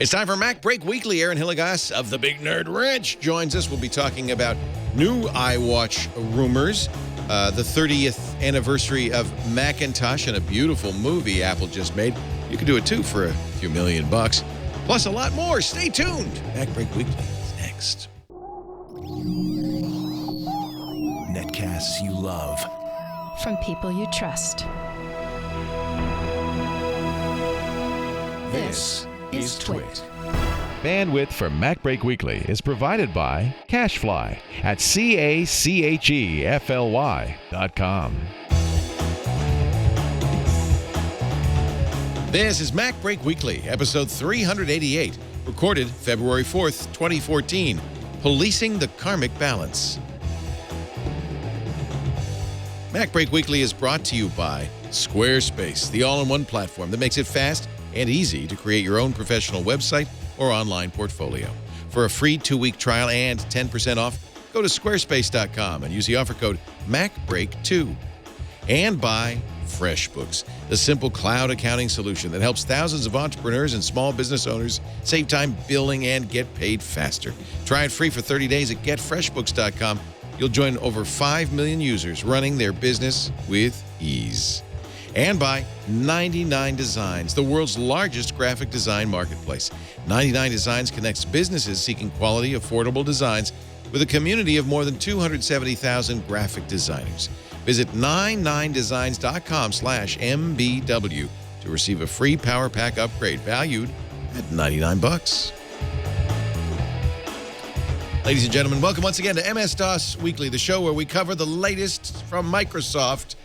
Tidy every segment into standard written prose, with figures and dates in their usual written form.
It's time for MacBreak Weekly. Aaron Hilligas of the Big Nerd Ranch joins us. We'll be talking about new iWatch rumors, the 30th anniversary of Macintosh, and a beautiful movie Apple just made. You can do it too for a few $1 million, plus a lot more. Stay tuned. MacBreak Weekly is next. Netcasts you love. From people you trust. This is Twit. Bandwidth for MacBreak Weekly is provided by CacheFly at CACHEFLY.com. This is MacBreak Weekly, episode 388, recorded February 4th, 2014, Policing the Karmic Balance. MacBreak Weekly is brought to you by Squarespace, the all-in-one platform that makes it fast and easy to create your own professional website or online portfolio. For a free 2-week trial and 10% off, go to squarespace.com and use the offer code MacBreak2. And by FreshBooks, the simple cloud accounting solution that helps thousands of entrepreneurs and small business owners save time billing and get paid faster. Try it free for 30 days at getfreshbooks.com. You'll join over 5 million users running their business with ease. And by 99 Designs, the world's largest graphic design marketplace. 99 Designs connects businesses seeking quality, affordable designs with a community of more than 270,000 graphic designers. Visit 99designs.com/MBW to receive a free Power Pack upgrade valued at $99. Ladies and gentlemen, welcome once again to MS-DOS Weekly, the show where we cover the latest from Microsoft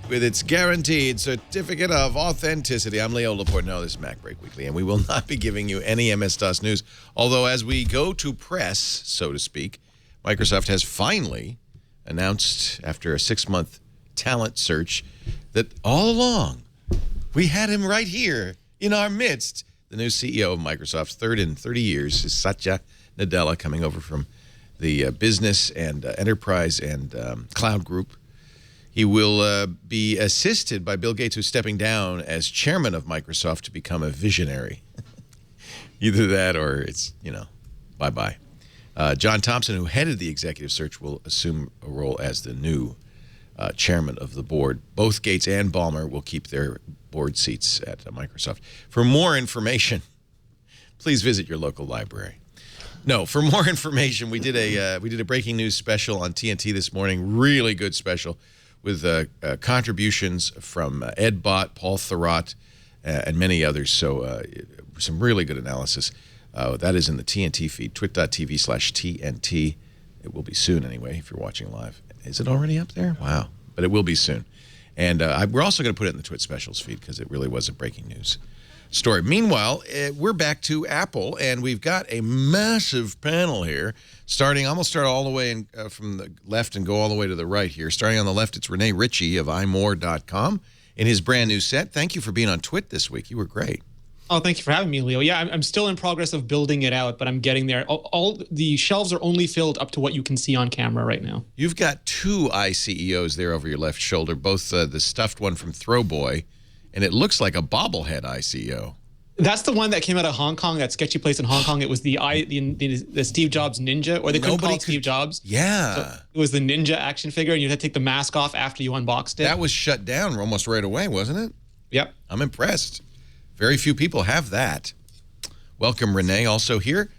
with its guaranteed certificate of authenticity. I'm Leo Laporte. No, this is MacBreak Weekly, and we will not be giving you any MS-DOS news. Although, as we go to press, so to speak, Microsoft has finally announced, after a 6-month talent search, that all along we had him right here in our midst. The new CEO of Microsoft, third in 30 years, is Satya Nadella, coming over from the business and enterprise and cloud group. He will be assisted by Bill Gates, who's stepping down as chairman of Microsoft to become a visionary. Either that or it's, bye-bye. John Thompson, who headed the executive search, will assume a role as the new chairman of the board. Both Gates and Ballmer will keep their board seats at Microsoft. For more information, please visit your local library. No, for more information, we did a breaking news special on TNT this morning. Really good special with contributions from Ed Bott, Paul Thurrott, and many others. So some really good analysis. That is in the TNT feed, twit.tv/TNT. It will be soon anyway, if you're watching live. Is it already up there? Wow. But it will be soon. And we're also going to put it in the Twit Specials feed because it really was a breaking news story. Meanwhile, we're back to Apple, and we've got a massive panel here. I'm going to start all the way from the left and go all the way to the right here. Starting on the left, it's Rene Ritchie of imore.com in his brand new set. Thank you for being on Twit this week. You were great. Oh, thank you for having me, Leo. Yeah, I'm still in progress of building it out, but I'm getting there. All the shelves are only filled up to what you can see on camera right now. You've got 2 iCEOs there over your left shoulder, both the stuffed one from Throwboy, and it looks like a bobblehead iCEO. That's the one that came out of Hong Kong, that sketchy place in Hong Kong. It was the Steve Jobs Ninja, or they couldn't call it Steve Jobs. Yeah. So it was the Ninja action figure, and you had to take the mask off after you unboxed it. That was shut down almost right away, wasn't it? Yep. I'm impressed. Very few people have that. Welcome, Rene, also here.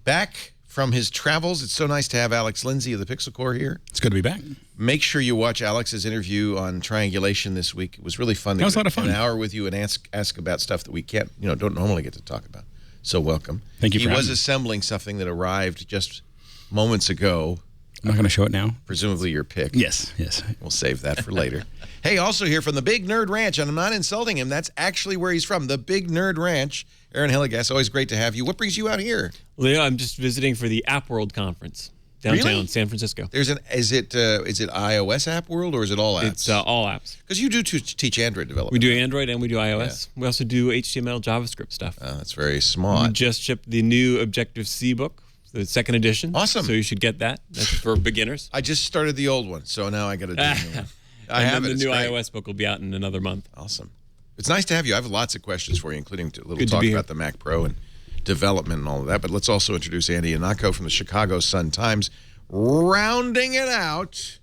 Back from his travels. It's so nice to have Alex Lindsay of the Pixel Corps here. It's good to be back. Make sure you watch Alex's interview on triangulation this week. It was really fun. That was a lot of fun. An hour with you and ask about stuff that we can't, don't normally get to talk about. So welcome. Thank you for having me. He was assembling something that arrived just moments ago. I'm not going to show it now. Presumably your pick. Yes. We'll save that for later. Hey, also here from the Big Nerd Ranch, and I'm not insulting him. That's actually where he's from, the Big Nerd Ranch. Aaron Hilligas, always great to have you. What brings you out here? Leo, I'm just visiting for the App World Conference downtown San Francisco. Is it iOS App World, or is it all apps? It's all apps. Because you do teach Android development. We do Android and we do iOS. Yeah. We also do HTML, JavaScript stuff. Oh, that's very smart. We just shipped the new Objective-C book, the 2nd edition. Awesome. So you should get that. That's for beginners. I just started the old one, so now I got to do the new one. The new iOS book will be out in another month. Awesome. It's nice to have you. I have lots of questions for you, including a little talk about the Mac Pro and development and all of that. But let's also introduce Andy Anako from the Chicago Sun-Times. Rounding it out,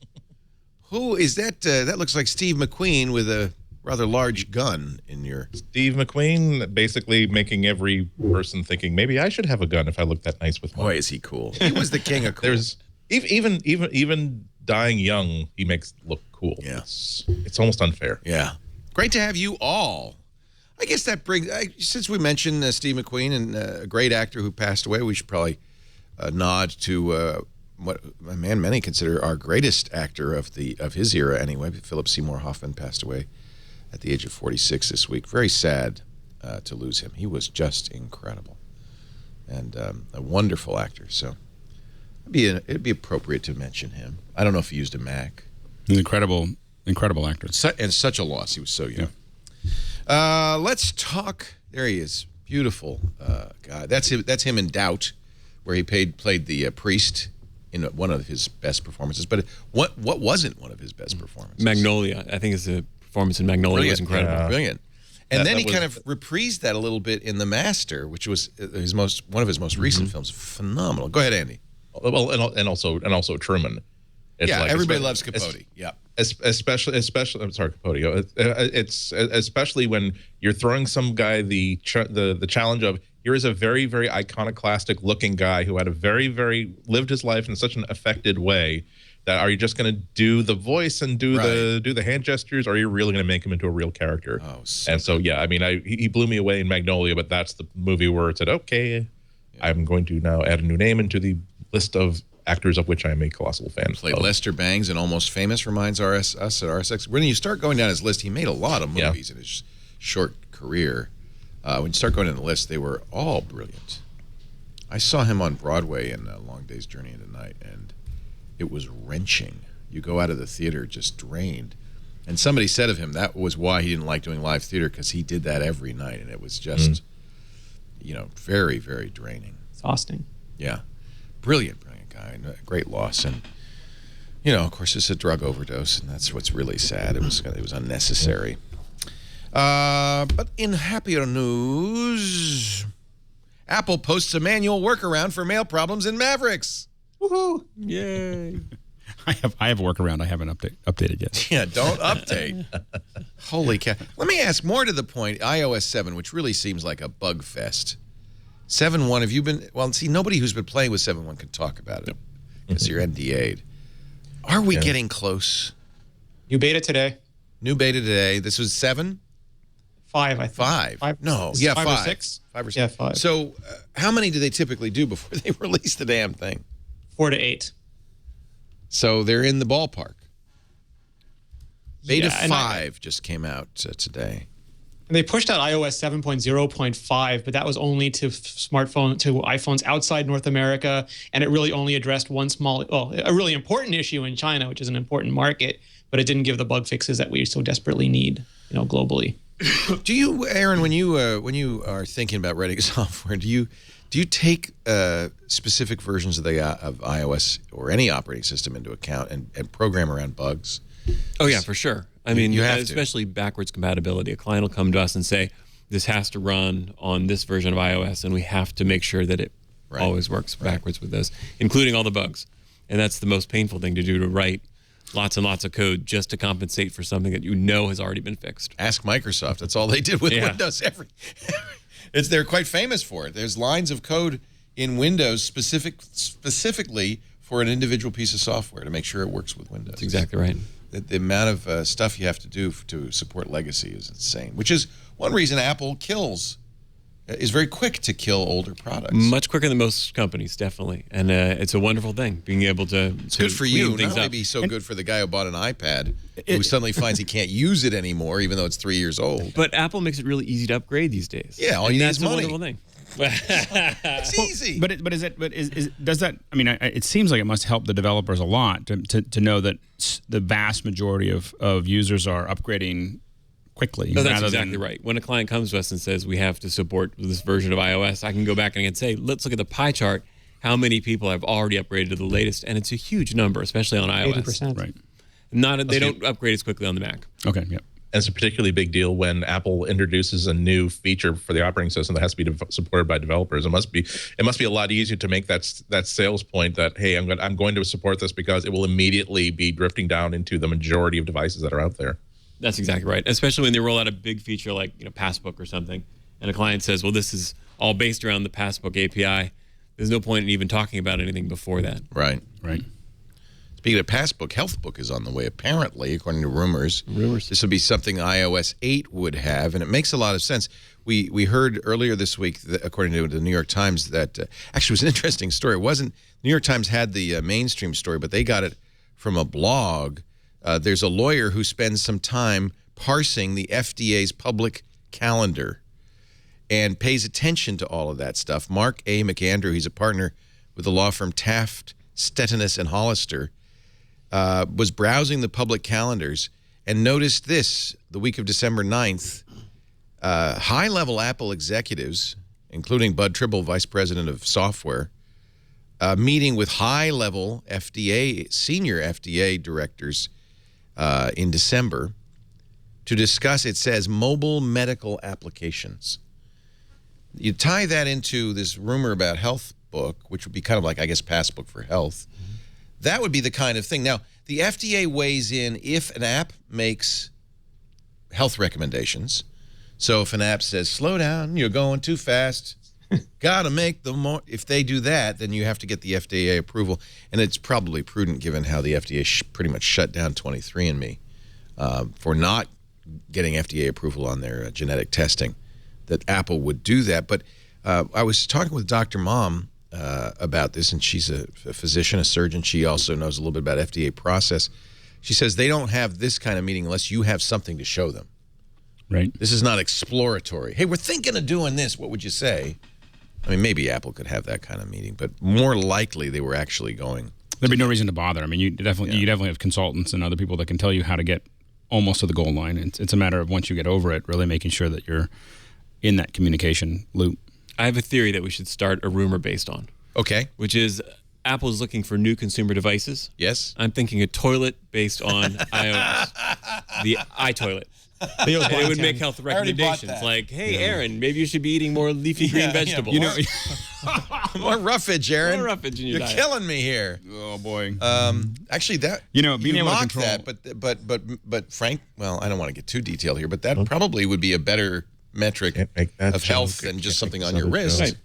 who is that? That looks like Steve McQueen with a rather large gun in your... Steve McQueen basically making every person thinking, maybe I should have a gun if I look that nice with one. Boy, is he cool. He was the king of cool. There's even dying young, he makes look cool. Yeah. It's almost unfair. Yeah. Great to have you all. I guess that brings... since we mentioned Steve McQueen and a great actor who passed away, we should probably nod to what many consider our greatest actor of his era anyway. Philip Seymour Hoffman passed away at the age of 46 this week. Very sad to lose him. He was just incredible and a wonderful actor. So it'd be appropriate to mention him. I don't know if he used a Mac. An incredible actor. And such a loss. He was so young. Yeah. Let's talk. There he is. Beautiful guy. That's him in Doubt, where he played the priest in one of his best performances. But what wasn't one of his best performances? Magnolia. I think his performance in Magnolia was incredible. Brilliant. And then he kind of reprised that a little bit in The Master, which was one of his most recent films. Phenomenal. Go ahead, Andy. Well, and also Truman. It's everybody loves Capote. Yeah. Especially, I'm sorry, Capote. It's especially when you're throwing some guy the challenge of, here is a very, very iconoclastic looking guy who had lived his life in such an affected way that, are you just going to do the voice and do the hand gestures, or are you really going to make him into a real character? Oh, and so yeah, I mean, he blew me away in Magnolia, but that's the movie where it said, okay, I'm going to now add a new name into the list of actors of which I am a colossal fan. Played Lester Bangs in Almost Famous, reminds us at RSX. When you start going down his list, he made a lot of movies in his short career. When you start going down the list, they were all brilliant. I saw him on Broadway in Long Day's Journey into Night, and it was wrenching. You go out of the theater just drained. And somebody said of him that was why he didn't like doing live theater, because he did that every night, and it was just, very, very draining. Exhausting. Yeah. Brilliant guy, and a great loss. And, of course, it's a drug overdose, and that's what's really sad. It was unnecessary. But in happier news, Apple posts a manual workaround for mail problems in Mavericks. Woohoo! Yay! I have a workaround. I haven't updated yet. Yeah, don't update. Holy cow! Let me ask, more to the point, iOS 7, which really seems like a bug fest. 7.1, have you been? Well, see, nobody who's been playing with 7.1 can talk about it because you're NDA'd. Are we getting close? New beta today. New beta today. This was 7. 5, I think. 5. No, yeah, 5. 5 or 6. 5 or 6. Yeah, 5. So, how many do they typically do before they release the damn thing? 4 to 8. So they're in the ballpark. Beta Yeah, 5 just came out today. And they pushed out iOS 7.0.5, but that was only to iPhones outside North America, and it really only addressed a really important issue in China, which is an important market, but it didn't give the bug fixes that we so desperately need, globally. Do you, Aaron, when you are thinking about writing software, do you take specific versions of iOS or any operating system into account and program around bugs? Oh yeah, for sure. I mean, you have especially backwards compatibility. A client will come to us and say, this has to run on this version of iOS, and we have to make sure that it always works backwards with those, including all the bugs. And that's the most painful thing to do, to write lots and lots of code just to compensate for something that has already been fixed. Ask Microsoft. That's all they did with Windows. They're quite famous for it. There's lines of code in Windows specifically for an individual piece of software to make sure it works with Windows. That's exactly right. The amount of stuff you have to do to support legacy is insane, which is one reason Apple is very quick to kill older products. Much quicker than most companies, definitely. And it's a wonderful thing, being able to It's good for you. Things Not maybe so good for the guy who bought an iPad who suddenly finds he can't use it anymore, even though it's 3 years old. But Apple makes it really easy to upgrade these days. Yeah, all you need is money. That's a wonderful thing. It's easy. Does that? I mean, it seems like it must help the developers a lot to know that the vast majority of users are upgrading quickly. No, that's exactly right. When a client comes to us and says we have to support this version of iOS, I can go back and I can say, let's look at the pie chart. How many people have already upgraded to the latest? And it's a huge number, especially on iOS. 80%. Right. They don't upgrade as quickly on the Mac. Okay. Yeah. And it's a particularly big deal when Apple introduces a new feature for the operating system that has to be supported by developers. It must be a lot easier to make that sales point that, hey, I'm going to support this because it will immediately be drifting down into the majority of devices that are out there. That's exactly right. Especially when they roll out a big feature like Passbook or something, and a client says, "Well, this is all based around the Passbook API." There's no point in even talking about anything before that. Right. Speaking of Passbook, HealthBook is on the way, apparently, according to rumors. This would be something iOS 8 would have, and it makes a lot of sense. We heard earlier this week, that, according to the New York Times, that actually it was an interesting story. It wasn't, New York Times had the mainstream story, but they got it from a blog. There's a lawyer who spends some time parsing the FDA's public calendar and pays attention to all of that stuff. Mark A. McAndrew, he's a partner with the law firm Taft, Stetinus, and Hollister, was browsing the public calendars and noticed this the week of December 9th. High-level Apple executives, including Bud Tribble, vice president of software, meeting with high-level FDA, senior FDA directors in December to discuss, it says, mobile medical applications. You tie that into this rumor about HealthBook, which would be kind of like, I guess, Passbook for health. That would be the kind of thing. Now, the FDA weighs in if an app makes health recommendations. So if an app says, slow down, you're going too fast, got to make the more. If they do that, then you have to get the FDA approval. And it's probably prudent, given how the FDA pretty much shut down 23andMe for not getting FDA approval on their genetic testing, that Apple would do that. But I was talking with Dr. Mom about this, and she's a physician, a surgeon. She also knows a little bit about FDA process. She says they don't have this kind of meeting unless you have something to show them. Right. This is not exploratory. Hey, we're thinking of doing this. What would you say? I mean, maybe Apple could have that kind of meeting, but more likely they were actually going. There'd be no reason to bother. I mean, you definitely have consultants and other people that can tell you how to get almost to the goal line. It's a matter of, once you get over it, really making sure that you're in that communication loop. I have a theory that we should start a rumor based on. Okay. Which is Apple is looking for new consumer devices. Yes. I'm thinking a toilet based on iOS. The iToilet. And it would make health recommendations like, hey, Aaron, maybe you should be eating more leafy green vegetables. You know, more roughage, Aaron. More roughage in your diet. You're killing me here. Oh boy. Actually, that being you able to mock control that, but Frank, well, I don't want to get too detailed here, but that probably would be a better metric of health than just something on your wrist. Right.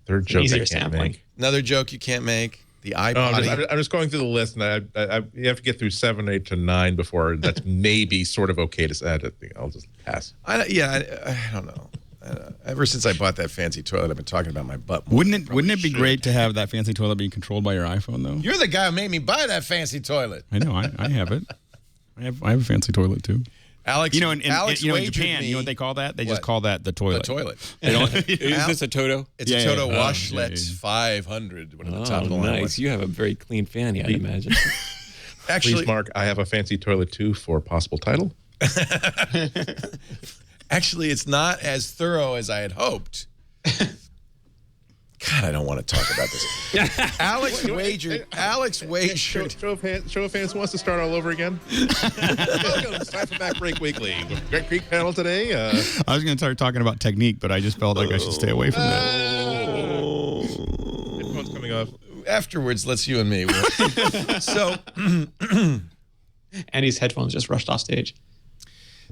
Third joke Easier I can't sampling. make. Another joke you can't make. The iPod. I'm just going through the list, and you have to get through 7, 8 to 9 before that's maybe sort of okay to say. I'll just pass. I don't know. Ever since I bought that fancy toilet, I've been talking about my butt more. Wouldn't it be great to have that fancy toilet being controlled by your iPhone, though? You're the guy who made me buy that fancy toilet. I know. I have it. I have a fancy toilet too. Alex, in wagered Japan, me, you know what they call that? They just call that the toilet. The toilet. They don't, is this a Toto? It's a Toto Washlet 500. One of the top of the line nice. ones. You have a very clean fanny, I'd imagine. Actually, Please, Mark, I have a fancy toilet too for possible title. Actually, it's not as thorough as I had hoped. God, I don't want to talk about this. Alex wagered. Show of hands wants to start all over again. Welcome. It's time for MacBreak Weekly. Great panel today. I was going to start talking about technique, but I just felt like I should stay away from that. Headphones coming off. Afterwards, let's you and me. So, Andy's headphones just rushed off stage.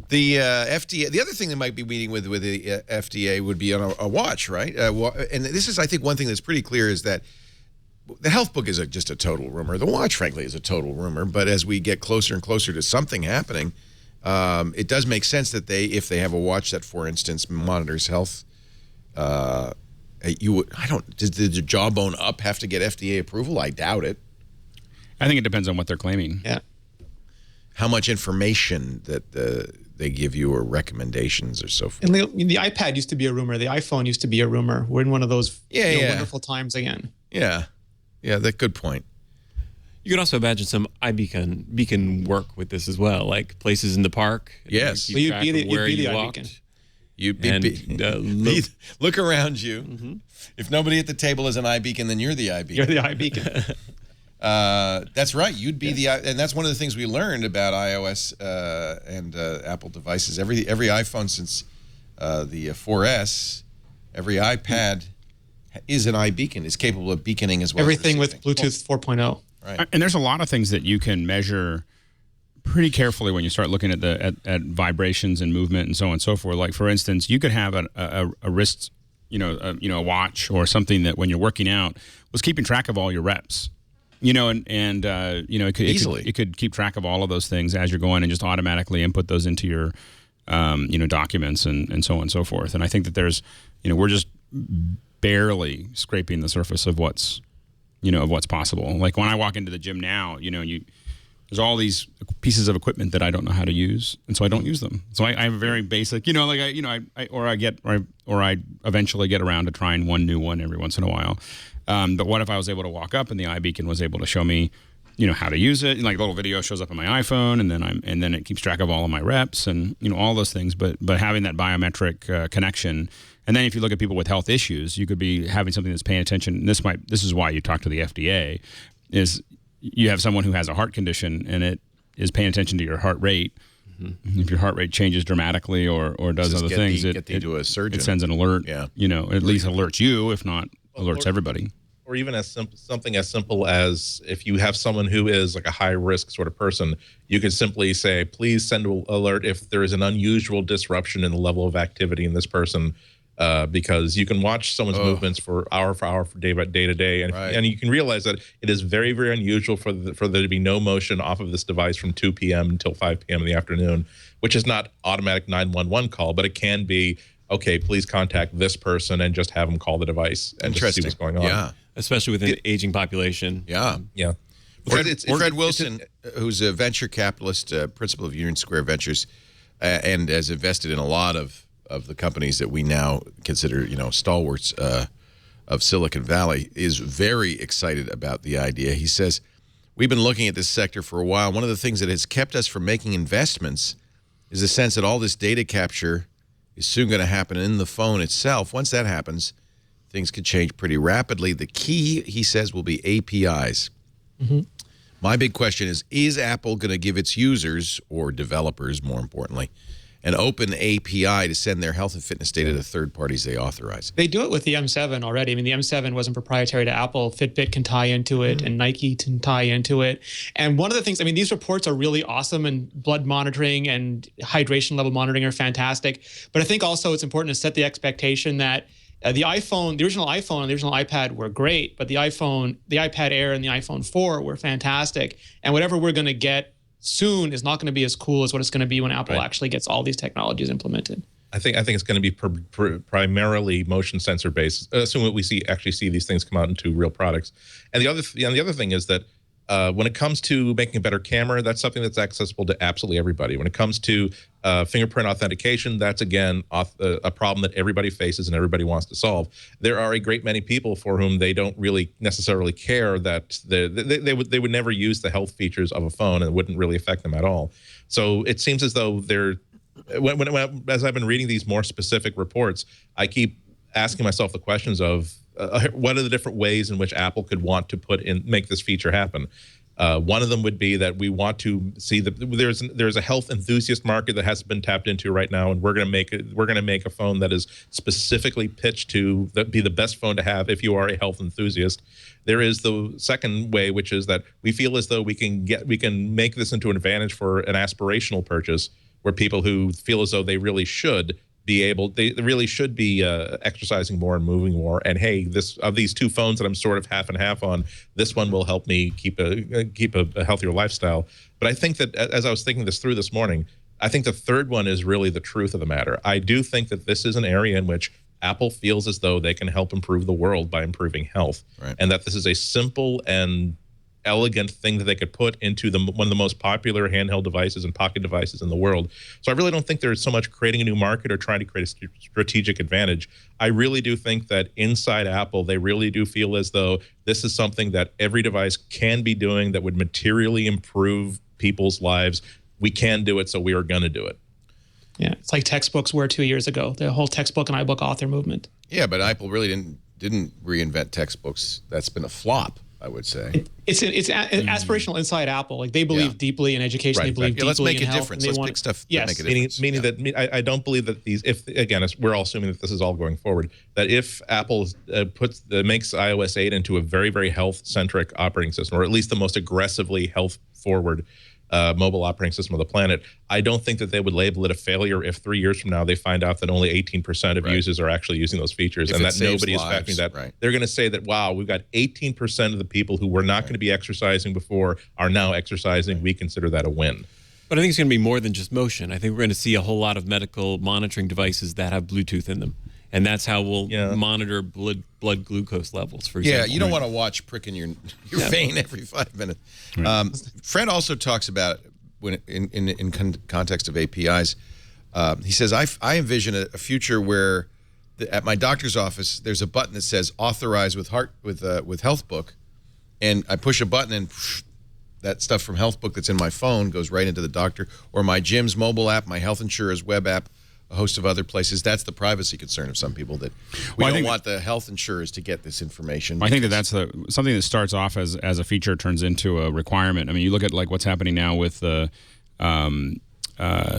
the FDA, the other thing they might be meeting with the FDA would be on a watch, right? And this is, I think, one thing that's pretty clear is that the HealthBook is just a total rumor. The watch, frankly, is a total rumor. But as we get closer and closer to something happening, it does make sense that if they have a watch that, for instance, monitors health, does the Jawbone Up have to get FDA approval? I doubt it. I think it depends on what they're claiming. Yeah. How much information that they give you or recommendations or so forth. And the iPad used to be a rumor. The iPhone used to be a rumor. We're in one of those wonderful times again. Yeah. Yeah, that's a good point. You could also imagine some iBeacon work with this as well, like places in the park. Yes. Keep track of where you walked. Look around you. Mm-hmm. If nobody at the table is an iBeacon, then you're the iBeacon. You're the iBeacon. That's right. You'd be and that's one of the things we learned about iOS and Apple devices. Every iPhone since the 4S, every iPad is an iBeacon, is capable of beaconing as well. Everything with Bluetooth 4.0. Right. And there's a lot of things that you can measure pretty carefully when you start looking at at vibrations and movement and so on and so forth. Like, for instance, you could have a wrist, a watch or something that when you're working out was keeping track of all your reps. It could keep track of all of those things as you're going and just automatically input those into your documents and so on and so forth. And I think that there's, we're just barely scraping the surface of what's possible. Like when I walk into the gym now, there's all these pieces of equipment that I don't know how to use, and so I don't use them. So I have a very basic, I eventually get around to trying one new one every once in a while. But what if I was able to walk up and the iBeacon was able to show me, how to use it? And like a little video shows up on my iPhone, and then it keeps track of all of my reps and all those things. But having that biometric connection, and then if you look at people with health issues, you could be having something that's paying attention. And this is why you talk to the FDA, is you have someone who has a heart condition and it is paying attention to your heart rate. Mm-hmm. If your heart rate changes dramatically or does other things, get to a surgeon. It sends an alert. Yeah. At least alerts you, if not alerts everybody. Or even something as simple as if you have someone who is like a high risk sort of person, you could simply say, please send an alert if there is an unusual disruption in the level of activity in this person, because you can watch someone's movements for hour, day to day, and you can realize that it is very, very unusual for there to be no motion off of this device from 2 p.m. until 5 p.m. in the afternoon, which is not automatic 911 call, but it can be, okay, please contact this person and just have them call the device and just see what's going on. Yeah. Especially with an aging population. Yeah. Yeah. Fred Wilson, who's a venture capitalist, principal of Union Square Ventures, and has invested in a lot of the companies that we now consider, stalwarts of Silicon Valley, is very excited about the idea. He says, we've been looking at this sector for a while. One of the things that has kept us from making investments is the sense that all this data capture is soon going to happen in the phone itself. Once that happens, things could change pretty rapidly. The key, he says, will be APIs. Mm-hmm. My big question is Apple going to give its users, or developers more importantly, an open API to send their health and fitness data to third parties they authorize? They do it with the M7 already. I mean, the M7 wasn't proprietary to Apple. Fitbit can tie into it, and Nike can tie into it. And one of the things, these reports are really awesome, and blood monitoring and hydration level monitoring are fantastic. But I think also it's important to set the expectation that the original iPhone and the original iPad were great, but the iPad Air and the iPhone 4 were fantastic. And whatever we're going to get soon is not going to be as cool as what it's going to be when Apple actually gets all these technologies implemented. I think it's going to be primarily motion sensor based. Assuming we actually see these things come out into real products. And the other thing is that when it comes to making a better camera, that's something that's accessible to absolutely everybody. When it comes to fingerprint authentication, that's again a problem that everybody faces and everybody wants to solve. There are a great many people for whom they don't really necessarily care that they would never use the health features of a phone, and it wouldn't really affect them at all. So it seems as though as I've been reading these more specific reports, I keep asking myself the questions of what are the different ways in which Apple could want to make this feature happen. One of them would be that we want to see that there's a health enthusiast market that hasn't been tapped into right now, and we're going to make a phone that is specifically pitched to be the best phone to have if you are a health enthusiast. There is the second way, which is that we feel as though we can make this into an advantage for an aspirational purchase, where people who feel as though they really should be exercising more and moving more. And hey, of these two phones that I'm sort of half and half on, this one will help me keep a healthier lifestyle. But I think that as I was thinking this through this morning, I think the third one is really the truth of the matter. I do think that this is an area in which Apple feels as though they can help improve the world by improving health, and that this is a simple and elegant thing that they could put into one of the most popular handheld devices and pocket devices in the world. So I really don't think there's so much creating a new market or trying to create a strategic advantage. I really do think that inside Apple, they really do feel as though this is something that every device can be doing that would materially improve people's lives. We can do it, so we are going to do it. Yeah, it's like textbooks were 2 years ago, the whole textbook and iBook author movement. Yeah, but Apple really didn't reinvent textbooks. That's been a flop. I would say. It's aspirational inside Apple. Like they believe deeply in education. They believe deeply let's make in a health, difference. Let's pick stuff that yes. make a difference. Meaning that I don't believe that these, if again, we're all assuming that this is all going forward, that if Apple makes iOS 8 into a very, very health-centric operating system, or at least the most aggressively health-forward mobile operating system of the planet, I don't think that they would label it a failure if 3 years from now they find out that only 18% of users are actually using those features, and that nobody is factoring that. They're going to say that, wow, we've got 18% of the people who were not going to be exercising before are now exercising. We consider that a win. But I think it's going to be more than just motion. I think we're going to see a whole lot of medical monitoring devices that have Bluetooth in them. And that's how we'll monitor blood glucose levels, for example. Yeah, you don't want to watch pricking your vein every 5 minutes. Fred also talks about, when in context of APIs, he says, I envision a future where at my doctor's office, there's a button that says authorize with HealthBook, and I push a button and that stuff from HealthBook that's in my phone goes right into the doctor, or my gym's mobile app, my health insurer's web app, a host of other places. That's the privacy concern of some people, that we don't want the health insurers to get this information. I think that's something that starts off as a feature turns into a requirement. I mean, you look at like what's happening now with the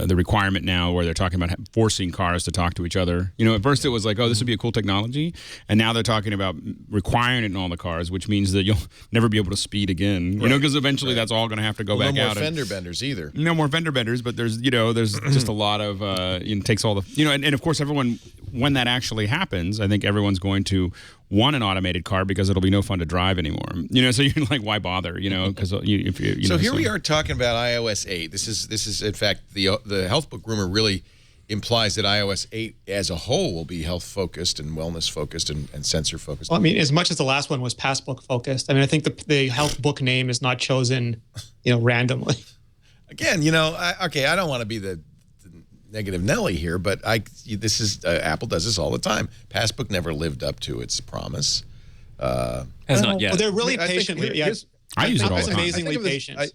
requirement now where they're talking about forcing cars to talk to each other. You know, at first it was like, oh, this would be a cool technology. And now they're talking about requiring it in all the cars, which means that you'll never be able to speed again. You know, because eventually that's all going to have to go back out. No more fender benders either. No more fender benders, but there's just a lot of, it takes all the, and of course everyone, when that actually happens, I think everyone's going to want an automated car because it'll be no fun to drive anymore. You know, so you're like, why bother? You know, because if you. So here we are talking about iOS 8. This is in fact the HealthBook rumor really implies that iOS 8 as a whole will be health focused and wellness focused and sensor focused. Well, I mean, as much as the last one was Passbook focused, I mean, I think the HealthBook name is not chosen, randomly. Again, I don't want to be the negative Nelly here, but this is Apple does this all the time. Passbook never lived up to its promise. Has not yet. Well, they're really patient. I use it all the time. Amazingly patient.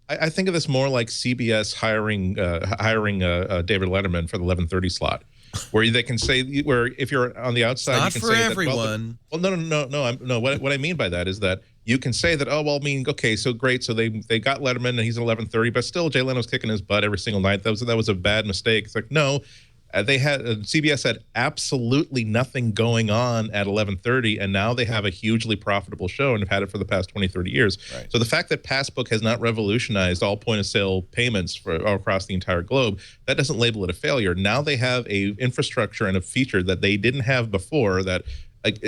I think of this more like CBS hiring David Letterman for the 11:30 slot, where they can say, where if you're on the outside, it's not you can for say everyone. No. What I mean by that is that you can say that, okay, so great, so they got Letterman and he's at 11:30, but still Jay Leno's kicking his butt every single night. That was a bad mistake. It's like, no. They had CBS had absolutely nothing going on at 11:30, and now they have a hugely profitable show and have had it for the past 20, 30 years. Right. So the fact that Passbook has not revolutionized all point-of-sale payments all across the entire globe, that doesn't label it a failure. Now they have a infrastructure and a feature that they didn't have before that,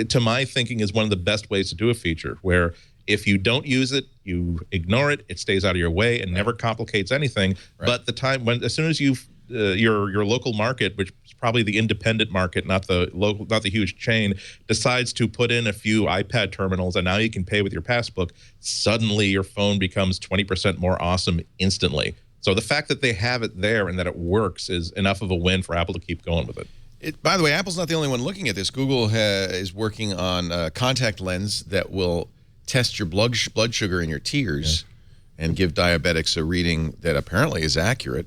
to my thinking, is one of the best ways to do a feature, where if you don't use it, you ignore it, it stays out of your way and never complicates anything. Right. But as soon as your local market, which is probably the independent market, not the huge chain, decides to put in a few iPad terminals and now you can pay with your Passbook, suddenly your phone becomes 20% more awesome instantly. So the fact that they have it there and that it works is enough of a win for Apple to keep going with it. By the way, Apple's not the only one looking at this. Google is working on a contact lens that will test your blood sugar in your tears and give diabetics a reading that apparently is accurate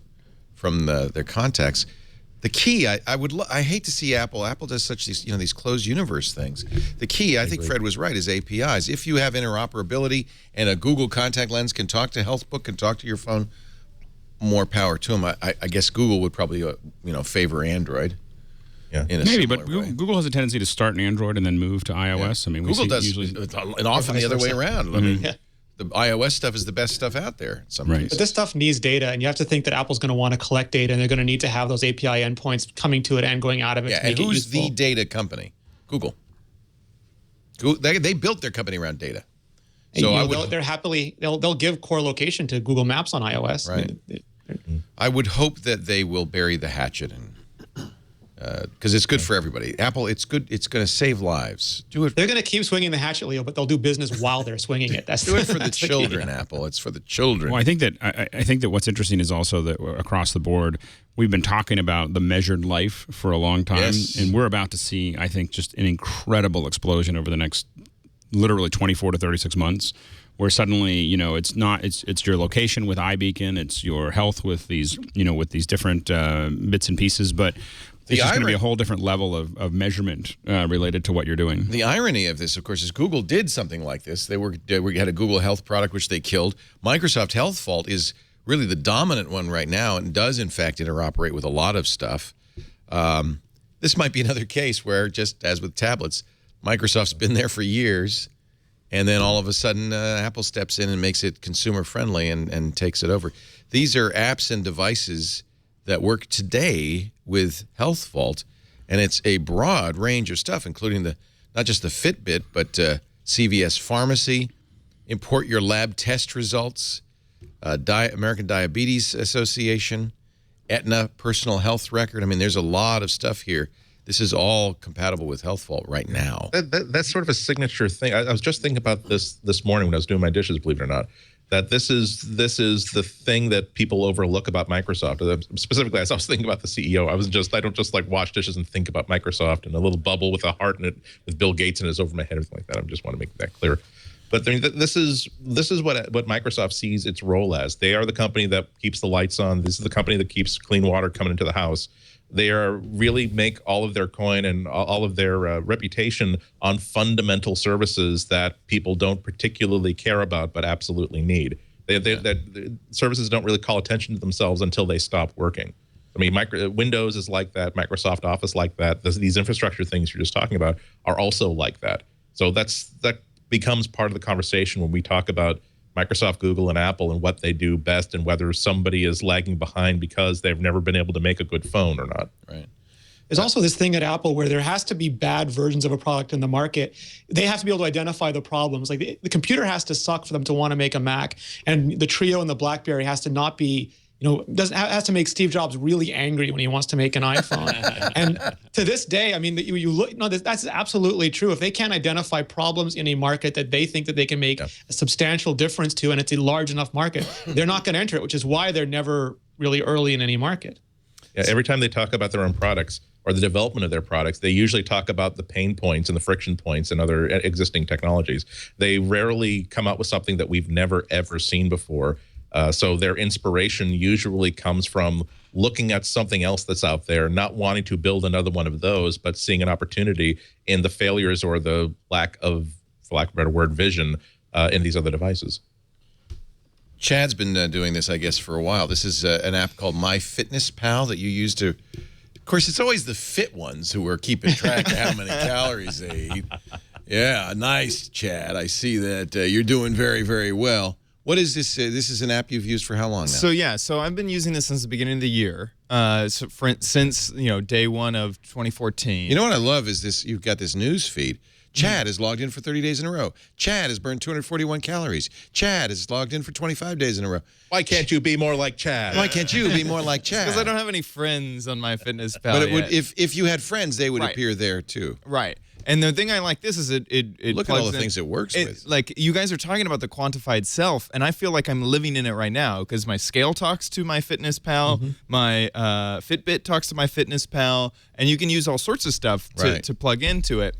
from their contacts. The key, I hate to see Apple does such these closed universe things. The key, I think Fred was right, is APIs. If you have interoperability and a Google contact lens can talk to HealthBook, can talk to your phone, more power to them. I guess Google would probably favor Android. Yeah, maybe, but Google has a tendency to start in Android and then move to iOS. I mean, Google does usually, and often the other way around. I mean, the iOS stuff is the best stuff out there. But this stuff needs data, and you have to think that Apple's going to want to collect data, and they're going to need to have those API endpoints coming to it and going out of it. Yeah, and who's the data company? Google. They built their company around data. So they'll give core location to Google Maps on iOS. Right. I would hope that they will bury the hatchet and. Because it's good for everybody. Apple, it's good. It's going to save lives. Do it. They're going to keep swinging the hatchet, Leo, but they'll do business while they're swinging it. Do it for the children, Apple. It's for the children. Well, I think that what's interesting is also that across the board, we've been talking about the measured life for a long time, and we're about to see, I think, just an incredible explosion over the next literally 24 to 36 months. Where suddenly, it's your location with iBeacon, it's your health with these different bits and pieces, but It's just going to be a whole different level of measurement related to what you're doing. The irony of this, of course, is Google did something like this. They had a Google Health product, which they killed. Microsoft Health Vault is really the dominant one right now and does, in fact, interoperate with a lot of stuff. This might be another case where, just as with tablets, Microsoft's been there for years, and then all of a sudden Apple steps in and makes it consumer-friendly and takes it over. These are apps and devices that work today with Health Vault, and it's a broad range of stuff, including not just the Fitbit, but CVS Pharmacy, import your lab test results, American Diabetes Association, Aetna Personal Health Record. I mean, there's a lot of stuff here. This is all compatible with Health Vault right now. That's sort of a signature thing. I was just thinking about this morning when I was doing my dishes, believe it or not, that this is the thing that people overlook about Microsoft. Specifically, as I was thinking about the CEO, I don't just like wash dishes and think about Microsoft and a little bubble with a heart in it with Bill Gates in it is over my head, everything like that. I just want to make that clear. But I mean, this is what Microsoft sees its role as. They are the company that keeps the lights on. This is the company that keeps clean water coming into the house. They really make all of their coin and all of their reputation on fundamental services that people don't particularly care about but absolutely need. That services don't really call attention to themselves until they stop working. I mean, Windows is like that. Microsoft Office like that. These infrastructure things you're just talking about are also like that. So that becomes part of the conversation when we talk about Microsoft, Google, and Apple and what they do best and whether somebody is lagging behind because they've never been able to make a good phone or not. Right. There's also this thing at Apple where there has to be bad versions of a product in the market. They have to be able to identify the problems. Like the computer has to suck for them to want to make a Mac, and the Trio and the BlackBerry has to not be, has to make Steve Jobs really angry when he wants to make an iPhone. And to this day, I mean, you look, that's absolutely true. If they can't identify problems in a market that they think that they can make a substantial difference to, and it's a large enough market, they're not going to enter it, which is why they're never really early in any market. Yeah, every time they talk about their own products or the development of their products, they usually talk about the pain points and the friction points and other existing technologies. They rarely come out with something that we've never, ever seen before. So their inspiration usually comes from looking at something else that's out there, not wanting to build another one of those, but seeing an opportunity in the failures or the lack of, for lack of a better word, vision in these other devices. Chad's been doing this, I guess, for a while. This is an app called MyFitnessPal that you use to... Of course, it's always the fit ones who are keeping track of how many calories they eat. Yeah, nice, Chad. I see that you're doing very, very well. What is this? This is an app you've used for how long now? So I've been using this since the beginning of the year. Since day one of 2014. You know what I love is this. You've got this news feed. Chad is logged in for 30 days in a row. Chad has burned 241 calories. Chad is logged in for 25 days in a row. Why can't you be more like Chad? Why can't you be more like Chad? Because I don't have any friends on MyFitnessPal. But it would, if you had friends, they would appear there too. Right. And the thing I like this is it look at all the things it works with. Like you guys are talking about the quantified self, and I feel like I'm living in it right now because my scale talks to MyFitnessPal, my Fitbit talks to MyFitnessPal, and you can use all sorts of stuff to plug into it.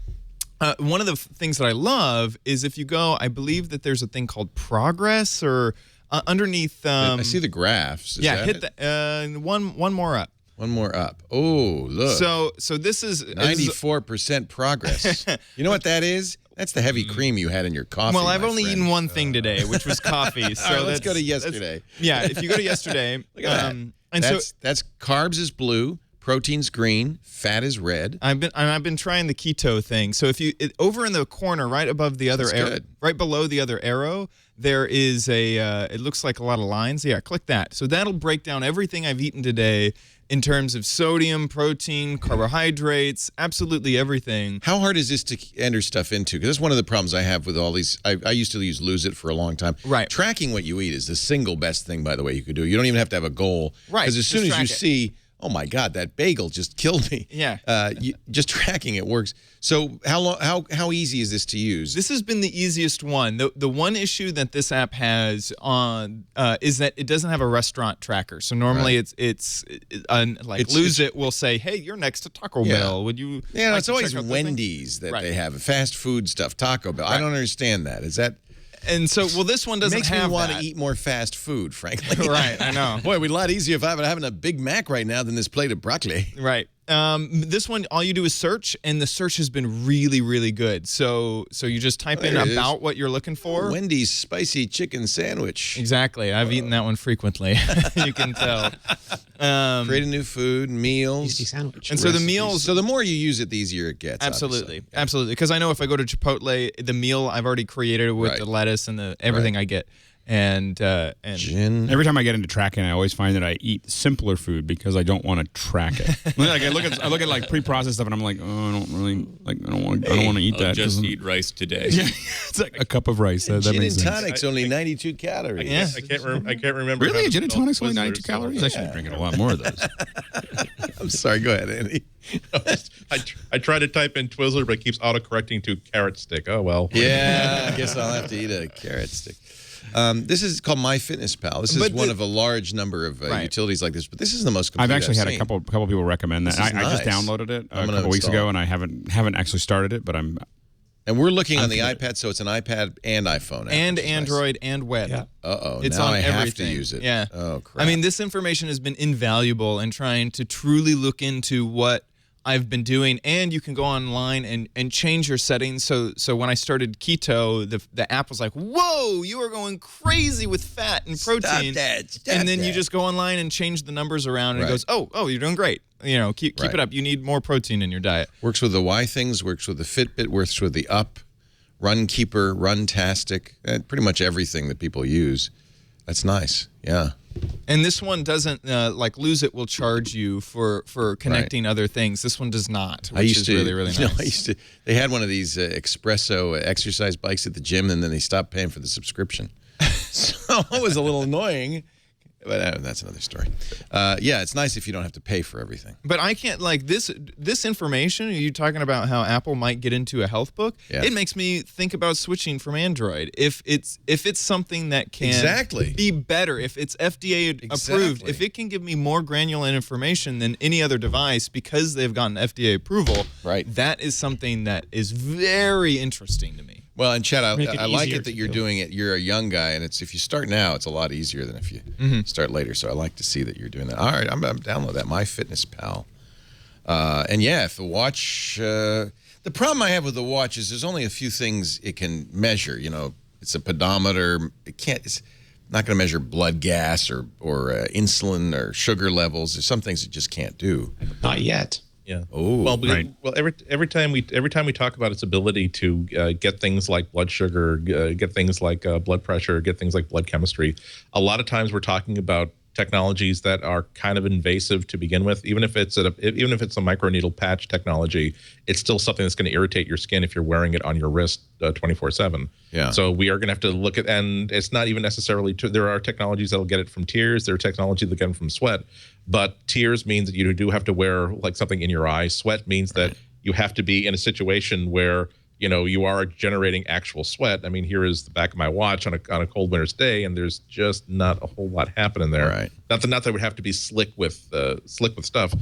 One of the things that I love is if you go, I believe that there's a thing called Progress or underneath. I see the graphs. Hit the one more up. One more up. Oh, look. So this is 94% progress. You know what that is? That's the heavy cream you had in your coffee. Well, I've only eaten one thing today, which was coffee. So all right, let's go to yesterday. If you go to yesterday, look at that. And that's carbs is blue, protein's green, fat is red. I've been trying the keto thing. So if you over in the corner, right above the other arrow, right below the other arrow, there is a. It looks like a lot of lines. Yeah, click that. So that'll break down everything I've eaten today in terms of sodium, protein, carbohydrates, absolutely everything. How hard is this to enter stuff into? Because that's one of the problems I have with all these. I used to use Lose It for a long time. Right. Tracking what you eat is the single best thing, by the way, you could do. You don't even have to have a goal. Right. Because as soon as you see, oh my God, that bagel just killed me. Yeah. Just tracking it works. So how easy is this to use? This has been the easiest one. The one issue that this app has on is that it doesn't have a restaurant tracker. So normally it's Lose It will say, hey, you're next to Taco Bell. Would you? Yeah, it's always Wendy's that they have fast food stuff. Taco Bell. I don't understand that. Is that? And so, well, this one doesn't have that. Makes me want to eat more fast food, frankly. Right, I know. Boy, it'd be a lot easier if I were having a Big Mac right now than this plate of broccoli. Right. This one, all you do is search, and the search has been really, really good. So you just type in about what you're looking for. Wendy's spicy chicken sandwich. Exactly. I've eaten that one frequently. You can tell. Create a new food, meals. Tasty sandwich. And so the meals. So the more you use it, the easier it gets. Absolutely. Absolutely. Because I know if I go to Chipotle, the meal I've already created with the lettuce and the everything I get. And Gin. Every time I get into tracking, I always find that I eat simpler food because I don't want to track it. Like I look at like pre-processed stuff, and I'm like, oh, I don't want to eat that. Just eat rice today. Yeah, it's like a cup of rice. That Gin makes and sense. tonic's only 92 calories. I can't remember. Really, how a gin and to spell tonic's only Twizzlers, 92 calories? so- I should be drinking a lot more of those. I'm sorry. Go ahead, Andy. I try to type in Twizzler, but it keeps autocorrecting to carrot stick. Oh well. Yeah, I guess I'll have to eat a carrot stick. This is called MyFitnessPal. This is one of a large number of utilities like this, but this is the most complete I've actually had seen. a couple people recommend that. I just downloaded it a couple weeks ago, and I haven't actually started it, but I'm. And we're looking on the iPad, so it's an iPad and iPhone app, and Android and web. Yeah. It's now on I everything. have to use it. Yeah. Oh, crap. I mean, this information has been invaluable in trying to truly look into what I've been doing, and you can go online and change your settings. So when I started keto, the app was like, "Whoa, you are going crazy with fat and protein." Stop and then that. you just go online and change the numbers around, and it goes, "Oh, you're doing great. You know, keep it up. You need more protein in your diet." Works with the Y things, works with the Fitbit, works with the Up, Runkeeper, Runtastic, pretty much everything that people use. That's nice. Yeah. And this one doesn't like Lose It will charge you for connecting other things. This one does not, which is really, really nice. They had one of these espresso exercise bikes at the gym, and then they stopped paying for the subscription. So it was a little annoying. But that's another story. Yeah, it's nice if you don't have to pay for everything. But I can't, like, this information, you talking about how Apple might get into a health book, it makes me think about switching from Android. If it's something that can be better, if it's FDA approved, if it can give me more granular information than any other device because they've gotten FDA approval, that is something that is very interesting to me. Well, and Chad, I like it that you're doing it. You're a young guy, and if you start now, it's a lot easier than if you start later. So I like to see that you're doing that. All right, I'm going to download that, MyFitnessPal. And yeah, if the watch, the problem I have with the watch is there's only a few things it can measure. You know, it's a pedometer. It's not going to measure blood gas or insulin or sugar levels. There's some things it just can't do. Not yet. Yeah. Oh, well, every time we talk about its ability to get things like blood sugar, get things like blood pressure, get things like blood chemistry, a lot of times we're talking about technologies that are kind of invasive to begin with. Even if it's a microneedle patch technology, it's still something that's going to irritate your skin if you're wearing it on your wrist 24/7. Yeah. So we are going to have to look at, and it's not even necessarily. There are technologies that'll get it from tears. There are technologies that get it from sweat. But tears means that you do have to wear like something in your eye. Sweat means that you have to be in a situation where you are generating actual sweat. I mean, here is the back of my watch on a cold winter's day, and there's just not a whole lot happening there. Right. Not that it would have to be slick with stuff,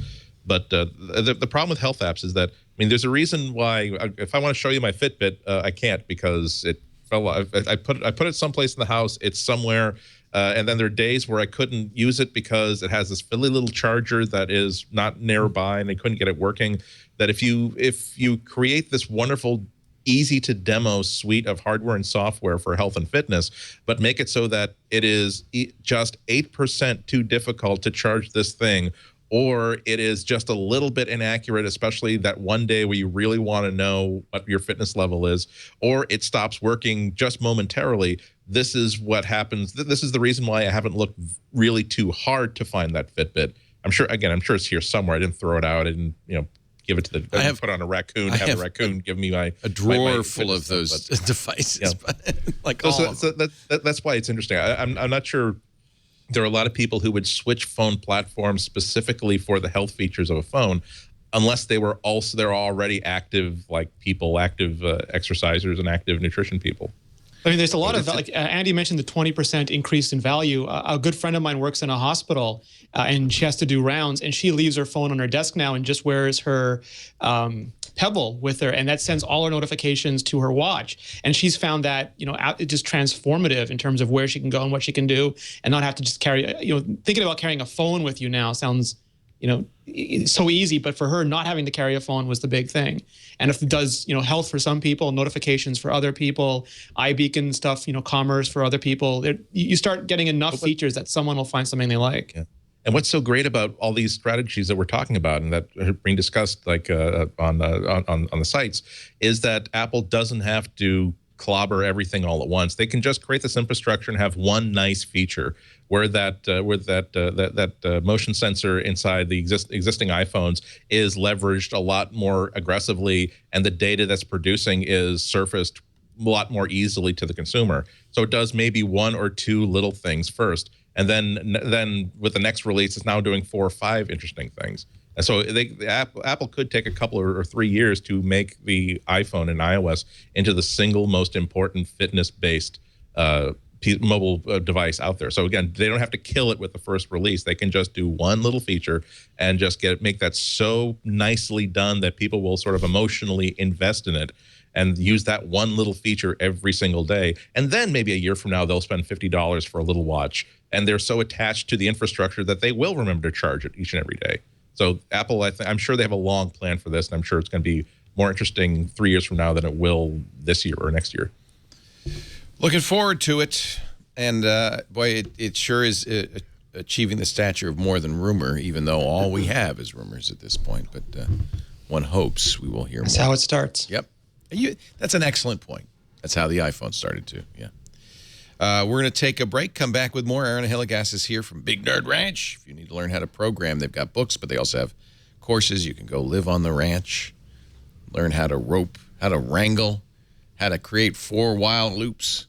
but the problem with health apps is that, I mean, there's a reason why if I want to show you my Fitbit, I can't because it fell. I put it someplace in the house. It's somewhere. And then there are days where I couldn't use it because it has this fiddly little charger that is not nearby, and I couldn't get it working. That if you create this wonderful, easy to demo suite of hardware and software for health and fitness, but make it so that it is just 8% too difficult to charge this thing, or it is just a little bit inaccurate, especially that one day where you really want to know what your fitness level is, or it stops working just momentarily. This is what happens. This is the reason why I haven't looked really too hard to find that Fitbit. I'm sure it's here somewhere. I didn't throw it out. I didn't, give it to the. I put on a raccoon. Have the raccoon give me a drawer full of those devices. Like so that's why it's interesting. I'm not sure. There are a lot of people who would switch phone platforms specifically for the health features of a phone, unless they're already active exercisers and active nutrition people. I mean, there's a lot of, like Andy mentioned, the 20% increase in value. A good friend of mine works in a hospital, and she has to do rounds, and she leaves her phone on her desk now and just wears her Pebble with her, and that sends all her notifications to her watch. And she's found that, it's just transformative in terms of where she can go and what she can do, and not have to just carry, thinking about carrying a phone with you now sounds it's so easy. But for her, not having to carry a phone was the big thing. And if it does, health for some people, notifications for other people, iBeacon stuff, commerce for other people, you start getting enough features that someone will find something they like. Yeah. And what's so great about all these strategies that we're talking about and that are being discussed like on the sites is that Apple doesn't have to clobber everything all at once. They can just create this infrastructure and have one nice feature where that motion sensor inside the existing iPhones is leveraged a lot more aggressively, and the data that's producing is surfaced a lot more easily to the consumer. So it does maybe one or two little things first, and then with the next release, it's now doing 4 or 5 interesting things. And so Apple could take a couple or 3 years to make the iPhone and iOS into the single most important fitness-based mobile device out there. So again, they don't have to kill it with the first release. They can just do one little feature and just make that so nicely done that people will sort of emotionally invest in it and use that one little feature every single day. And then maybe a year from now, they'll spend $50 for a little watch. And they're so attached to the infrastructure that they will remember to charge it each and every day. So Apple, I'm sure they have a long plan for this, and I'm sure it's going to be more interesting 3 years from now than it will this year or next year. Looking forward to it. And boy, it sure is achieving the stature of more than rumor, even though all we have is rumors at this point. But one hopes we will hear more. That's how it starts. Yep. That's an excellent point. That's how the iPhone started, too. Yeah. We're going to take a break, come back with more. Aaron Hilligas is here from Big Nerd Ranch. If you need to learn how to program, they've got books, but they also have courses. You can go live on the ranch, learn how to rope, how to wrangle, how to create 4 wild loops.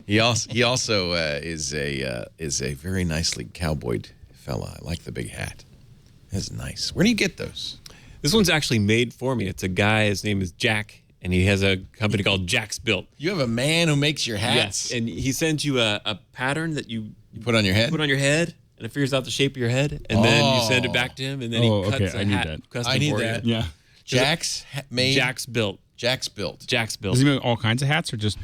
He also is a very nicely cowboyed fella. I like the big hat. That's nice. Where do you get those? This one's actually made for me. It's a guy, his name is Jack, and he has a company called Jack's Built. You have a man who makes your hats? Yes, and he sends you a pattern that you put on your head? Put on your head, and it figures out the shape of your head, and then you send it back to him, and then he cuts a hat custom I need for that. you. Yeah. Jack's Built. Jack's Built. Jack's Built. Does he make all kinds of hats or just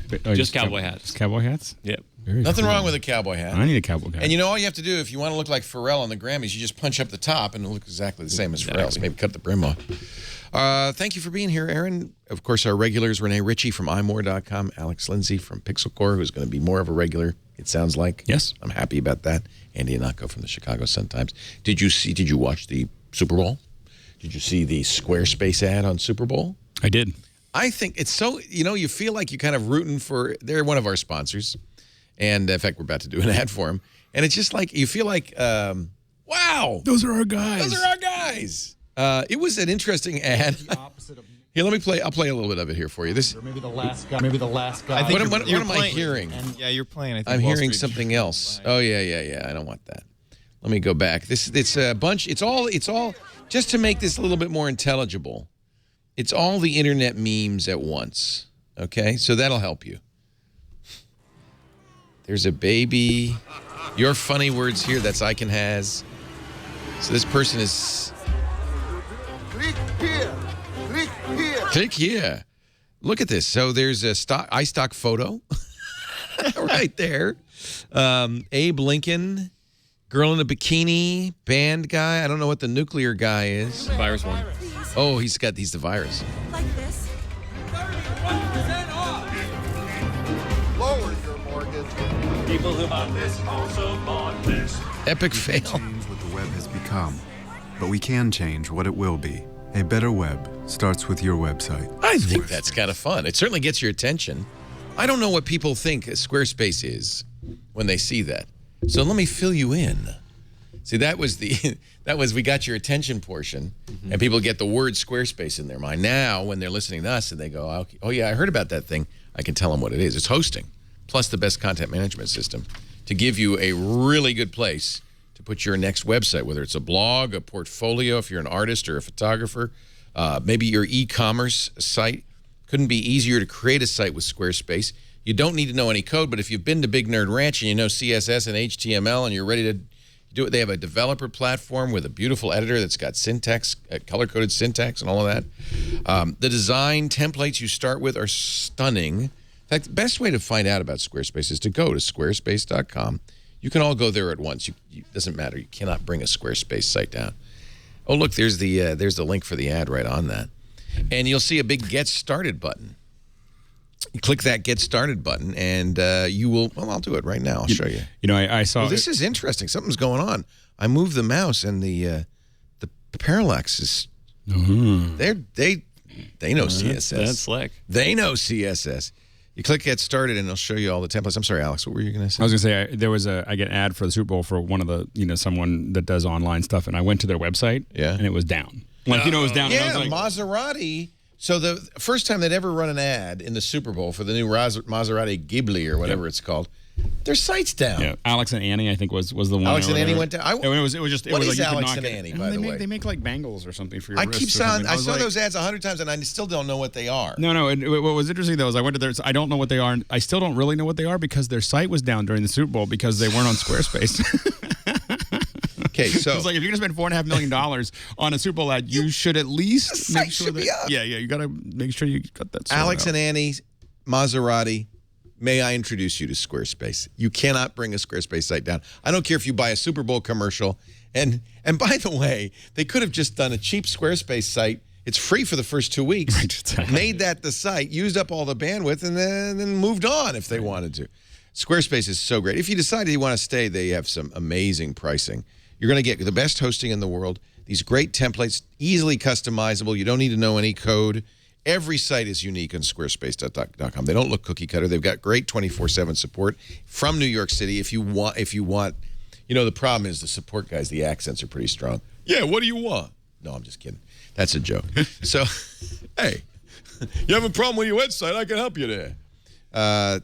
cowboy hats? Just cowboy hats? Yep. Nothing wrong with a cowboy hat. I need a cowboy hat. And you know, all you have to do if you want to look like Pharrell on the Grammys, you just punch up the top and it'll look exactly the same as Pharrell's. Maybe cut the brim off. Thank you for being here, Aaron. Of course, our regulars, Renee Ritchie from imore.com, Alex Lindsay from Pixel Core, who's going to be more of a regular, it sounds like. Yes. I'm happy about that. Andy Anako from the Chicago Sun-Times. Did you watch the Super Bowl? Did you see the Squarespace ad on Super Bowl? I did. I think it's so, you feel like you're kind of rooting for, they're one of our sponsors. And in fact, we're about to do an ad for them. And it's just like, you feel like, wow. Those are our guys. Those are our guys. It was an interesting ad. Here, let me play. I'll play a little bit of it here for you. This. Or maybe the last guy. Maybe the last guy. I think what am I hearing? Yeah, you're playing. I think I'm Wall hearing Street something Journal. else. Oh yeah. I don't want that. Let me go back. It's a bunch. It's all just to make this a little bit more intelligible. It's all the internet memes at once. Okay, so that'll help you. There's a baby. Your funny words here. That's Icon has. So this person is. Click here. Click here. Click here. Look at this. So there's a iStock photo right there. Abe Lincoln, girl in a bikini, band guy. I don't know what the nuclear guy is. Virus one. Oh, he's the virus. Like this. 31% off. Lower your mortgage. People who bought this also bought this. Epic fail. Change what the web has become, but we can change what it will be. A better web starts with your website. I think that's kind of fun. It certainly gets your attention. I don't know what people think Squarespace is when they see that. So let me fill you in. See, that was we got your attention portion, and people get the word Squarespace in their mind. Now, when they're listening to us and they go, oh yeah, I heard about that thing, I can tell them what it is. It's hosting, plus the best content management system to give you a really good place to put your next website, whether it's a blog, a portfolio, if you're an artist or a photographer, maybe your e-commerce site. Couldn't be easier to create a site with Squarespace. You don't need to know any code, but if you've been to Big Nerd Ranch and you know CSS and HTML and you're ready to do it, they have a developer platform with a beautiful editor that's got syntax, color-coded syntax and all of that. The design templates you start with are stunning. In fact, the best way to find out about Squarespace is to go to squarespace.com. You can all go there at once. It doesn't matter. You cannot bring a Squarespace site down. Oh, look, there's the link for the ad right on that. And you'll see a big Get Started button. You click that Get Started button, and you will, well, I'll do it right now. I'll show you. You know, I saw... Well, this is interesting. Something's going on. I moved the mouse, and the parallax is... They know CSS. That's slick. They know CSS. You click Get Started, and it'll show you all the templates. I'm sorry, Alex. What were you going to say? I was going to say I get an ad for the Super Bowl for one of the someone that does online stuff, and I went to their website, and it was down. Like it was down. Yeah, and I was like, Maserati. So the first time they'd ever run an ad in the Super Bowl for the new Maserati Ghibli or whatever it's called, their site's down. Yeah, Alex and Annie, I think was the one. Alex and Annie went down. It was just. What is like Alex and Annie, by the way? They make like bangles or something for your I wrists keep or saying something. I saw like, those ads 100 times, and I still don't know what they are. No. What was interesting though is I went to their. I don't know what they are. And I still don't really know what they are because their site was down during the Super Bowl because they weren't on Squarespace. Okay, so it's like if you're gonna spend $4.5 million on a Super Bowl ad, you should at least make sure that. Yeah, you gotta make sure you got that. Alex and Annie, Maserati. May I introduce you to Squarespace? You cannot bring a Squarespace site down. I don't care if you buy a Super Bowl commercial. And by the way, they could have just done a cheap Squarespace site. It's free for the first 2 weeks. Right. Made that the site, used up all the bandwidth, and then moved on if they wanted to. Squarespace is so great. If you decide you want to stay, they have some amazing pricing. You're going to get the best hosting in the world. These great templates, easily customizable. You don't need to know any code. Every site is unique on squarespace.com. They don't look cookie cutter. They've got great 24/7 support from New York City. If you want, you know, the problem is the support guys, the accents are pretty strong. Yeah, what do you want? No, I'm just kidding. That's a joke. So, hey, you have a problem with your website, I can help you there.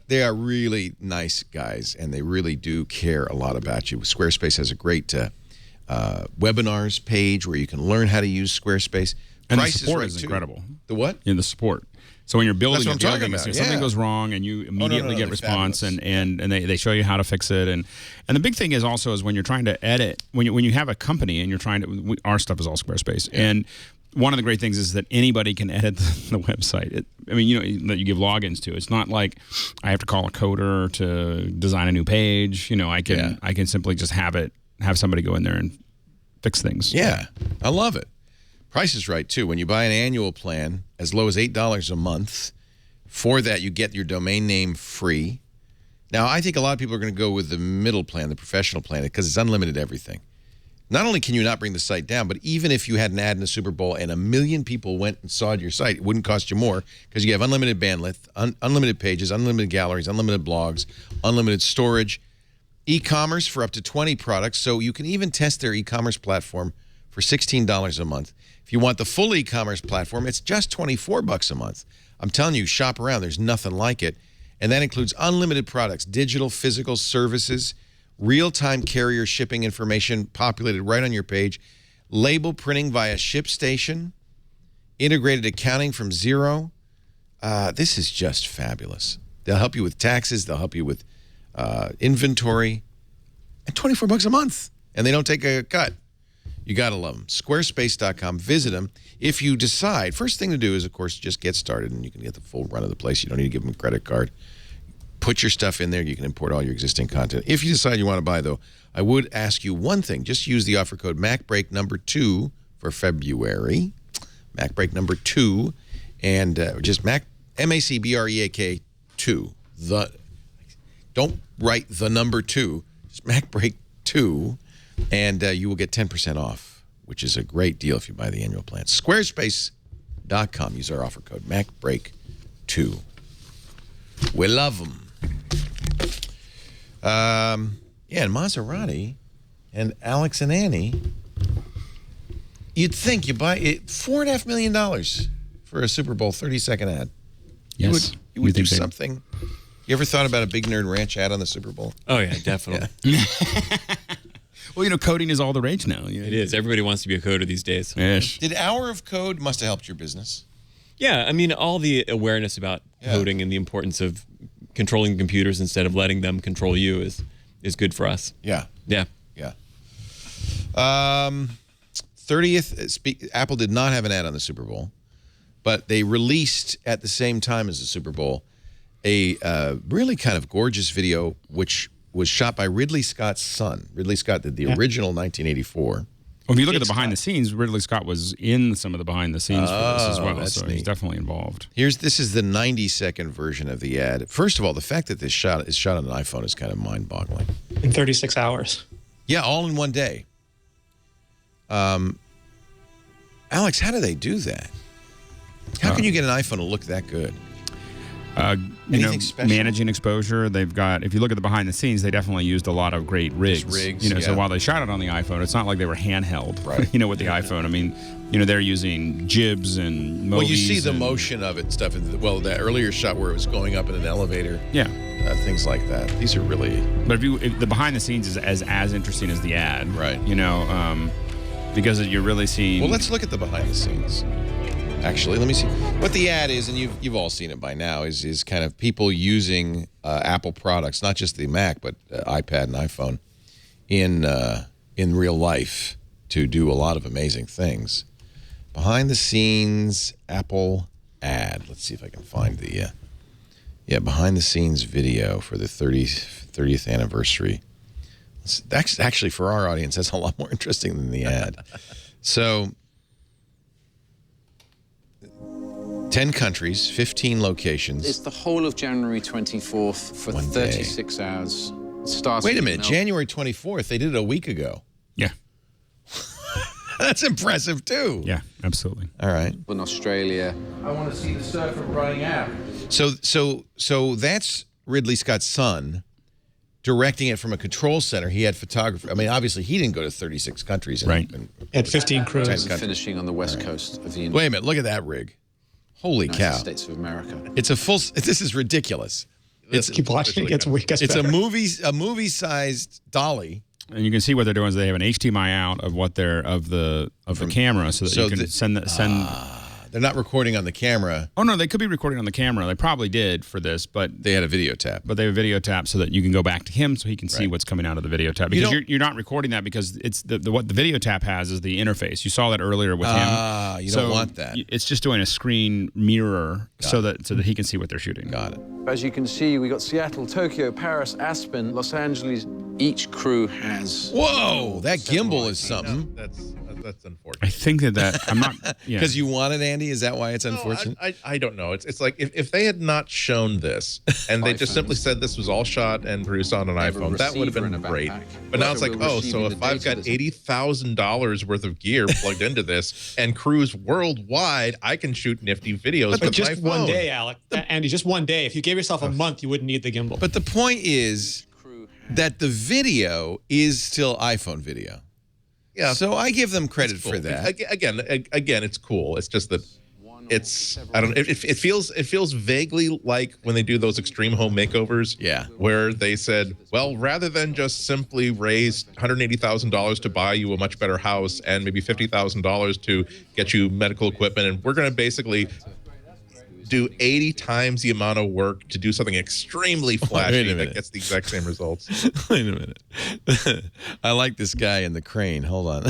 They are really nice guys, and they really do care a lot about you. Squarespace has a great webinars page where you can learn how to use Squarespace. And Price the support is is too. incredible. The what? In the support. So when you're building That's what I'm talking about, something goes wrong and you immediately get response and they show you how to fix it. And the big thing is also is when you're trying to edit, when you have a company and you're trying to, our stuff is all Squarespace. Yeah. And one of the great things is that anybody can edit the website. I mean, you know, that you give logins to. It's not like I have to call a coder to design a new page. You know, I can simply just have somebody go in there and fix things. Yeah, I love it. Price is right, too. When you buy an annual plan, as low as $8 a month, for that you get your domain name free. Now, I think a lot of people are going to go with the middle plan, the professional plan, because it's unlimited everything. Not only can you not bring the site down, but even if you had an ad in the Super Bowl and 1 million people went and saw your site, it wouldn't cost you more because you have unlimited bandwidth, unlimited pages, unlimited galleries, unlimited blogs, unlimited storage, e-commerce for up to 20 products. So you can even test their e-commerce platform for $16 a month. If you want the full e-commerce platform, it's just $24 a month. I'm telling you, shop around. There's nothing like it. And that includes unlimited products, digital, physical services, real-time carrier shipping information populated right on your page, label printing via ShipStation, integrated accounting from zero. This is just fabulous. They'll help you with taxes. They'll help you with inventory. And $24 a month. And they don't take a cut. You got to love them. Squarespace.com. Visit them. If you decide, first thing to do is, of course, just get started, and you can get the full run of the place. You don't need to give them a credit card. Put your stuff in there. You can import all your existing content. If you decide you want to buy, though, I would ask you one thing. Just use the offer code MacBreak number 2 for February. MacBreak number 2. And just MacBreak 2. Don't write the number 2. Just MacBreak 2. And you will get 10% off, which is a great deal if you buy the annual plan. Squarespace.com. Use our offer code MacBreak2. We love them. Yeah, and Maserati and Alex and Annie, you'd think you buy it $4.5 million for a Super Bowl 30-second ad. Yes. You would do something. You ever thought about a Big Nerd Ranch ad on the Super Bowl? Oh, yeah, definitely. Yeah. Well, you know, coding is all the rage now. You know? It is. Everybody wants to be a coder these days. Yes. Did Hour of Code must have helped your business? Yeah, I mean, all the awareness about coding and the importance of controlling computers instead of letting them control you is good for us. Yeah. Yeah. Yeah. 30th, Apple did not have an ad on the Super Bowl, but they released at the same time as the Super Bowl a really kind of gorgeous video, which was shot by Ridley Scott's son. Ridley Scott did the original 1984. Well, if you look at the behind the scenes, Ridley Scott was in some of the behind the scenes for this as well, so he's definitely involved. This is the 90-second version of the ad. First of all, the fact that this shot is shot on an iPhone is kind of mind-boggling. In 36 hours. Yeah, all in one day. Alex, how do they do that? How can you get an iPhone to look that good? Anything special? Managing exposure. They've got, if you look at the behind the scenes, they definitely used a lot of great rigs. So while they shot it on the iPhone, it's not like they were handheld, right? With the iPhone. I mean, they're using jibs and movies. Well, you see the motion of it and stuff. Well, that earlier shot where it was going up in an elevator. Yeah. Things like that. These are really... But if the behind the scenes is as interesting as the ad. Right. Because you're really seeing... Well, let's look at the behind the scenes. Actually, let me see what the ad is, and you've all seen it by now. Is kind of people using Apple products, not just the Mac, but iPad and iPhone, in real life to do a lot of amazing things. Behind the scenes Apple ad. Let's see if I can find the behind the scenes video for the 30th anniversary. That's actually, for our audience, that's a lot more interesting than the ad. So. 10 countries, 15 locations. It's the whole of January 24th for 36 hours. Wait a minute, January 24th? They did it a week ago. Yeah. That's impressive, too. Yeah, absolutely. All right. In Australia. I want to see the surfer running out. So that's Ridley Scott's son directing it from a control center. He had photography. I mean, obviously, he didn't go to 36 countries. Right. Had 15 crews. Finishing on the west coast of the Wait a minute, look at that rig. Holy cow. United States of America. It's a full... This is ridiculous. Keep watching. It's a movie-sized dolly. And you can see what they're doing is they have an HDMI out of the camera so that you can send. They're not recording on the camera. Oh no, they could be recording on the camera. They probably did for this, but they had a video tap. But they have a video tap so that you can go back to him so he can see what's coming out of the video tap. Because you're not recording that because it's what the video tap has is the interface. You saw that earlier with him. You don't want that. It's just doing a screen mirror so that he can see what they're shooting. Got it. As you can see, we got Seattle, Tokyo, Paris, Aspen, Los Angeles. Each crew has... Whoa, that gimbal is something. That's unfortunate. I think that I'm not... Because you want it, Andy? Is that why it's unfortunate? I don't know. It's like if they had not shown this and they just simply said this was all shot and produced on an iPhone, that would have been great. But now it's like, so if I've got $80,000 worth of gear plugged into this and crews worldwide, I can shoot nifty videos with just my phone. one day, Alec. Andy, just one day. If you gave yourself a month, you wouldn't need the gimbal. But the point is that the video is still iPhone video. Yeah. So I give them credit for that. Again, it's cool. It's just that I don't know. It feels vaguely like when they do those extreme home makeovers. Yeah. Where they said, well, rather than just simply raise $180,000 to buy you a much better house and maybe $50,000 to get you medical equipment, and we're going to basically do 80 times the amount of work to do something extremely flashy that gets the exact same results. Wait a minute. I like this guy in the crane. Hold on.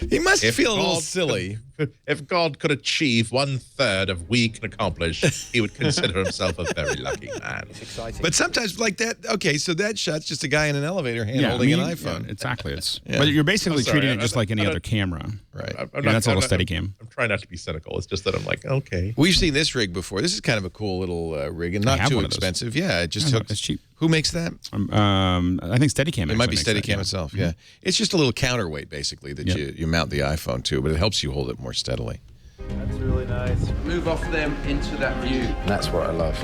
He must feel a little silly. If God could achieve 1/3 of we can accomplish, he would consider himself a very lucky man. But sometimes like that, okay, so that shot's just a guy in an elevator holding an iPhone. Yeah, exactly. But you're basically treating it just like any other camera. Right. That's a little Steadicam. I'm trying not to be cynical. It's just that I'm like, okay. We've seen this rig before. This is kind of a cool little rig and not too expensive. Yeah, it just it's cheap. Who makes that? I think Steadicam. It might be Steadicam itself. Yeah, it's just a little counterweight basically that you mount the iPhone to, but it helps you hold it more steadily. That's really nice. Move off them into that view. That's what I love.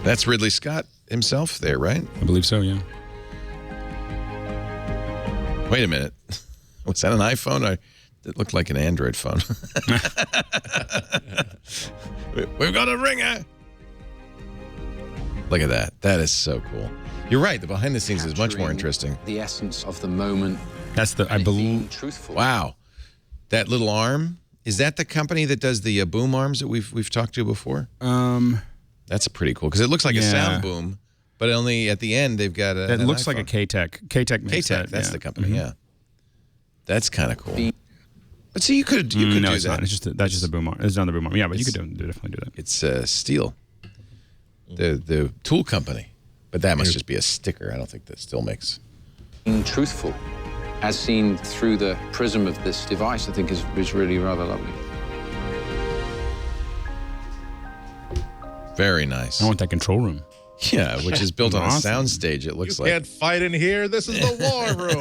That's Ridley Scott himself there, right? I believe so, yeah. Wait a minute. Was that an iPhone? It looked like an Android phone. We've got a ringer. Look at that. That is so cool. You're right. The behind the scenes is much more interesting. The essence of the moment. That's I believe. Truthful. Wow. That little arm, is that the company that does the boom arms that we've talked to before? That's pretty cool because it looks like a sound boom, but only at the end they've got a. It looks like a K-Tech. K-Tech makes that. That's the company. Yeah. That's kind of cool. But see, you could no, do it's that. not. It's just that's just a boom arm. It's another boom arm. Yeah, but you could definitely do that. It's steel. The tool company, but that must just be a sticker. I don't think that still makes. Being truthful, as seen through the prism of this device, I think is really rather lovely. Very nice. I want that control room. Yeah, which is built on a Awesome. soundstage. It looks You like. can't fight in here. This is the war room.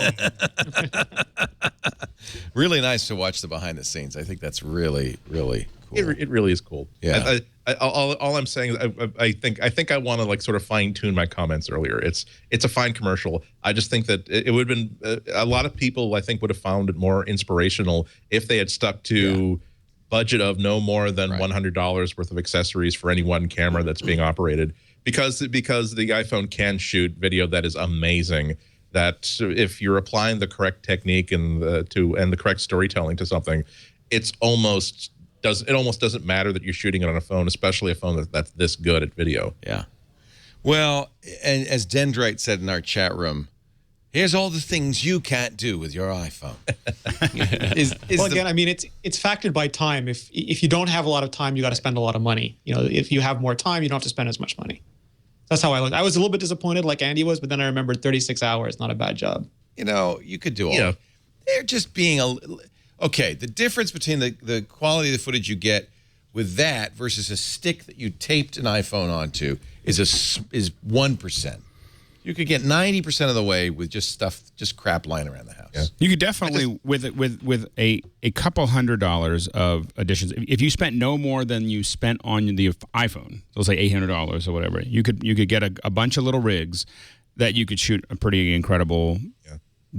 Really nice to watch the behind the scenes. I think that's really, really cool. It really is cool. Yeah. All I'm saying is I think I want to like sort of fine tune my comments earlier. It's a fine commercial. I just think that it would have been a lot of people I think would have found it more inspirational if they had stuck to budget of no more than $100 worth of accessories for any one camera that's being operated. Because the iPhone can shoot video that is amazing. That if you're applying the correct technique and the correct storytelling to something, it almost doesn't matter that you're shooting it on a phone, especially a phone that's this good at video. Yeah. Well, and as Dendrite said in our chat room, here's all the things you can't do with your iPhone. Well, again, I mean, it's factored by time. If you don't have a lot of time, you got to spend a lot of money. You know, if you have more time, you don't have to spend as much money. That's how I look. I was a little bit disappointed, like Andy was, but then I remembered 36 hours, not a bad job. You know, you could do all. They're just being okay. The difference between the quality of the footage you get with that versus a stick that you taped an iPhone onto is 1%. You could get 90% of the way with just crap lying around the house. Yeah. You could definitely with a couple $100 of additions. If you spent no more than you spent on the iPhone, so say $800 or whatever, you could get a bunch of little rigs that you could shoot a pretty incredible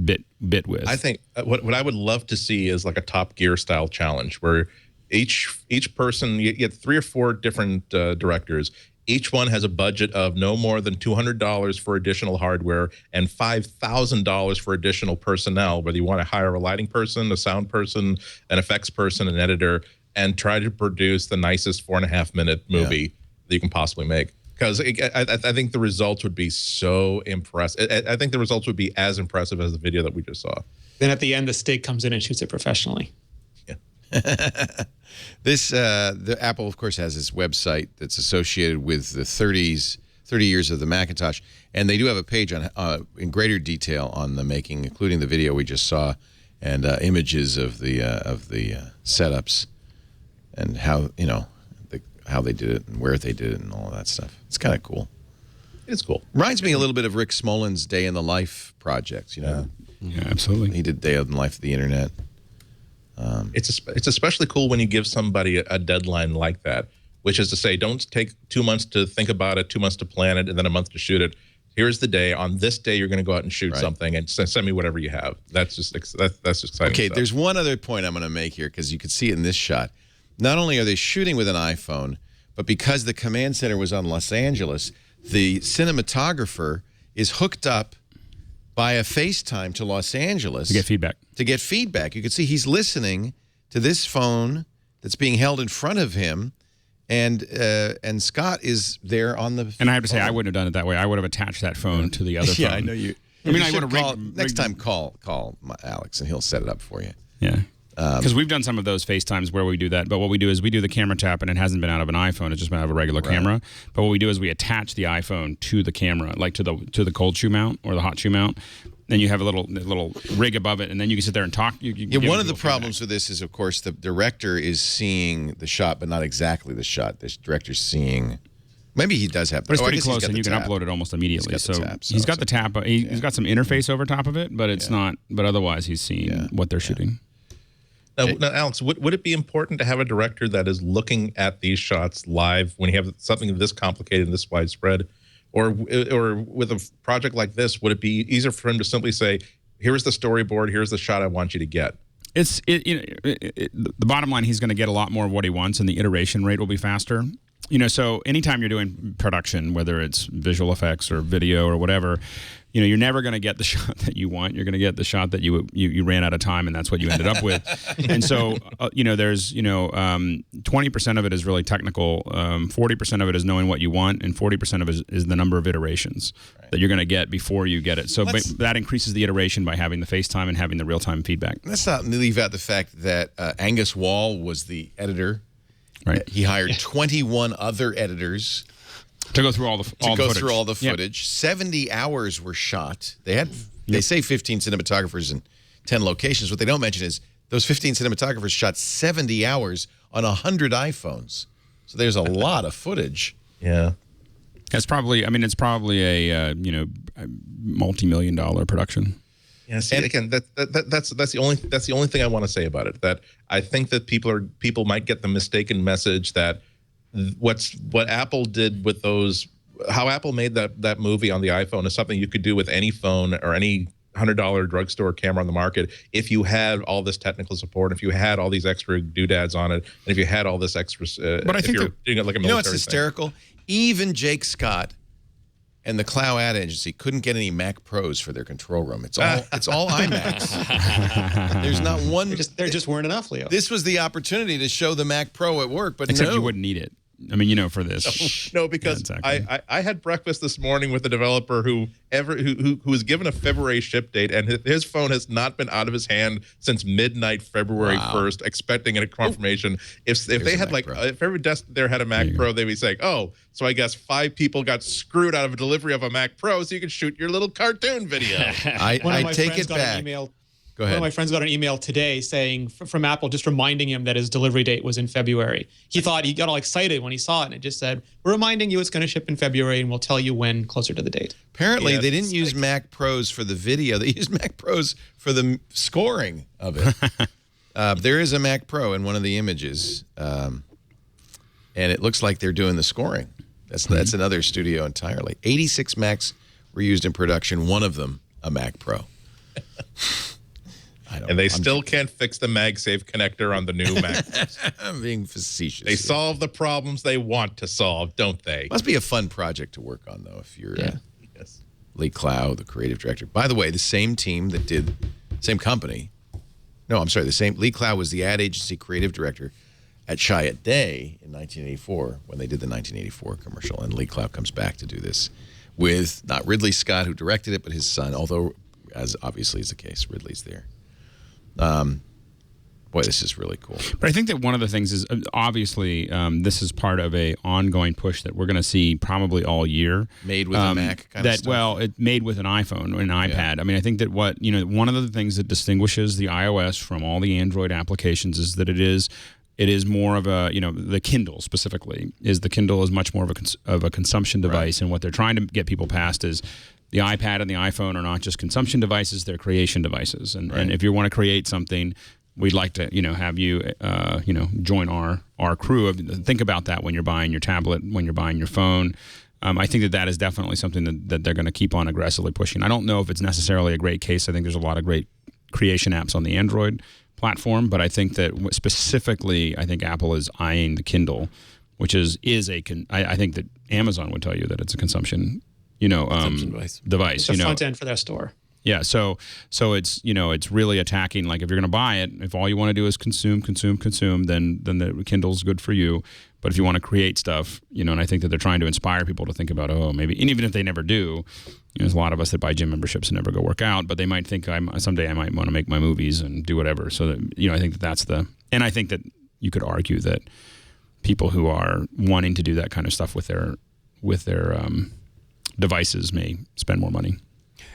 bit with. I think what I would love to see is like a Top Gear style challenge where each person, you get 3 or 4 different directors. Each one has a budget of no more than $200 for additional hardware and $5,000 for additional personnel, whether you want to hire a lighting person, a sound person, an effects person, an editor, and try to produce the nicest 4.5-minute movie that you can possibly make. Because I think the results would be so impressive. I think the results would be as impressive as the video that we just saw. Then at the end, the Stig comes in and shoots it professionally. The Apple, of course, has this website that's associated with the 30 years of the Macintosh, and they do have a page on in greater detail on the making, including the video we just saw, and images of the setups, and how how they did it and where they did it and all of that stuff. It's kind of cool. It's cool. Reminds me a little bit of Rick Smolin's Day in the Life projects. You know, yeah, absolutely. He did Day in the Life of the Internet. It's especially cool when you give somebody a deadline like that, which is to say, don't take 2 months to think about it, 2 months to plan it, and then a month to shoot it. Here's the day. On this day, you're going to go out and shoot something, and send me whatever you have. That's just exciting. Okay, stuff. there's one other point I'm going to make here because you can see it in this shot. Not only are they shooting with an iPhone, but because the command center was on Los Angeles, the cinematographer is hooked up by a FaceTime to Los Angeles to get feedback. You can see he's listening to this phone that's being held in front of him, and Scott is there on the. And I have to say, I wouldn't have done it that way. I would have attached that phone to the other phone. Yeah, I know you. I mean, I would have next time call Alex and he'll set it up for you. Yeah. Because we've done some of those FaceTimes where we do that, but what we do is we do the camera tap, and it hasn't been out of an iPhone; it's just been out of a regular camera. But what we do is we attach the iPhone to the camera, like to the cold shoe mount or the hot shoe mount. Then you have a little rig above it, and then you can sit there and talk. One of the problems with this is, of course, the director is seeing the shot, but not exactly the shot. This director's seeing. Maybe he does have, but it's pretty close, and you can upload it almost immediately. He's got the tap. He's got some interface over top of it, but it's not. But otherwise, he's seeing what they're shooting. Now, Alex, would it be important to have a director that is looking at these shots live when you have something this complicated and this widespread? Or with a project like this, would it be easier for him to simply say, here's the storyboard, here's the shot I want you to get? The bottom line, he's going to get a lot more of what he wants, and the iteration rate will be faster. So anytime you're doing production, whether it's visual effects or video or whatever, you're never going to get the shot that you want. You're going to get the shot that you ran out of time, and that's what you ended up with. And so, there's 20% of it is really technical, 40% of it is knowing what you want, and 40% of it is the number of iterations that you're going to get before you get it. So that increases the iteration by having the FaceTime and having the real-time feedback. Let's not leave out the fact that Angus Wall was the editor. Right. He hired 21 other editors to go through all the footage. Yep. 70 hours were shot. They say 15 cinematographers in 10 locations. What they don't mention is those 15 cinematographers shot 70 hours on 100 iPhones. So there's a lot of footage. Yeah. It's probably a multi-million-dollar production. Yeah, see, again, that's the only thing I want to say about it. That I think that people might get the mistaken message that what Apple did with those, how Apple made that movie on the iPhone is something you could do with any phone or any $100 drugstore camera on the market if you had all this technical support, if you had all these extra doodads on it, and if you had all this extra. But I think you're doing it like a military what's hysterical? thing. Even Jake Scott and the Cloud ad agency couldn't get any Mac Pros for their control room. It's all iMacs. There's not one. There just weren't enough, Leo. This was the opportunity to show the Mac Pro at work, but except you wouldn't need it. I mean, for this. No, because I had breakfast this morning with a developer who was given a February ship date, and his phone has not been out of his hand since midnight February 1st, expecting a confirmation. If they had if every desk there had a Mac Pro, they'd be saying, "Oh, so I guess 5 people got screwed out of a delivery of a Mac Pro, so you could shoot your little cartoon video." I take it back. Go ahead. One of my friends got an email today saying from Apple, just reminding him that his delivery date was in February. He got all excited when he saw it, and it just said, "We're reminding you it's going to ship in February, and we'll tell you when closer to the date." Apparently, they didn't use Mac Pros for the video. They used Mac Pros for the scoring of it. There is a Mac Pro in one of the images, and it looks like they're doing the scoring. That's another studio entirely. 86 Macs were used in production, one of them a Mac Pro. And they still can't fix the MagSafe connector on the new Mac. I'm being facetious. They solve the problems they want to solve, don't they? Must be a fun project to work on, though, if you're Lee Clow, the creative director. By the way, the same team that did, same company. No, I'm sorry. Lee Clow was the ad agency creative director at Chiat Day in 1984 when they did the 1984 commercial. And Lee Clow comes back to do this with not Ridley Scott, who directed it, but his son, although, as obviously is the case, Ridley's there. Boy, this is really cool. But I think that one of the things is obviously this is part of a ongoing push that we're going to see probably all year. Made with a Mac kind of stuff. Well, it made with an iPhone or an iPad. I mean, I think that one of the things that distinguishes the iOS from all the Android applications is that it is more of a, the Kindle specifically the Kindle is much more of a consumption device, and what they're trying to get people past is the iPad and the iPhone are not just consumption devices; they're creation devices. And if you want to create something, we'd like to have you join our crew. Think about that when you're buying your tablet, when you're buying your phone. I think that is definitely something that they're going to keep on aggressively pushing. I don't know if it's necessarily a great case. I think there's a lot of great creation apps on the Android platform, but I think that specifically, I think Apple is eyeing the Kindle, which I think that Amazon would tell you that it's a consumption device. It's a front end for their store. Yeah, so it's really attacking. Like if you're going to buy it, if all you want to do is consume, then the Kindle's good for you. But if you want to create stuff, and I think that they're trying to inspire people to think about, maybe, and even if they never do, there's a lot of us that buy gym memberships and never go work out, but they might think someday I might want to make my movies and do whatever. So that I think that's and I think that you could argue that people who are wanting to do that kind of stuff with their devices may spend more money.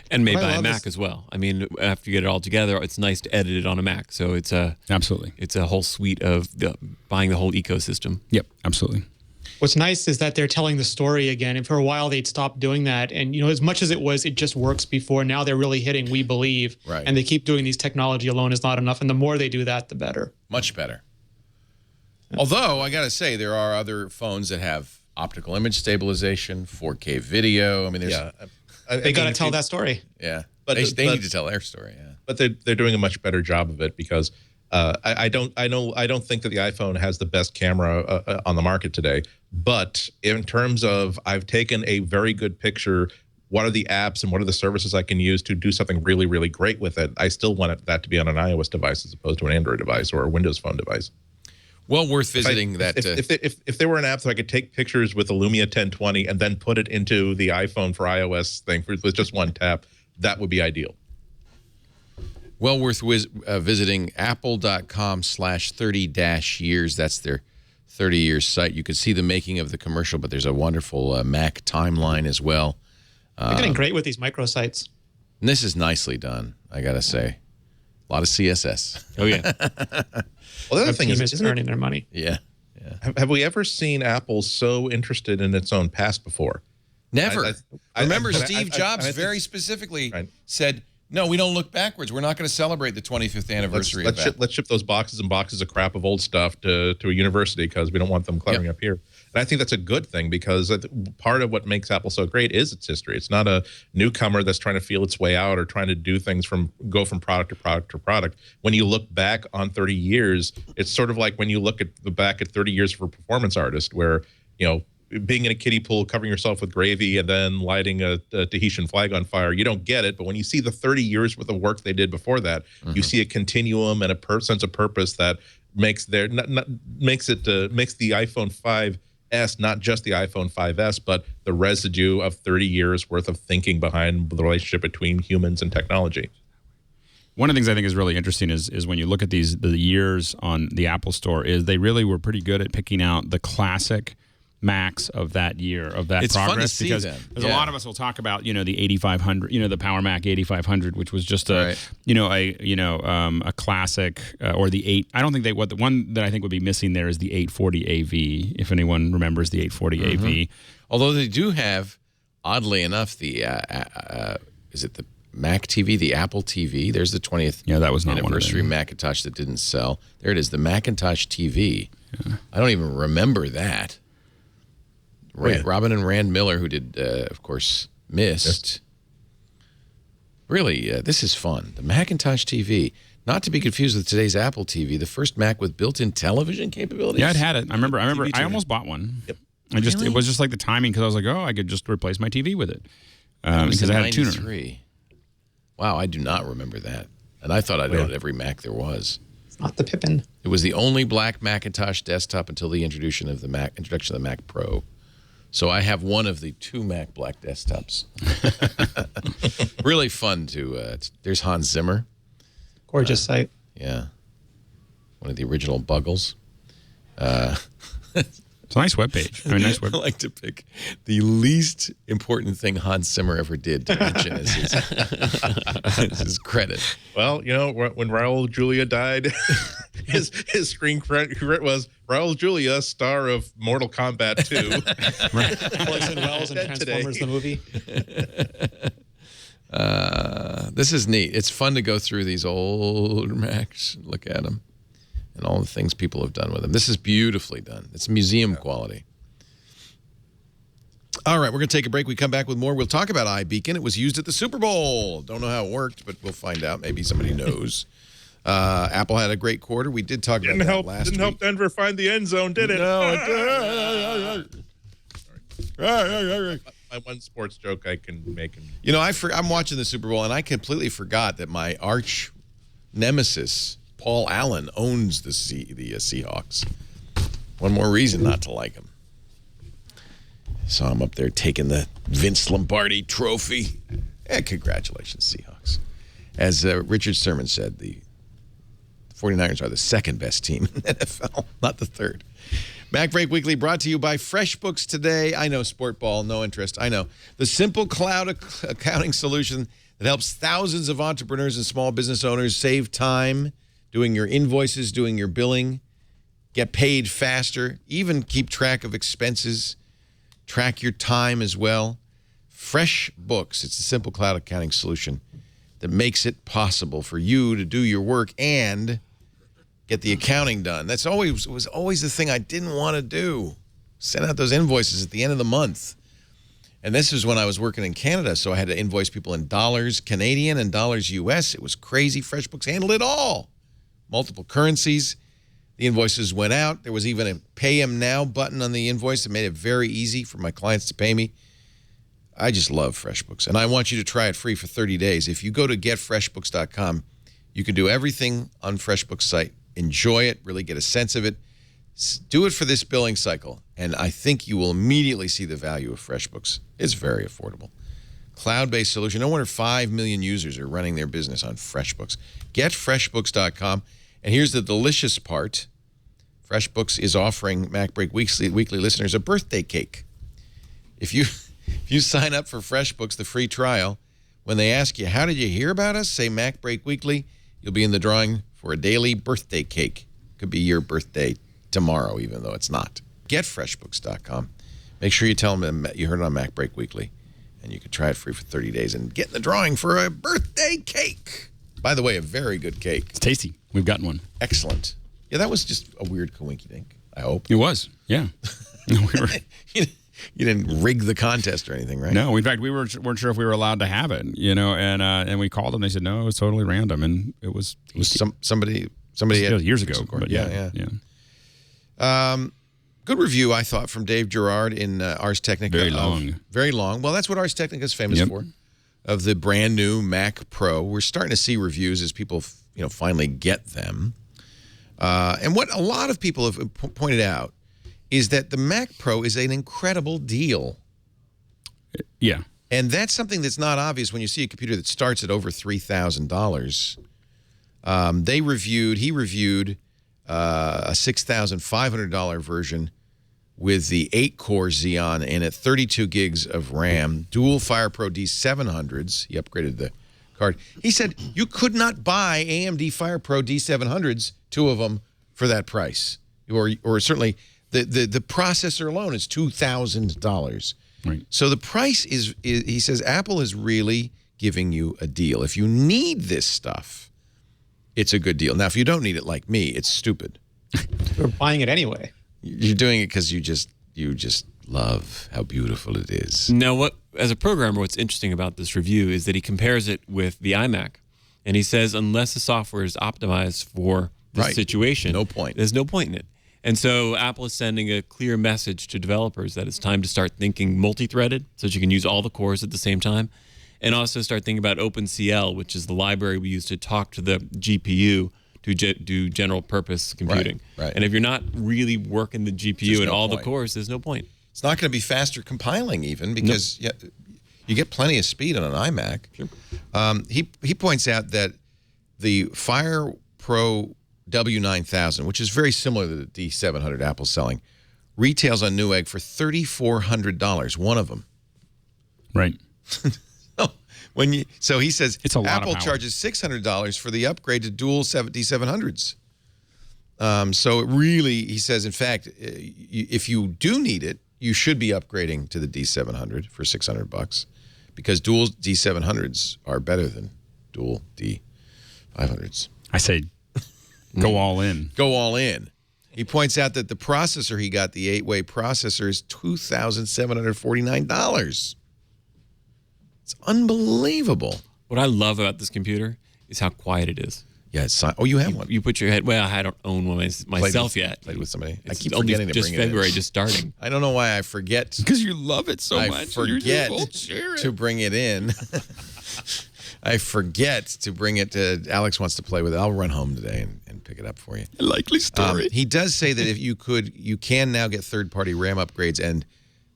And may buy a Mac as well. I mean, after you get it all together, it's nice to edit it on a Mac. So it's a whole suite of buying the whole ecosystem. Yep, absolutely. What's nice is that they're telling the story again. And for a while, they'd stopped doing that. And, as much as it just works before, now they're really hitting we believe. Right. And they keep doing these technology alone is not enough. And the more they do that, the better. Much better. Although, I got to say, there are other phones that have optical image stabilization, 4K video. I mean, there's... They got to tell that story. Yeah, but they need to tell their story. Yeah, but they're doing a much better job of it because I don't think that the iPhone has the best camera on the market today. But in terms of, I've taken a very good picture. What are the apps and what are the services I can use to do something really, really great with it? I still want that to be on an iOS device as opposed to an Android device or a Windows Phone device. Well, worth visiting if there were an app so I could take pictures with the Lumia 1020 and then put it into the iPhone for iOS thing with just one tap, that would be ideal. Well worth visiting apple.com/30-years. That's their 30-year site. You could see the making of the commercial, but there's a wonderful Mac timeline as well. They're getting great with these microsites. And this is nicely done, I got to say. A lot of CSS. Oh, yeah. Well, the other thing is earning their money. Yeah. Have we ever seen Apple so interested in its own past before? Never. Remember, Steve Jobs very specifically said, no, we don't look backwards. We're not going to celebrate the 25th anniversary of Apple. Let's ship those boxes and boxes of crap of old stuff to a university because we don't want them cluttering up here. And I think that's a good thing because part of what makes Apple so great is its history. It's not a newcomer that's trying to feel its way out or trying to do things go from product to product to product. When you look back on 30 years, it's sort of like when you look back at 30 years for a performance artist where, being in a kiddie pool, covering yourself with gravy, and then lighting a Tahitian flag on fire, you don't get it. But when you see the 30 years worth of work they did before that, you see a continuum and a sense of purpose that makes the iPhone 5S not just the iPhone 5S, but the residue of 30 years worth of thinking behind the relationship between humans and technology. One of the things I think is really interesting is when you look at the years on the Apple Store, is they really were pretty good at picking out the classic Macs of that year, of that progress, because a lot of us will talk about the 8500, the Power Mac 8500, which was just a classic, or the 8. I don't think the one that I think would be missing there is the 840 AV, if anyone remembers the 840 AV. Although they do have, oddly enough, the is it the Mac TV, the Apple TV? There's the 20th that was not anniversary Macintosh that didn't sell. There it is, the Macintosh TV. Yeah. I don't even remember that. Robin and Rand Miller, who did, of course, Mist. Really, this is fun. The Macintosh TV, not to be confused with today's Apple TV, the first Mac with built-in television capabilities. Yeah, I'd had it. I remember. I almost bought one. Yep. It was just like the timing because I was like, I could just replace my TV with it because I had a tuner. Wow, I do not remember that, and I thought I'd owned every Mac there was. It's not the Pippin. It was the only black Macintosh desktop until the introduction of the Mac Pro. So I have one of the 2 Mac Black desktops. Really fun to. There's Hans Zimmer. Gorgeous site. Yeah. One of the original Buggles. It's a nice webpage. Nice web. I like to pick the least important thing Hans Zimmer ever did to mention as his credit. Well, when Raul Julia died, his screen credit was Raul Julia, star of Mortal Kombat 2. Orson Welles and Transformers the movie. This is neat. It's fun to go through these old Macs, look at them, and all the things people have done with them. This is beautifully done. It's museum quality. All right, we're going to take a break. We come back with more. We'll talk about iBeacon. It was used at the Super Bowl. Don't know how it worked, but we'll find out. Maybe somebody knows. Apple had a great quarter. We did talk about that last week. Didn't help Denver find the end zone, did it? No, it did. My one sports joke I can make. I'm watching the Super Bowl, and I completely forgot that my arch nemesis, Paul Allen, owns the Seahawks. One more reason not to like him. Saw him up there taking the Vince Lombardi trophy. Yeah, congratulations, Seahawks. As Richard Sherman said, the 49ers are the second best team in the NFL, not the third. MacBreak Weekly brought to you by FreshBooks today. I know, sport ball, no interest. I know. The simple cloud accounting solution that helps thousands of entrepreneurs and small business owners save time doing your invoices, doing your billing, get paid faster, even keep track of expenses, track your time as well. FreshBooks, it's a simple cloud accounting solution that makes it possible for you to do your work and get the accounting done. That's was always the thing I didn't want to do. Send out those invoices at the end of the month. And this is when I was working in Canada, so I had to invoice people in dollars Canadian and dollars US. It was crazy. FreshBooks handled it all. multiple currencies. The invoices went out. There was even a pay him now button on the invoice that made it very easy for my clients to pay me. I just love FreshBooks, and I want you to try it free for 30 days. If you go to getfreshbooks.com, you can do everything on FreshBooks site. Enjoy it, really get a sense of it. Do it for this billing cycle, and I think you will immediately see the value of FreshBooks. It's very affordable. Cloud-based solution. No wonder 5 million users are running their business on FreshBooks. Getfreshbooks.com. And here's the delicious part. FreshBooks is offering MacBreak Weekly listeners a birthday cake. If you sign up for FreshBooks, the free trial, when they ask you, how did you hear about us? Say MacBreak Weekly. You'll be in the drawing for a daily birthday cake. Could be your birthday tomorrow, even though it's not. GetFreshBooks.com. Make sure you tell them you heard it on MacBreak Weekly, and you can try it free for 30 days and get in the drawing for a birthday cake. By the way, a very good cake. It's tasty. We've gotten one. Excellent. Yeah, that was just a weird coinky-dink, I hope. It was, yeah. You didn't rig the contest or anything, right? No, in fact, we weren't sure if we were allowed to have it, and we called them. They said no, it was totally random, and it was somebody years ago. But yeah. Good review, I thought, from Dave Gerard in Ars Technica. Very long. Well, that's what Ars Technica is famous for. Of the brand new Mac Pro, we're starting to see reviews as people, finally get them. And what a lot of people have pointed out is that the Mac Pro is an incredible deal. Yeah. And that's something that's not obvious when you see a computer that starts at over $3,000. He reviewed a $6,500 version with the 8-core Xeon in it, 32 gigs of RAM, dual FirePro D700s. He upgraded the card. He said you could not buy AMD FirePro D700s, 2 of them, for that price. Or certainly the processor alone is $2,000. Right. So the price is, he says, Apple is really giving you a deal. If you need this stuff, it's a good deal. Now, if you don't need it like me, it's stupid. We're buying it anyway. You're doing it because you just love how beautiful it is. Now, as a programmer, what's interesting about this review is that he compares it with the iMac. And he says, unless the software is optimized for this situation, no point. There's no point in it. And so Apple is sending a clear message to developers that it's time to start thinking multi-threaded so that you can use all the cores at the same time. And also start thinking about OpenCL, which is the library we use to talk to the GPU to do general purpose computing. Right. And if you're not really working the GPU and all the cores, there's no point. It's not going to be faster compiling even because you get plenty of speed on an iMac. Sure. He points out that the FirePro W9000, which is very similar to the D700 Apple's selling, retails on Newegg for $3,400, one of them. Right. So he says it's a lot Apple of power. charges $600 for the upgrade to dual D700s. So it really, he says, in fact, if you do need it, you should be upgrading to the D700 for $600 because dual D700s are better than dual D500s. I say go all in. Go all in. He points out that the processor he got, the 8-way processor, is $2,749. It's unbelievable. What I love about this computer is how quiet it is. Yeah, it's you have one. You put your head. Well, I don't own one myself yet. Played with somebody. It's I keep forgetting to bring it in. Just February, just starting. I don't know why I forget. Because you love it so much. I forget to bring it in. I forget to bring it to. Alex wants to play with it. I'll run home today and pick it up for you. A likely story. He does say that if you can now get third-party RAM upgrades, and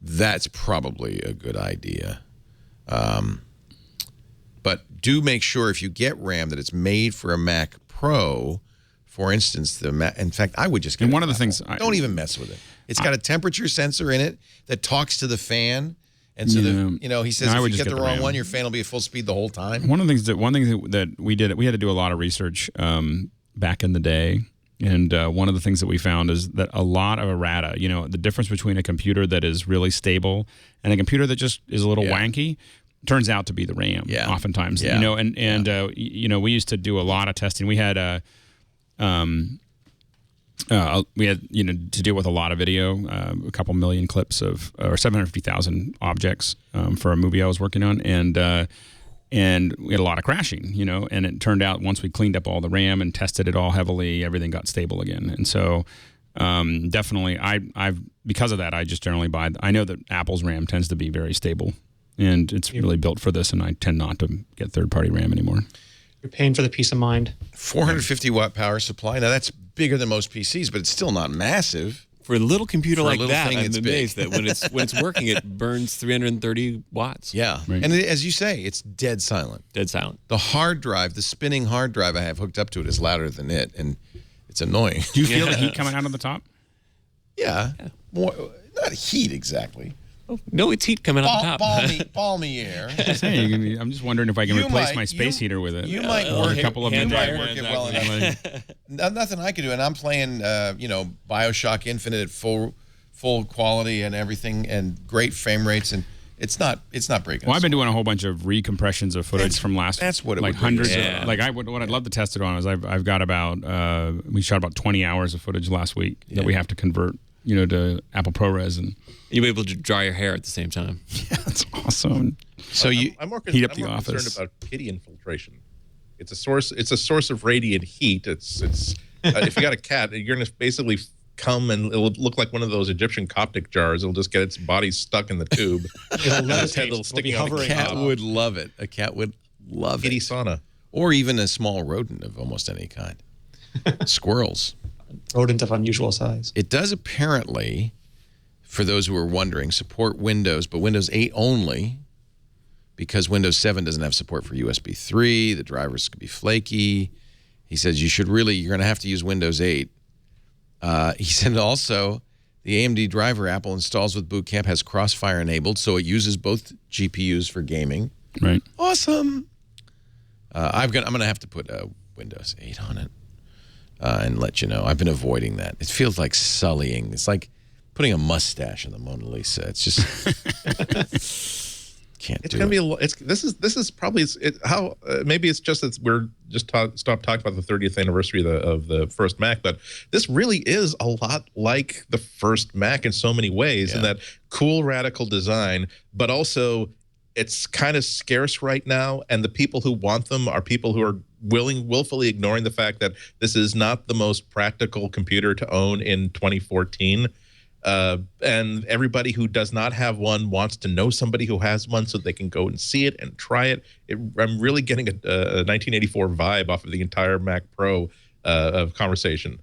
that's probably a good idea. But do make sure if you get RAM that it's made for a Mac Pro. For instance, the Mac. In fact, I would just get. And one of the things, don't even mess with it. It's got a temperature sensor in it that talks to the fan, and so he says if you get the wrong one, your fan will be at full speed the whole time. One thing that we did, we had to do a lot of research back in the day. And one of the things that we found is that a lot of errata, the difference between a computer that is really stable and a computer that just is a little wanky, turns out to be the RAM. Oftentimes, we used to do a lot of testing. We had to deal with a lot of video, a couple million clips or 750,000 objects for a movie I was working on, and and we had a lot of crashing, and it turned out once we cleaned up all the RAM and tested it all heavily, everything got stable again. And so definitely I've because of that, I just generally buy, I know that Apple's RAM tends to be very stable, and it's really built for this, and I tend not to get third-party RAM anymore. You're paying for the peace of mind. 450 watt power supply. Now that's bigger than most PCs, but it's still not massive. For a little computer like that, thing, I'm it's amazed big. that when it's working, it burns 330 watts. Yeah, Right. and as you say, it's dead silent. Dead silent. The hard drive, the spinning hard drive I have hooked up to it is louder than it, and it's annoying. Do you feel the heat coming out of the top? Yeah. More, not heat exactly. No, it's heat coming out the top. Balmy air. Hey, I'm just wondering if I can replace my space heater with it. You might work a couple of you them. might work it well enough. Nothing I could do, and I'm playing, BioShock Infinite at full quality and everything, and great frame rates, and it's not breaking. Well, I've been doing a whole bunch of recompressions of footage from last. That's what it like would hundreds. be. Of, like what I'd love to test it on is I've got about we shot about 20 hours of footage last week that we have to convert, to Apple ProRes, and you'll be able to dry your hair at the same time. Yeah, that's awesome. So I'm more heat up the concerned office about kitty infiltration. It's a source of radiant heat. It's if you got a cat, you're gonna basically come and it'll look like one of those Egyptian Coptic jars. It'll just get its body stuck in the tube. Its head will sticking out. A cat would love it. A cat would love kitty it. sauna, or even a small rodent of almost any kind. Squirrels. Rodent of unusual size. It does apparently, for those who are wondering, support Windows, but Windows 8 only, because Windows 7 doesn't have support for USB 3. The drivers could be flaky. He says you're going to have to use Windows 8. He said also the AMD driver Apple installs with Boot Camp has Crossfire enabled, so it uses both GPUs for gaming. Right. Awesome. I'm going to have to put Windows 8 on it. And let you know. I've been avoiding that. It feels like sullying. It's like putting a mustache in the Mona Lisa. It's just can't it's do gonna it. be this is probably how maybe it's just that we're just stopped talking about the 30th anniversary of the first Mac, but this really is a lot like the first Mac in so many ways, in that cool radical design, but also it's kind of scarce right now, and the people who want them are people who are willfully ignoring the fact that this is not the most practical computer to own in 2014. And everybody who does not have one wants to know somebody who has one so they can go and see it and try it. I'm really getting a 1984 vibe off of the entire Mac Pro of conversation.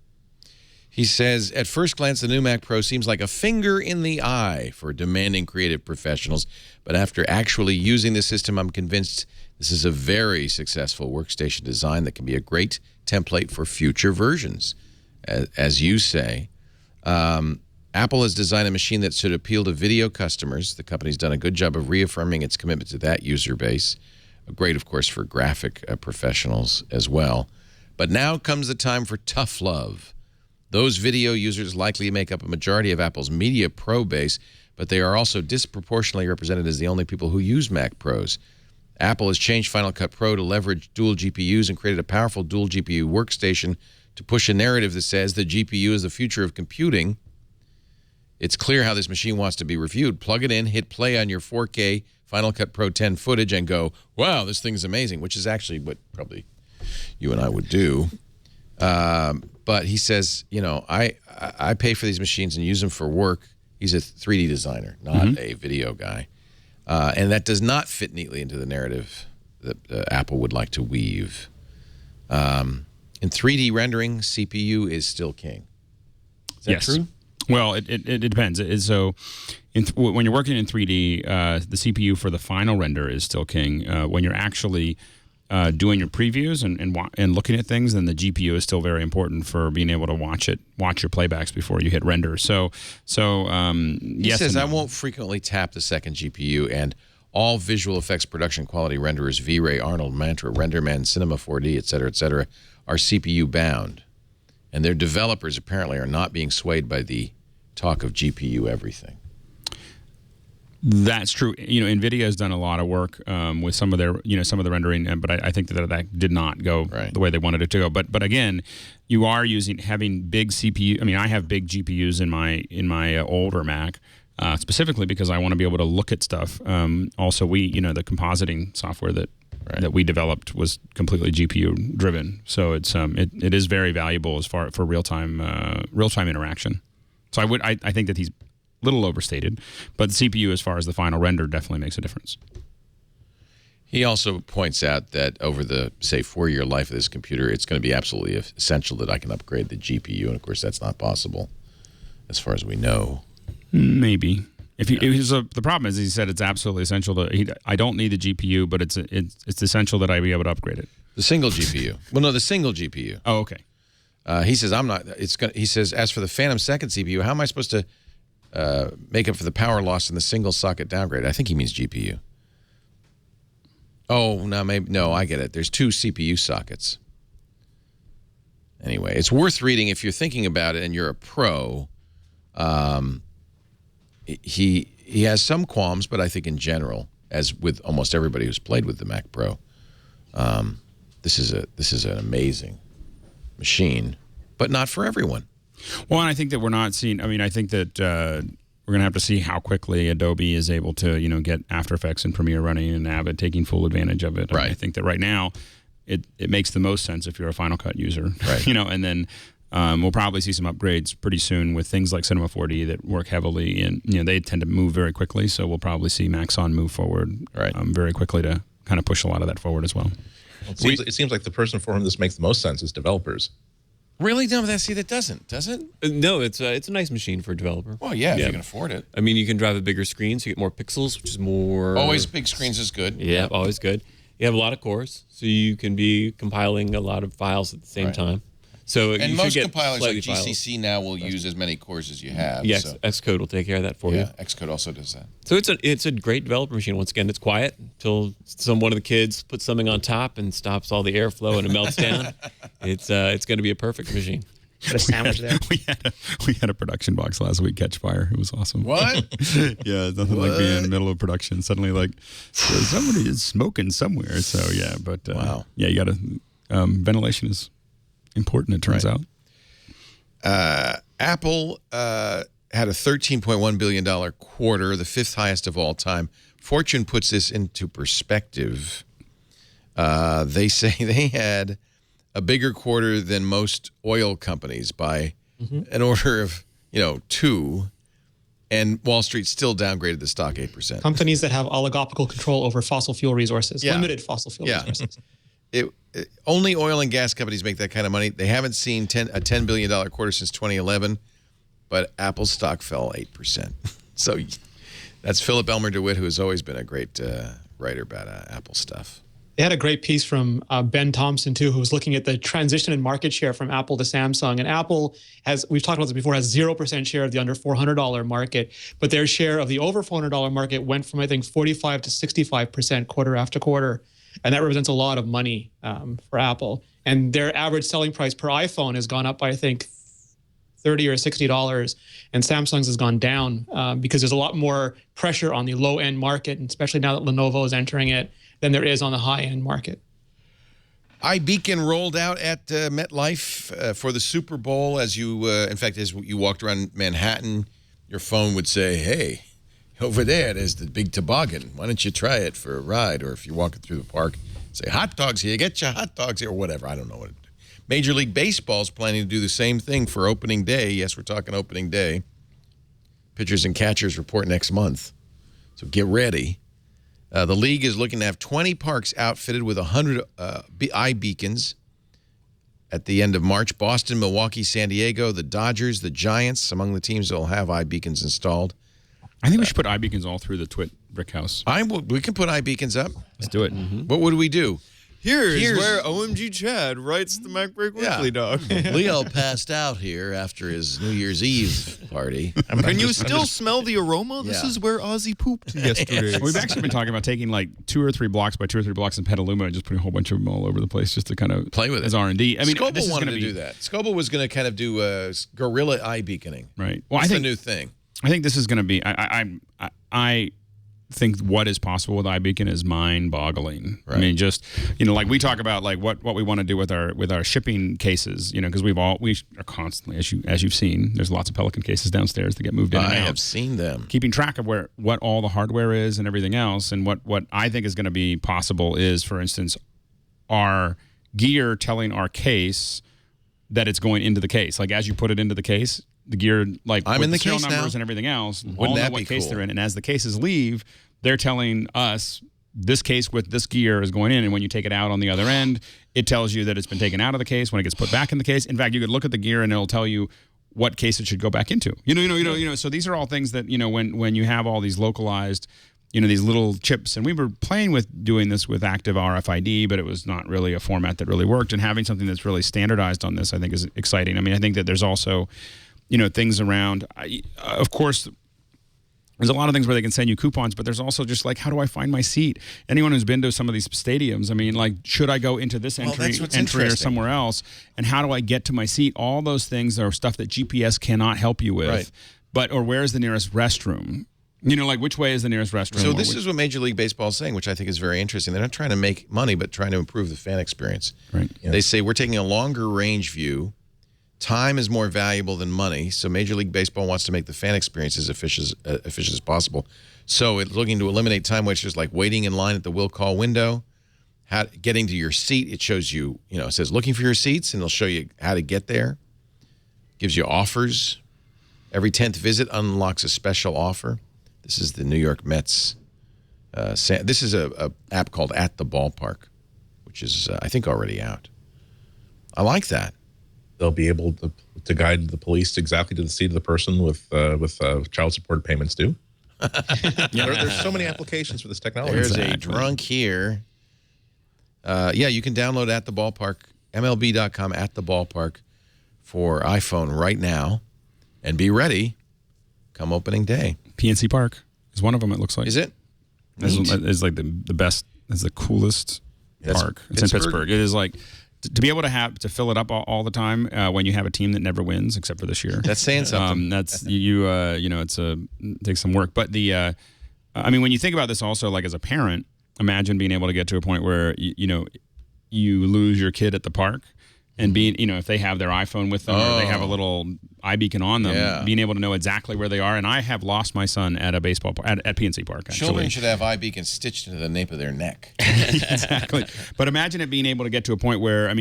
He says, at first glance, the new Mac Pro seems like a finger in the eye for demanding creative professionals. But after actually using the system, I'm convinced this is a very successful workstation design that can be a great template for future versions. As you say, Apple has designed a machine that should appeal to video customers. The company's done a good job of reaffirming its commitment to that user base. Great, of course, for graphic professionals as well. But now comes the time for tough love. Those video users likely make up a majority of Apple's Media Pro base, but they are also disproportionately represented as the only people who use Mac Pros. Apple has changed Final Cut Pro to leverage dual GPUs and created a powerful dual GPU workstation to push a narrative that says the GPU is the future of computing. It's clear how this machine wants to be reviewed. Plug it in, hit play on your 4K Final Cut Pro 10 footage, and go, wow, this thing's amazing, which is actually what probably you and I would do. But he says, I pay for these machines and use them for work. He's a 3D designer, not a video guy. And that does not fit neatly into the narrative that Apple would like to weave. In 3D rendering, CPU is still king. Is that true? Well, it depends. So when you're working in 3D, the CPU for the final render is still king. When you're actually doing your previews and looking at things, then the GPU is still very important for being able to watch your playbacks before you hit render. So he yes, says I won't frequently tap the second GPU, and all visual effects production quality renderers, V-Ray, Arnold, Mantra, RenderMan, Cinema 4D, et cetera, are CPU bound, and their developers apparently are not being swayed by the talk of GPU everything. That's true. NVIDIA has done a lot of work with some of their, some of the rendering, but I think that did not go the way they wanted it to go. But again, you are having big CPU. I mean, I have big GPUs in my older Mac, specifically because I want to be able to look at stuff. Also, the compositing software that that we developed was completely GPU driven. So it's it is very valuable as far for real time interaction. So I think that he's a little overstated, but the CPU as far as the final render definitely makes a difference. He also points out that over the, say, 4-year life of this computer, it's going to be absolutely essential that I can upgrade the GPU, and of course that's not possible as far as we know. Maybe. The problem is he said it's absolutely essential I don't need the GPU, but it's essential that I be able to upgrade it. The single GPU. Well, no, the single GPU. Oh, okay. He says he says, as for the Phantom second CPU, how am I supposed to make up for the power loss in the single socket downgrade? I think he means GPU. Oh, no, I get it. There's 2 CPU sockets. Anyway, it's worth reading if you're thinking about it and you're a pro. He has some qualms, but I think in general, as with almost everybody who's played with the Mac Pro, this is an amazing machine, but not for everyone. Well, and I think that we're not seeing. I mean, I think that we're going to have to see how quickly Adobe is able to, get After Effects and Premiere running and Avid taking full advantage of it. Right. I think that right now, it makes the most sense if you're a Final Cut user. Right. And then we'll probably see some upgrades pretty soon with things like Cinema 4D that work heavily, and they tend to move very quickly. So we'll probably see Maxon move forward very quickly to kind of push a lot of that forward as well. It seems like the person for whom this makes the most sense is developers. Really? No, that doesn't, does it? No, it's a nice machine for a developer. Well, yeah, if you can afford it. I mean, you can drive a bigger screen, so you get more pixels, which is more... Always big screens is good. Yeah, always good. You have a lot of cores, so you can be compiling a lot of files at the same time. So and you most get compilers like files. GCC now will use as many cores as you have. Yes, Xcode will take care of that for you. Yeah, Xcode also does that. So it's a great developer machine. Once again, it's quiet until one of the kids puts something on top and stops all the airflow and it melts down. It's going to be a perfect machine. Put a sandwich there. We had a production box last week catch fire. It was awesome. What? Yeah, it's nothing like being in the middle of production. Suddenly, somebody is smoking somewhere. So yeah, but wow. Yeah, you got to ventilation is important. It turns out. Apple had a $13.1 billion quarter, the 5th highest of all time. Fortune puts this into perspective. They say they had a bigger quarter than most oil companies by an order of 2, and Wall Street still downgraded the stock 8%. Companies that have oligopolical control over fossil fuel resources, limited fossil fuel resources. Only oil and gas companies make that kind of money. They haven't seen a $10 billion quarter since 2011, but Apple's stock fell 8%. So that's Philip Elmer DeWitt, who has always been a great writer about Apple stuff. They had a great piece from Ben Thompson, too, who was looking at the transition in market share from Apple to Samsung. And Apple has, we've talked about this before, has 0% share of the under $400 market. But their share of the over $400 market went from, I think, 45 to 65% quarter after quarter. And that represents a lot of money for Apple. And their average selling price per iPhone has gone up by, I think, $30 or $60. And Samsung's has gone down because there's a lot more pressure on the low-end market, and especially now that Lenovo is entering it, than there is on the high-end market. iBeacon rolled out at MetLife for the Super Bowl. As you, in fact, as you walked around Manhattan, your phone would say, "Hey, over there's the big toboggan. Why don't you try it for a ride?" Or if you're walking through the park, say, "Hot dogs here, get your hot dogs here," or whatever. I don't know what. Major League Baseball is planning to do the same thing for opening day. Yes, we're talking opening day. Pitchers and catchers report next month, so get ready. The league is looking to have 20 parks outfitted with 100 iBeacons at the end of March. Boston, Milwaukee, San Diego, the Dodgers, the Giants, among the teams that will have iBeacons installed. I think we should put iBeacons all through the Twit brick house. We can put iBeacons up. Let's do it. What would we do? Here's where OMG Chad writes the MacBreak Weekly, dog. Leo passed out here after his New Year's Eve party. Can you still smell the aroma? This is where Ozzy pooped yesterday. We've actually been talking about taking like 2 or 3 blocks by 2 or 3 blocks in Petaluma and just putting a whole bunch of them all over the place just to kind of play with it as R&D. I mean, Scoble wanted to do that. Scoble was going to kind of do guerrilla iBeaconing. Right. Well, That's I think the new thing. I think this is going to be. think what is possible with iBeacon is mind-boggling. Right. I mean, just like we talk about like what we want to do with our shipping cases. Because we are constantly, as you've seen, there's lots of Pelican cases downstairs that get moved in and out. I have seen them. Keeping track of what all the hardware is and everything else, and what I think is going to be possible is, for instance, our gear telling our case that it's going into the case. Like as you put it into the case, the gear, like I'm in the serial case numbers now. and everything else, Wouldn't all know that what be case cool? they're in. And as the cases leave, they're telling us this case with this gear is going in. And when you take it out on the other end, it tells you that it's been taken out of the case when it gets put back in the case. In fact, you could look at the gear and it'll tell you what case it should go back into. So these are all things that, when you have all these localized, these little chips, and we were playing with doing this with active RFID, but it was not really a format that really worked. And having something that's really standardized on this, I think, is exciting. I mean, I think that there's also, things around, of course, there's a lot of things where they can send you coupons, but there's also just like, how do I find my seat? Anyone who's been to some of these stadiums, I mean, like, should I go into this entry or somewhere else? And how do I get to my seat? All those things are stuff that GPS cannot help you with. Right. Or where's the nearest restroom? Like which way is the nearest restroom? So this is what Major League Baseball is saying, which I think is very interesting. They're not trying to make money, but trying to improve the fan experience. Right. Yeah. They say we're taking a longer range view. Time is more valuable than money, so Major League Baseball wants to make the fan experience as efficient as possible. So it's looking to eliminate time wasters like waiting in line at the will call window, getting to your seat. It shows you, it says looking for your seats, and it'll show you how to get there. Gives you offers. Every 10th visit unlocks a special offer. This is the New York Mets. This is a app called At the Ballpark, which is, I think, already out. I like that. They'll be able to guide the police exactly to the seat of the person with child support payments due. There's so many applications for this technology. There's a drunk here. You can download At the Ballpark, MLB.com At the Ballpark for iPhone right now, and be ready come opening day. PNC Park is one of them, it looks like. Is it? It's like the best, it's the coolest park. It's in Pittsburgh. It is like, to be able to fill it up all the time when you have a team that never wins, except for this year. That's saying something. That's it takes some work. But I mean, when you think about this also, like as a parent, imagine being able to get to a point where, you lose your kid at the park. And being, if they have their iPhone with them or they have a little iBeacon on them, being able to know exactly where they are. And I have lost my son at a baseball at PNC Park. Actually. Children should have iBeacons stitched into the nape of their neck. Exactly. But imagine it being able to get to a point where,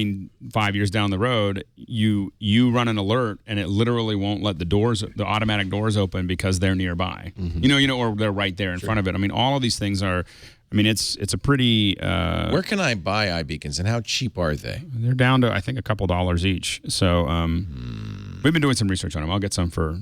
5 years down the road, you run an alert and it literally won't let the automatic doors open because they're nearby. Mm-hmm. Or they're right there in front of it. All of these things are. It's a pretty... Where can I buy iBeacons, and how cheap are they? They're down to, I think, a couple dollars each. So we've been doing some research on them. I'll get some for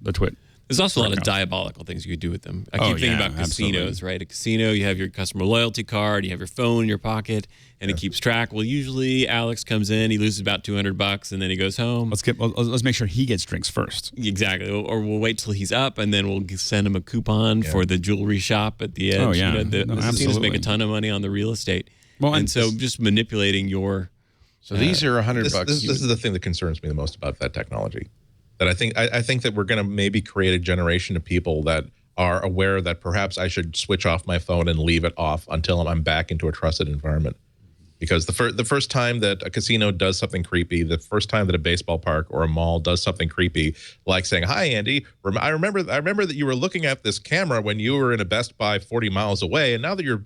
the Twit. There's also a lot of diabolical things you could do with them. I keep thinking about casinos, right? A casino, you have your customer loyalty card, you have your phone in your pocket, and it keeps track. Well, usually Alex comes in, he loses about $200, and then he goes home. Let's make sure he gets drinks first. Exactly. Or we'll wait till he's up, and then we'll send him a coupon for the jewelry shop at the edge. Oh, yeah. The casinos make a ton of money on the real estate. Well, and so just manipulating your... So these are $100. This is the thing that concerns me the most about that technology. That I think that we're going to maybe create a generation of people that are aware that perhaps I should switch off my phone and leave it off until I'm back into a trusted environment. Because the first time that a casino does something creepy, the first time that a baseball park or a mall does something creepy, like saying, "Hi, Andy, I remember that you were looking at this camera when you were in a Best Buy 40 miles away, and now that you're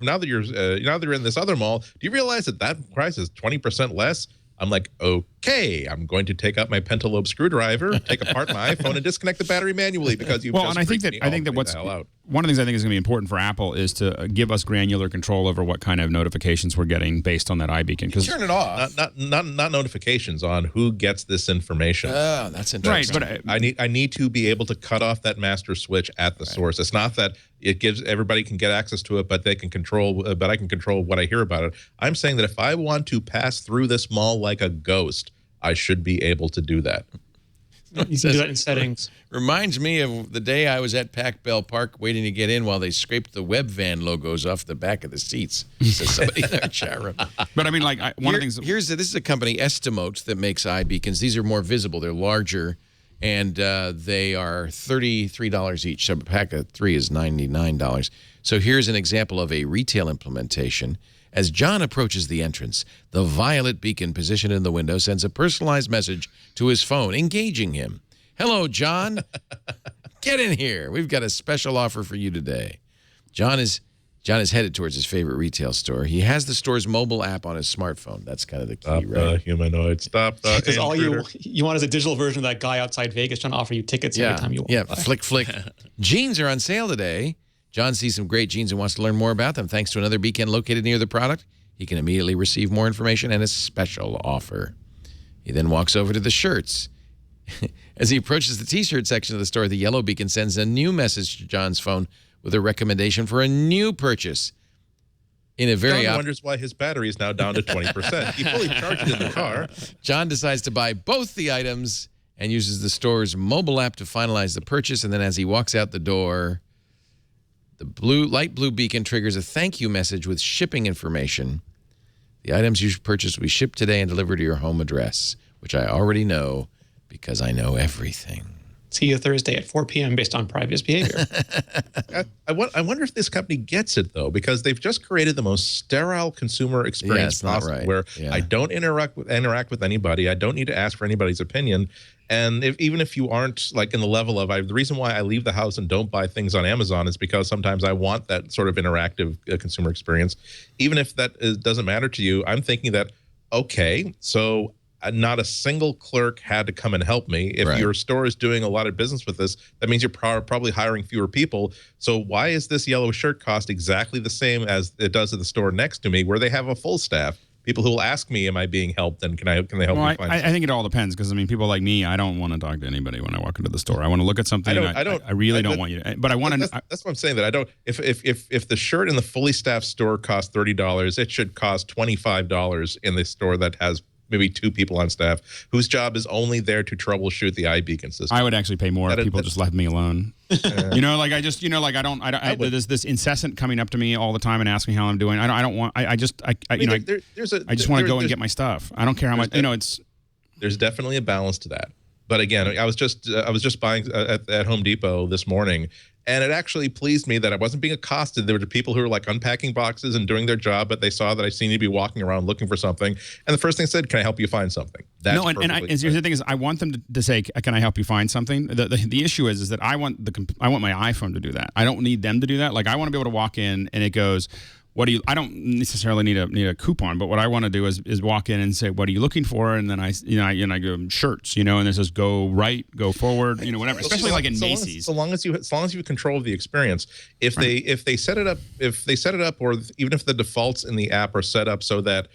in this other mall, do you realize that price is 20% less?" I'm like, okay, I'm going to take out my pentalobe screwdriver, take apart my iPhone, and disconnect the battery manually because you've just I think that what's one of the things I think is going to be important for Apple is to give us granular control over what kind of notifications we're getting based on that iBeacon. Turn it off. Not notifications on who gets this information. Oh, that's interesting. Right, but I need to be able to cut off that master switch at the source. It's not that it gives everybody can get access to it, but they can control. But I can control what I hear about it. I'm saying that if I want to pass through this mall like a ghost, I should be able to do that. You can do that in settings. Reminds me of the day I was at Pac Bell Park waiting to get in while they scraped the web van logos off the back of the seats. Says somebody in our chat room. But one of the things... This is a company, Estimote, that makes iBeacons. These are more visible. They're larger, and they are $33 each. So a pack of 3 is $99. So here's an example of a retail implementation. As John approaches the entrance, the violet beacon positioned in the window sends a personalized message to his phone, engaging him. Hello, John. Get in here. We've got a special offer for you today. John is headed towards his favorite retail store. He has the store's mobile app on his smartphone. That's kind of the key, Stop right? Humanoid. Stop Because all you want is a digital version of that guy outside Vegas trying to offer you tickets every time you walk by. Flick, flick. Jeans are on sale today. John sees some great jeans and wants to learn more about them. Thanks to another beacon located near the product, he can immediately receive more information and a special offer. He then walks over to the shirts. As he approaches the T-shirt section of the store, the yellow beacon sends a new message to John's phone with a recommendation for a new purchase. In a very John wonders why his battery is now down to 20%. He fully charged it in the car. John decides to buy both the items and uses the store's mobile app to finalize the purchase. And then as he walks out the door, the light blue beacon triggers a thank you message with shipping information. The items you purchased will be shipped today and delivered to your home address, which I already know because I know everything. See you Thursday at 4 p.m. based on previous behavior. I wonder if this company gets it, though, because they've just created the most sterile consumer experience possible, where I don't interact with anybody. I don't need to ask for anybody's opinion. And even if you aren't like in the level of, the reason why I leave the house and don't buy things on Amazon is because sometimes I want that sort of interactive consumer experience. Even if that doesn't matter to you, I'm thinking that, okay, so not a single clerk had to come and help me. If your store is doing a lot of business with this, that means you're probably hiring fewer people. So why is this yellow shirt cost exactly the same as it does at the store next to me, where they have a full staff? People who will ask me, am I being helped, and can they help me find something? I think it all depends, because, I mean, people like me, I don't want to talk to anybody when I walk into the store. I want to look at something. I really don't want you to, but I want to. That's what I'm saying, that I don't, if the shirt in the fully staffed store costs $30, it should cost $25 in the store that has maybe 2 people on staff whose job is only there to troubleshoot the iBeacon system. I would actually pay more if people just left me alone. You know, like I just, there's this incessant coming up to me all the time and asking how I'm doing. I just want to go and get my stuff. I don't care how much, there's definitely a balance to that. But again, I was just buying at Home Depot this morning, and it actually pleased me that I wasn't being accosted. There were people who were like unpacking boxes and doing their job, but they saw that I seemed to be walking around looking for something. And the first thing I said, can I help you find something? And the thing is, I want them to say, can I help you find something? The issue is that I want my iPhone to do that. I don't need them to do that. Like, I want to be able to walk in and it goes, I don't necessarily need a coupon, but what I want to do is walk in and say, what are you looking for? And then I go, shirts, and it says go right, go forward, whatever. Especially like in Macy's. So long as you have control of the experience. If they set it up, or even if the defaults in the app are set up so that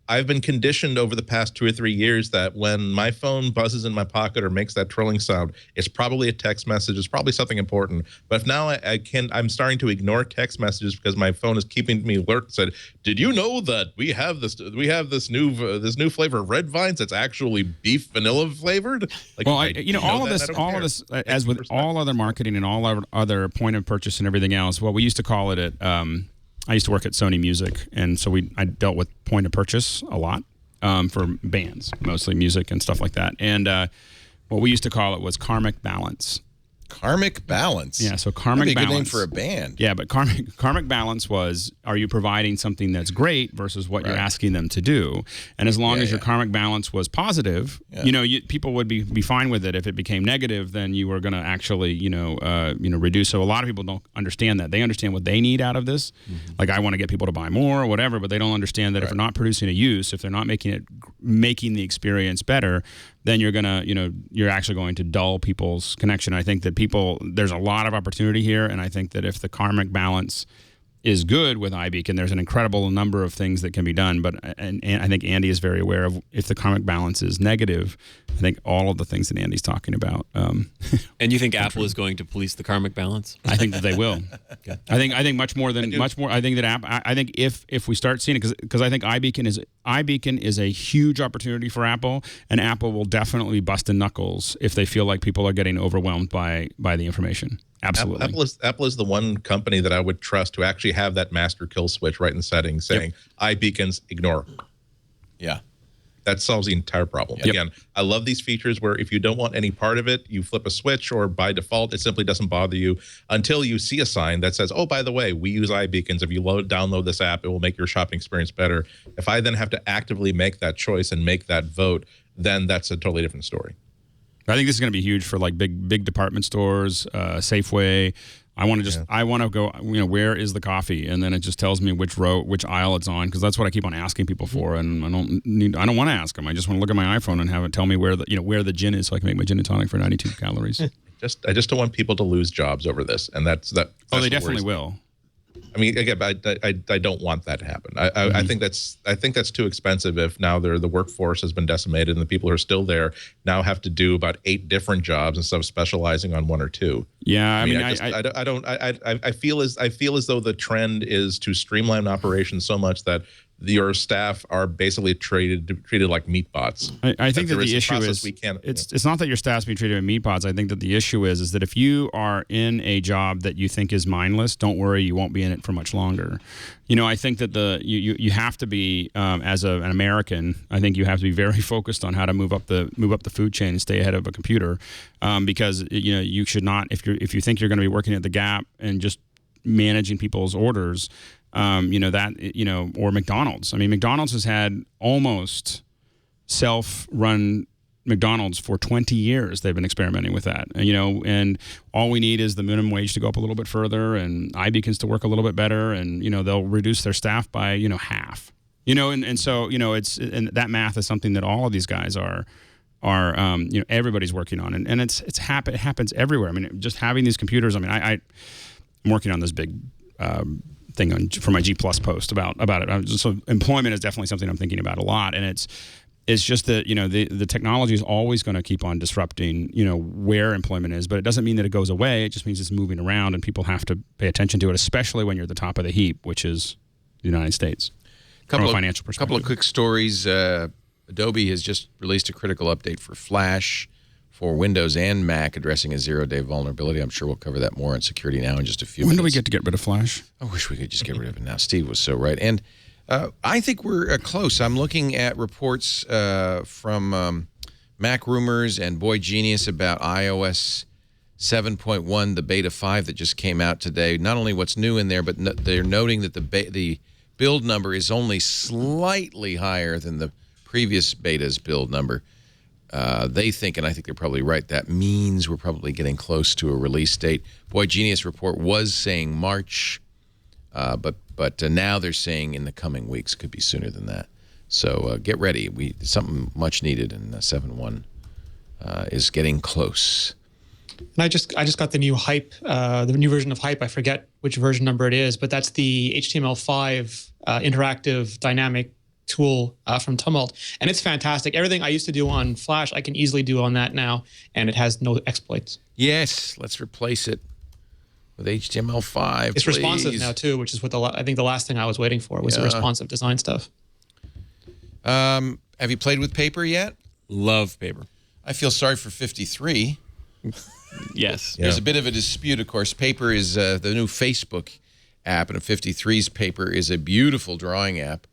I've been conditioned over the past 2 or 3 years that when my phone buzzes in my pocket or makes that trilling sound, it's probably a text message. It's probably something important. But if now I'm starting to ignore text messages because my phone is keeping me alert. Said, did you know that we have this new flavor of red vines that's actually beef vanilla flavored? Like, well, all of this, as with all other marketing and all other point of purchase and everything else. Well, we used to call it I used to work at Sony Music, and so I dealt with point of purchase a lot for bands, mostly music and stuff like that. And what we used to call it was Karmic Balance. Karmic Balance? Yeah, so Karmic Balance. That'd be a good name for a band. Yeah, but Karmic Balance was, are you providing something that's great versus what you're asking them to do? And as long as your Karmic Balance was positive, people would be fine with it. If it became negative, then you were going to actually, reduce. So a lot of people don't understand that. They understand what they need out of this. Mm-hmm. Like, I want to get people to buy more or whatever, but they don't understand that if they're not producing a use, if they're not making the experience better, then you're actually going to dull people's connection. I think that there's a lot of opportunity here, and I think that if the Karmic Balance is good with iBeacon, there's an incredible number of things that can be done. But and I think Andy is very aware of, if the Karmic Balance is negative, I think all of the things that Andy's talking about. And you think Apple is going to police the Karmic Balance? I think that they will. Okay. I think much more. I think that I think if we start seeing it, because I think iBeacon is a huge opportunity for Apple, and Apple will definitely bust in knuckles if they feel like people are getting overwhelmed by the information. Absolutely. Apple is the one company that I would trust to actually have that master kill switch right in the settings saying, iBeacons, ignore. Yeah. That solves the entire problem. Again, I love these features where if you don't want any part of it, you flip a switch, or by default, it simply doesn't bother you until you see a sign that says, oh, by the way, we use iBeacons. If you download this app, it will make your shopping experience better. If I then have to actively make that choice and make that vote, then that's a totally different story. I think this is going to be huge for like big department stores, Safeway. I want to go, where is the coffee? And then it just tells me which aisle it's on, because that's what I keep on asking people for. And I don't want to ask them. I just want to look at my iPhone and have it tell me where the gin is, so I can make my gin and tonic for 92 calories. I just don't want people to lose jobs over this, and that's oh, they definitely will. I mean, again, I don't want that to happen. I think that's too expensive. If now the workforce has been decimated and the people who are still there now have to do about 8 different jobs instead of specializing on 1 or 2. Yeah, I feel as though the trend is to streamline operations so much that your staff are basically treated like meat bots. I think that the issue is it's not that your staff's being treated like meat bots. I think that the issue is that if you are in a job that you think is mindless, don't worry, you won't be in it for much longer. I think that you have to be as an American. I think you have to be very focused on how to move up the food chain and stay ahead of a computer, because you should not, if you think you're going to be working at the Gap and just managing people's orders. Or McDonald's. I mean, McDonald's has had almost self-run McDonald's for 20 years. They've been experimenting with that, and all we need is the minimum wage to go up a little bit further, and iBeacons to work a little bit better, and they'll reduce their staff by half. So and that math is something that all of these guys are everybody's working on, and it happens everywhere. I mean, just having these computers. I mean, I'm working on this big. Thing for my G+ post about it. So employment is definitely something I'm thinking about a lot, and it's just that the technology is always going to keep on disrupting where employment is, but it doesn't mean that it goes away. It just means it's moving around, and people have to pay attention to it, especially when you're at the top of the heap, which is the United States. From a financial perspective. Couple of quick stories. Adobe has just released a critical update for Flash for Windows and Mac, addressing a 0-day vulnerability. I'm sure we'll cover that more on Security Now in just a few minutes. When do we get to get rid of Flash? I wish we could just get rid of it now. Steve was so right. And I think we're close. I'm looking at reports from Mac Rumors and Boy Genius about iOS 7.1, the beta 5 that just came out today. Not only what's new in there, but they're noting that the build number is only slightly higher than the previous beta's build number. They think, and I think they're probably right, that means we're probably getting close to a release date. Boy Genius report was saying March, but now they're saying in the coming weeks. Could be sooner than that. So get ready. Something much needed, and 7.1 is getting close. And I just got the new Hype, the new version of Hype. I forget which version number it is, but that's the HTML5 interactive dynamic tool from Tumult, and it's fantastic. Everything I used to do on Flash, I can easily do on that now, and it has no exploits. Yes, let's replace it with HTML5. It's responsive now too, which is what I think the last thing I was waiting for was the responsive design stuff. Have you played with Paper yet? Love Paper. I feel sorry for 53. Yes. There's a bit of a dispute, of course. Paper is the new Facebook app, and 53's Paper is a beautiful drawing app.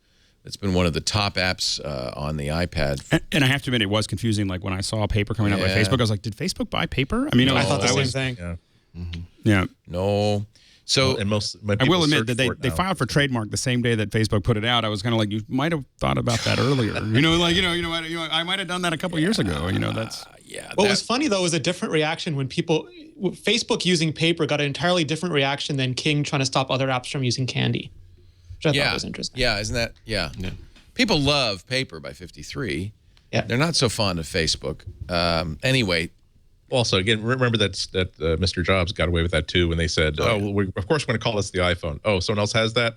It's been one of the top apps on the iPad. And I have to admit, it was confusing. Like when I saw Paper coming out by Facebook, I was like, did Facebook buy Paper? I mean, I thought the same thing. Yeah. Yeah. No. So and I will admit that they filed for trademark the same day that Facebook put it out. I was kind of like, you might have thought about that earlier. I might have done that a couple years ago. That's What was funny though was a different reaction when Facebook using Paper got an entirely different reaction than King trying to stop other apps from using Candy. Which I thought was interesting. Yeah, isn't that? Yeah. People love Paper by 53. Yeah. They're not so fond of Facebook. Anyway. Also, again, remember that Mr. Jobs got away with that too when they said, of course we're going to call this the iPhone. Oh, someone else has that?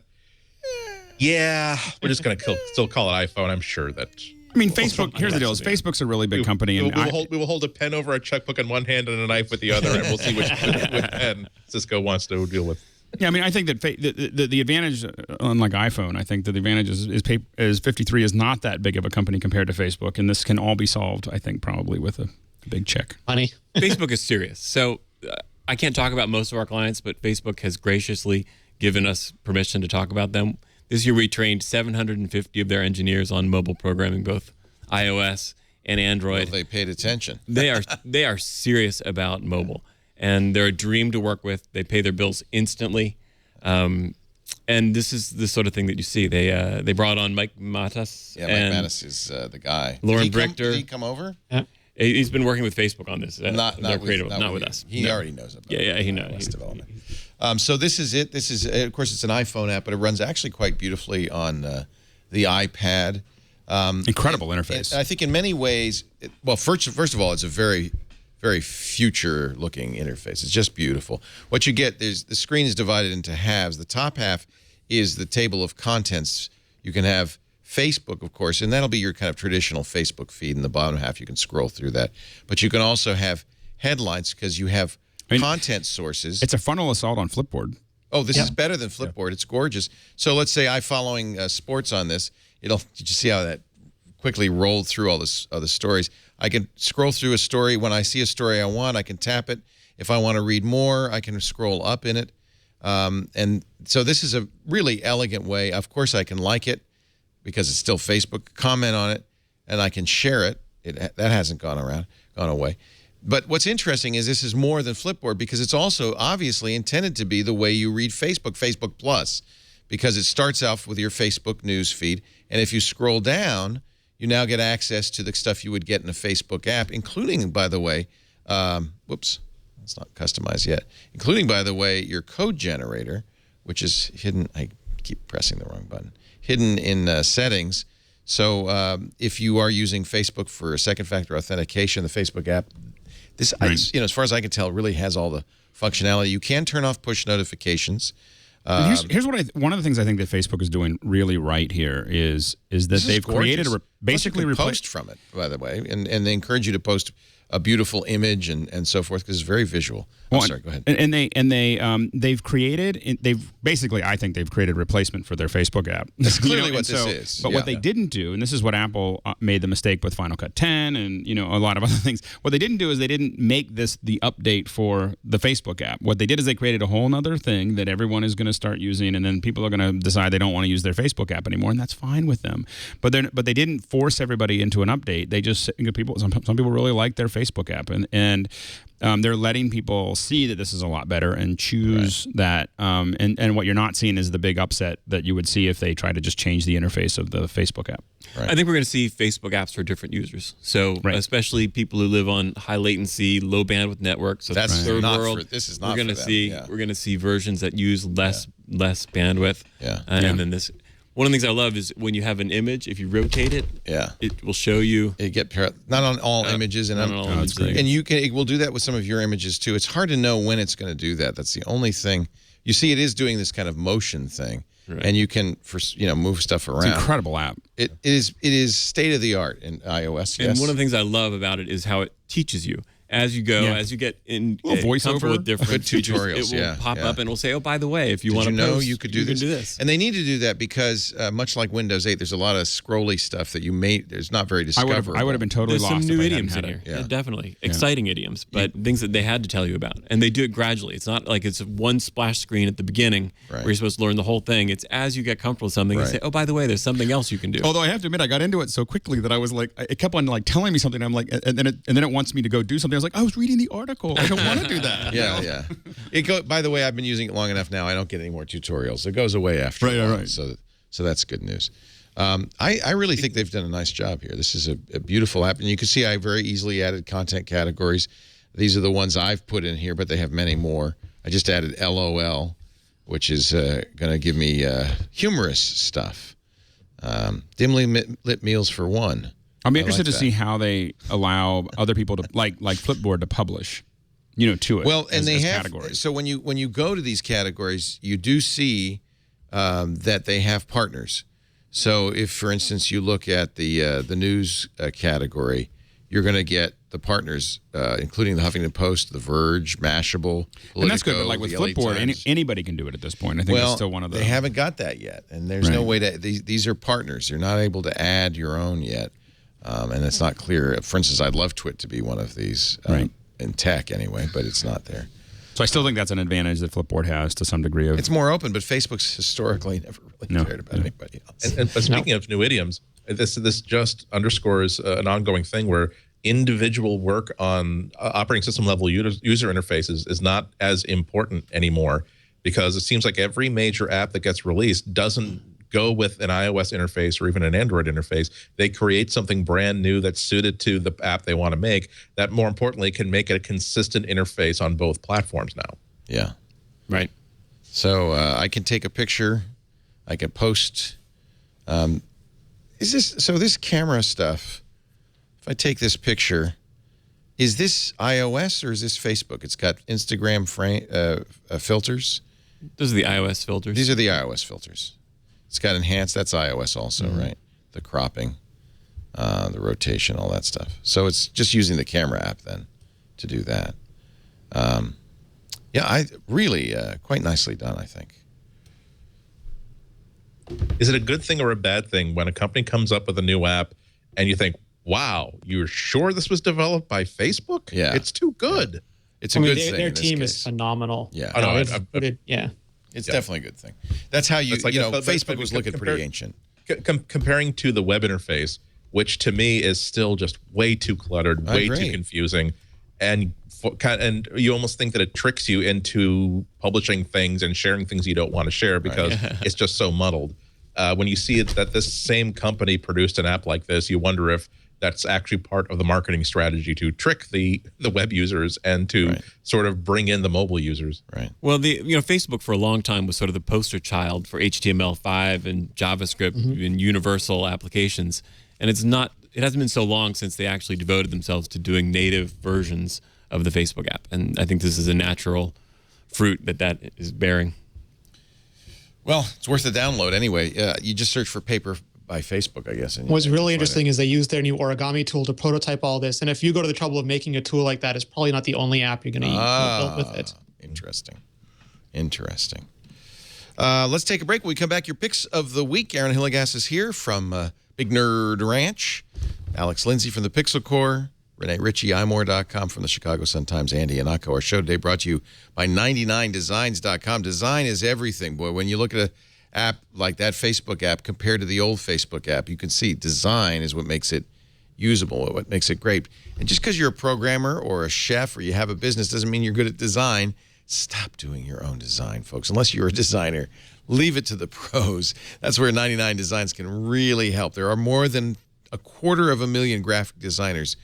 Yeah, we're just going to still call it iPhone. I'm sure that... I mean, Facebook, here's the deal. Facebook's a really big company. We will hold a pen over a checkbook in one hand and a knife with the other, and we'll see which pen Cisco wants to deal with. Yeah, I mean, I think that the advantage, unlike iPhone, I think that the advantage is 53 is not that big of a company compared to Facebook, and this can all be solved, I think, probably with a big check. Money. Facebook is serious. So I can't talk about most of our clients, but Facebook has graciously given us permission to talk about them. This year we trained 750 of their engineers on mobile programming, both iOS and Android. Well, they paid attention. They are serious about mobile, and they're a dream to work with. They pay their bills instantly, and this is the sort of thing that you see. They brought on Mike Matas. Yeah, Mike Matas is the guy. Lauren Brichter. Brichter. Did he come over? Yeah. He's been working with Facebook on this. Not with us. He already knows about it. Yeah, he knows. Development. So this is it. This is, of course, it's an iPhone app, but it runs actually quite beautifully on the iPad. Incredible interface. I think in many ways, first of all, it's a very, very future-looking interface. It's just beautiful. What you get, the screen is divided into halves. The top half is the table of contents. You can have Facebook, of course, and that'll be your kind of traditional Facebook feed. In the bottom half, you can scroll through that. But you can also have headlines because you have content sources. It's a frontal assault on Flipboard. Oh, this is better than Flipboard. It's gorgeous. So let's say I'm following sports on this. Did you see how that quickly rolled through all the stories? I can scroll through a story. When I see a story I want, I can tap it. If I want to read more, I can scroll up in it. And so this is a really elegant way. Of course, I can like it because it's still Facebook, comment on it, and I can share it. That hasn't gone away. But what's interesting is this is more than Flipboard because it's also obviously intended to be the way you read Facebook Plus, because it starts off with your Facebook news feed, and if you scroll down, you now get access to the stuff you would get in a Facebook app, including, by the way, whoops, it's not customized yet, including, by the way, your code generator, which is hidden. I keep pressing the wrong button. Hidden in settings. So if you are using Facebook for second factor authentication, the Facebook app, this, as far as I can tell, really has all the functionality. You can turn off push notifications. Here's what one of the things I think that Facebook is doing really right here is that they've created basically post from it, by the way, and they encourage you to post a beautiful image and so forth because it's very visual. Sorry, go ahead. And they've created basically I think they've created replacement for their Facebook app. That's clearly what this is. But what they didn't do, and this is what Apple made the mistake with Final Cut 10 and a lot of other things. What they didn't do is they didn't make this the update for the Facebook app. What they did is they created a whole other thing that everyone is going to start using, and then people are going to decide they don't want to use their Facebook app anymore, and that's fine with them. But they didn't force everybody into an update. They just some people really like their Facebook app, and they're letting people see that this is a lot better and choose that. And what you're not seeing is the big upset that you would see if they try to just change the interface of the Facebook app. Right. I think we're going to see Facebook apps for different users. So especially people who live on high latency, low bandwidth networks. So that's third not world. This is not we're going to see. Yeah. We're going to see versions that use less bandwidth. Yeah. And then this. One of the things I love is when you have an image, if you rotate it, it will show you. Not on all images, and it will do that with some of your images too. It's hard to know when it's going to do that. That's the only thing. You see, it is doing this kind of motion thing, and you can move stuff around. It's an incredible app. It is state of the art in iOS. And one of the things I love about it is how it teaches you. As you go, as you get in comfortable with different tutorials, it will pop up and it will say, "Oh, by the way, if you want to post, you could do this." And they need to do that because, much like Windows 8, there's a lot of scrolly stuff that there's not very discoverable. I would have been totally lost. There's some new idioms in here, definitely exciting idioms, but things that they had to tell you about, and they do it gradually. It's not like it's one splash screen at the beginning where you're supposed to learn the whole thing. It's as you get comfortable with something, you say, "Oh, by the way, there's something else you can do." Although I have to admit, I got into it so quickly that I was like, it kept on like telling me something. I'm like, and then it wants me to go do something. I was like, I was reading the article. I don't want to do that. Yeah. By the way, I've been using it long enough now. I don't get any more tutorials. It goes away after a while. Right. So that's good news. I really think they've done a nice job here. This is a beautiful app, and you can see I very easily added content categories. These are the ones I've put in here, but they have many more. I just added LOL, which is going to give me humorous stuff. Dimly lit meals for one. I'm interested to see how they allow other people to like Flipboard to publish, to it. Well, and they have categories. So when you go to these categories, you do see that they have partners. So if, for instance, you look at the news category, you're going to get the partners, including the Huffington Post, The Verge, Mashable, Politico, and that's good. But like with Flipboard, anybody can do it at this point. I think it's still one of the. They haven't got that yet, and there's no way to. These are partners. You're not able to add your own yet. And it's not clear. For instance, I'd love Twit to be one of these in tech anyway, but it's not there. So I still think that's an advantage that Flipboard has to some degree. It's more open, but Facebook's historically never really cared about anybody else. And speaking of new idioms, this just underscores an ongoing thing where individual work on operating system level user interfaces is not as important anymore, because it seems like every major app that gets released doesn't go with an iOS interface or even an Android interface. They create something brand new that's suited to the app they want to make, that more importantly can make it a consistent interface on both platforms now. Yeah. Right. So I can take a picture. I can post. This camera stuff, if I take this picture, is this iOS or is this Facebook? It's got Instagram filters. Those are the iOS filters. These are the iOS filters. It's got enhanced. That's iOS also, right? The cropping, the rotation, all that stuff. So it's just using the camera app then to do that. Yeah, I really quite nicely done, I think. Is it a good thing or a bad thing when a company comes up with a new app and you think, wow, you're sure this was developed by Facebook? Yeah. It's too good. It's a good thing. Their in this team case. is phenomenal. Yeah. I know. It's definitely a good thing. That's how you, Facebook was looking pretty ancient. Comparing to the web interface, which to me is still just way too cluttered, way too confusing, and you almost think that it tricks you into publishing things and sharing things you don't want to share because it's just so muddled. When you see that this same company produced an app like this, you wonder if that's actually part of the marketing strategy to trick the web users and to sort of bring in the mobile users. Right. Well, Facebook for a long time was sort of the poster child for HTML5 and JavaScript and universal applications, and it hasn't been so long since they actually devoted themselves to doing native versions of the Facebook app, and I think this is a natural fruit that is bearing. Well, it's worth a download anyway. You just search for Paper by Facebook, I guess. What's really interesting is they use their new origami tool to prototype all this. And if you go to the trouble of making a tool like that, it's probably not the only app you're going to build with it. Interesting. Let's take a break. When we come back, your picks of the week. Aaron Hillegas is here from Big Nerd Ranch. Alex Lindsay from the Pixel Corps. Renee Ritchie, imore.com from the Chicago Sun-Times. Andy Anako. Our show today brought to you by 99designs.com. Design is everything, boy. When you look at an app like that Facebook app compared to the old Facebook app, you can see design is what makes it usable, what makes it great. And just because you're a programmer or a chef or you have a business doesn't mean you're good at design. Stop doing your own design, folks. Unless you're a designer, leave it to the pros. That's where 99 Designs can really help. There are more than 250,000 graphic designers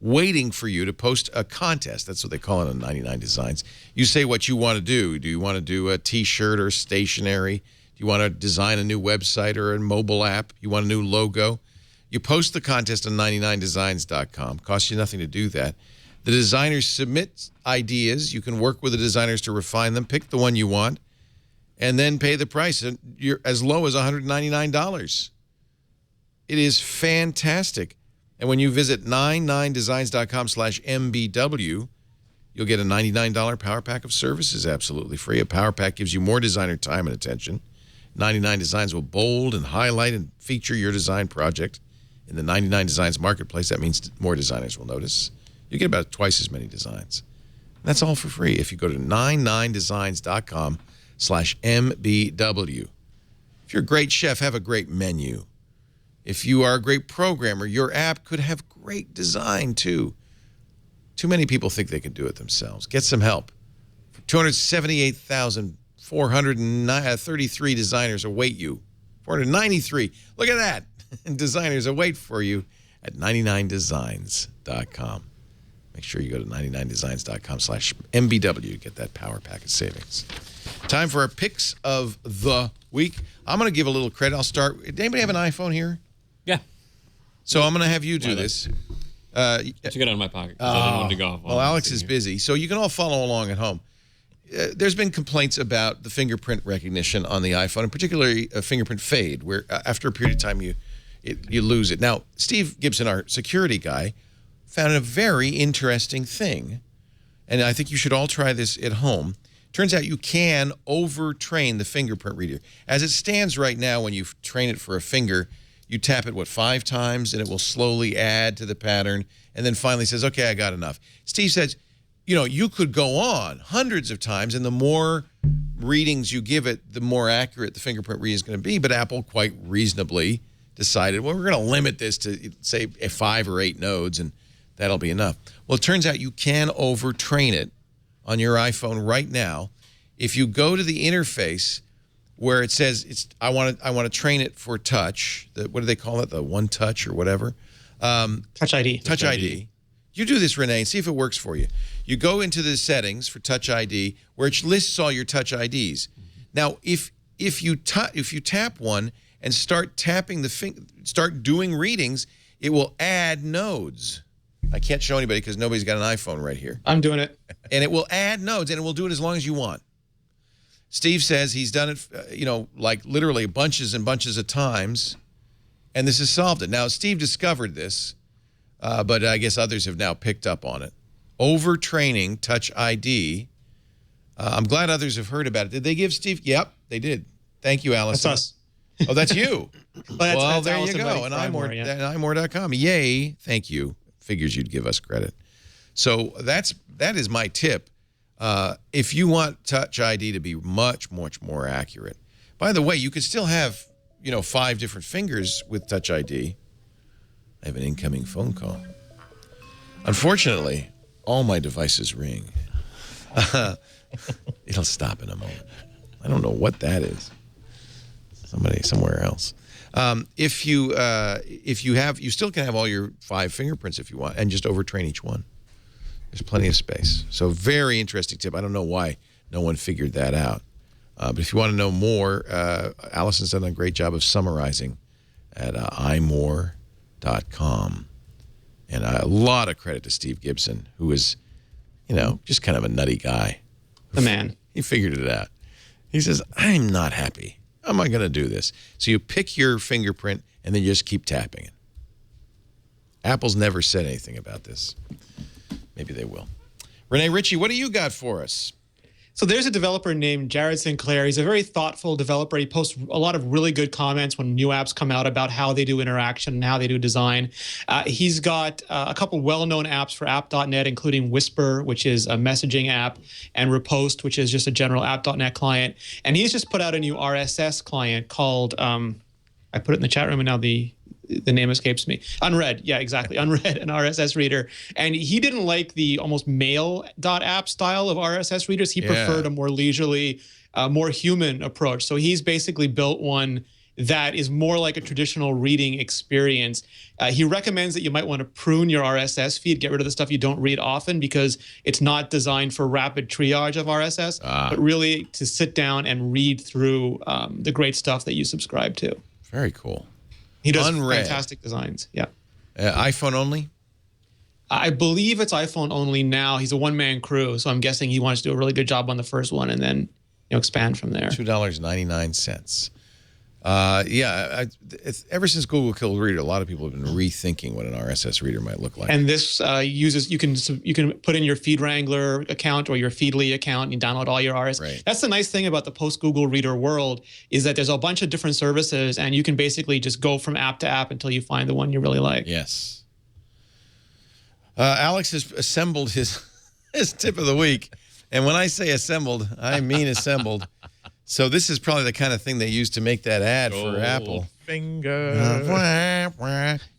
waiting for you to post a contest. That's what they call it on 99 Designs. You say what you want to do. Do you want to do a T-shirt or stationery? Do you want to design a new website or a mobile app? You want a new logo? You post the contest on 99designs.com. Costs you nothing to do that. The designers submit ideas. You can work with the designers to refine them, pick the one you want, and then pay the price. You're as low as $199. It is fantastic. And when you visit 99designs.com/MBW, you'll get a $99 Power Pack of services absolutely free. A Power Pack gives you more designer time and attention. 99 Designs will bold and highlight and feature your design project in the 99 Designs marketplace. That means more designers will notice. You get about twice as many designs. And that's all for free if you go to 99designs.com/MBW. If you're a great chef, have a great menu. If you are a great programmer, your app could have great design too. Too many people think they can do it themselves. Get some help. 278,433 designers await you. 493. Look at that. Designers await for you at 99designs.com. Make sure you go to 99designs.com/MBW to get that Power Pack of savings. Time for our picks of the week. I'm going to give a little credit. I'll start. Did anybody have an iPhone here? Yeah. So I'm going to have you do this. I took it out of my pocket because I didn't want to go off. Well, Alex is busy, so you can all follow along at home. There's been complaints about the fingerprint recognition on the iPhone, and particularly a fingerprint fade, where after a period of time you lose it. Now, Steve Gibson, our security guy, found a very interesting thing, and I think you should all try this at home. Turns out you can overtrain the fingerprint reader. As it stands right now, when you train it for a finger, you tap it, 5 times, and it will slowly add to the pattern, and then finally says, okay, I got enough. Steve says, you could go on hundreds of times, and the more readings you give it, the more accurate the fingerprint reading is going to be, but Apple quite reasonably decided, well, we're going to limit this to, say, 5 or 8 nodes, and that'll be enough. Well, it turns out you can overtrain it on your iPhone right now. If you go to the interface where it says, I want to train it for touch, what do they call it, the One Touch or whatever? Touch ID. Touch ID. You do this, Renee, and see if it works for you. You go into the settings for Touch ID, where it lists all your Touch IDs. Now, if you tap one and start tapping start doing readings, it will add nodes. I can't show anybody because nobody's got an iPhone right here. I'm doing it. And it will add nodes, and it will do it as long as you want. Steve says he's done it, like literally bunches and bunches of times, and this has solved it. Now, Steve discovered this, but I guess others have now picked up on it. Overtraining Touch ID. I'm glad others have heard about it. Did they give Steve? Yep, they did. Thank you, Allison. That's us. Oh, that's you. Well, there Allison you go. And iMore.com. Yay. Thank you. Figures you'd give us credit. So that is my tip. If you want Touch ID to be much, much more accurate. By the way, you could still have, 5 different fingers with Touch ID. I have an incoming phone call. Unfortunately, all my devices ring. It'll stop in a moment. I don't know what that is. Somebody somewhere else. If you still can have all your 5 fingerprints if you want, and just overtrain each one. There's plenty of space. So very interesting tip. I don't know why no one figured that out. But if you want to know more, Allison's done a great job of summarizing at imore.com. And a lot of credit to Steve Gibson, who is, just kind of a nutty guy. The man. He figured it out. He says, I'm not happy. How am I going to do this? So you pick your fingerprint, and then you just keep tapping it. Apple's never said anything about this. Maybe they will. Renee Ritchie, what do you got for us? So there's a developer named Jared Sinclair. He's a very thoughtful developer. He posts a lot of really good comments when new apps come out about how they do interaction and how they do design. He's got a couple well-known apps for app.net, including Whisper, which is a messaging app, and Repost, which is just a general app.net client. And he's just put out a new RSS client called, I put it in the chat room and now the name escapes me. Unread. Yeah, exactly. Unread, an RSS reader. And he didn't like the almost mail.app style of RSS readers. He preferred a more leisurely, more human approach. So he's basically built one that is more like a traditional reading experience. He recommends that you might want to prune your RSS feed, get rid of the stuff you don't read often, because it's not designed for rapid triage of RSS, but really to sit down and read through the great stuff that you subscribe to. Very cool. He does fantastic designs. Yeah. iPhone only? I believe it's iPhone only now. He's a one-man crew, so I'm guessing he wants to do a really good job on the first one and then expand from there. $2.99. Ever since Google killed Reader, a lot of people have been rethinking what an RSS reader might look like. And this you can put in your Feed Wrangler account or your Feedly account and you download all your RSS. Right. That's the nice thing about the post-Google Reader world, is that there's a bunch of different services and you can basically just go from app to app until you find the one you really like. Yes. Alex has assembled his tip of the week. And when I say assembled, I mean assembled. So this is probably the kind of thing they used to make that ad for Apple. Finger.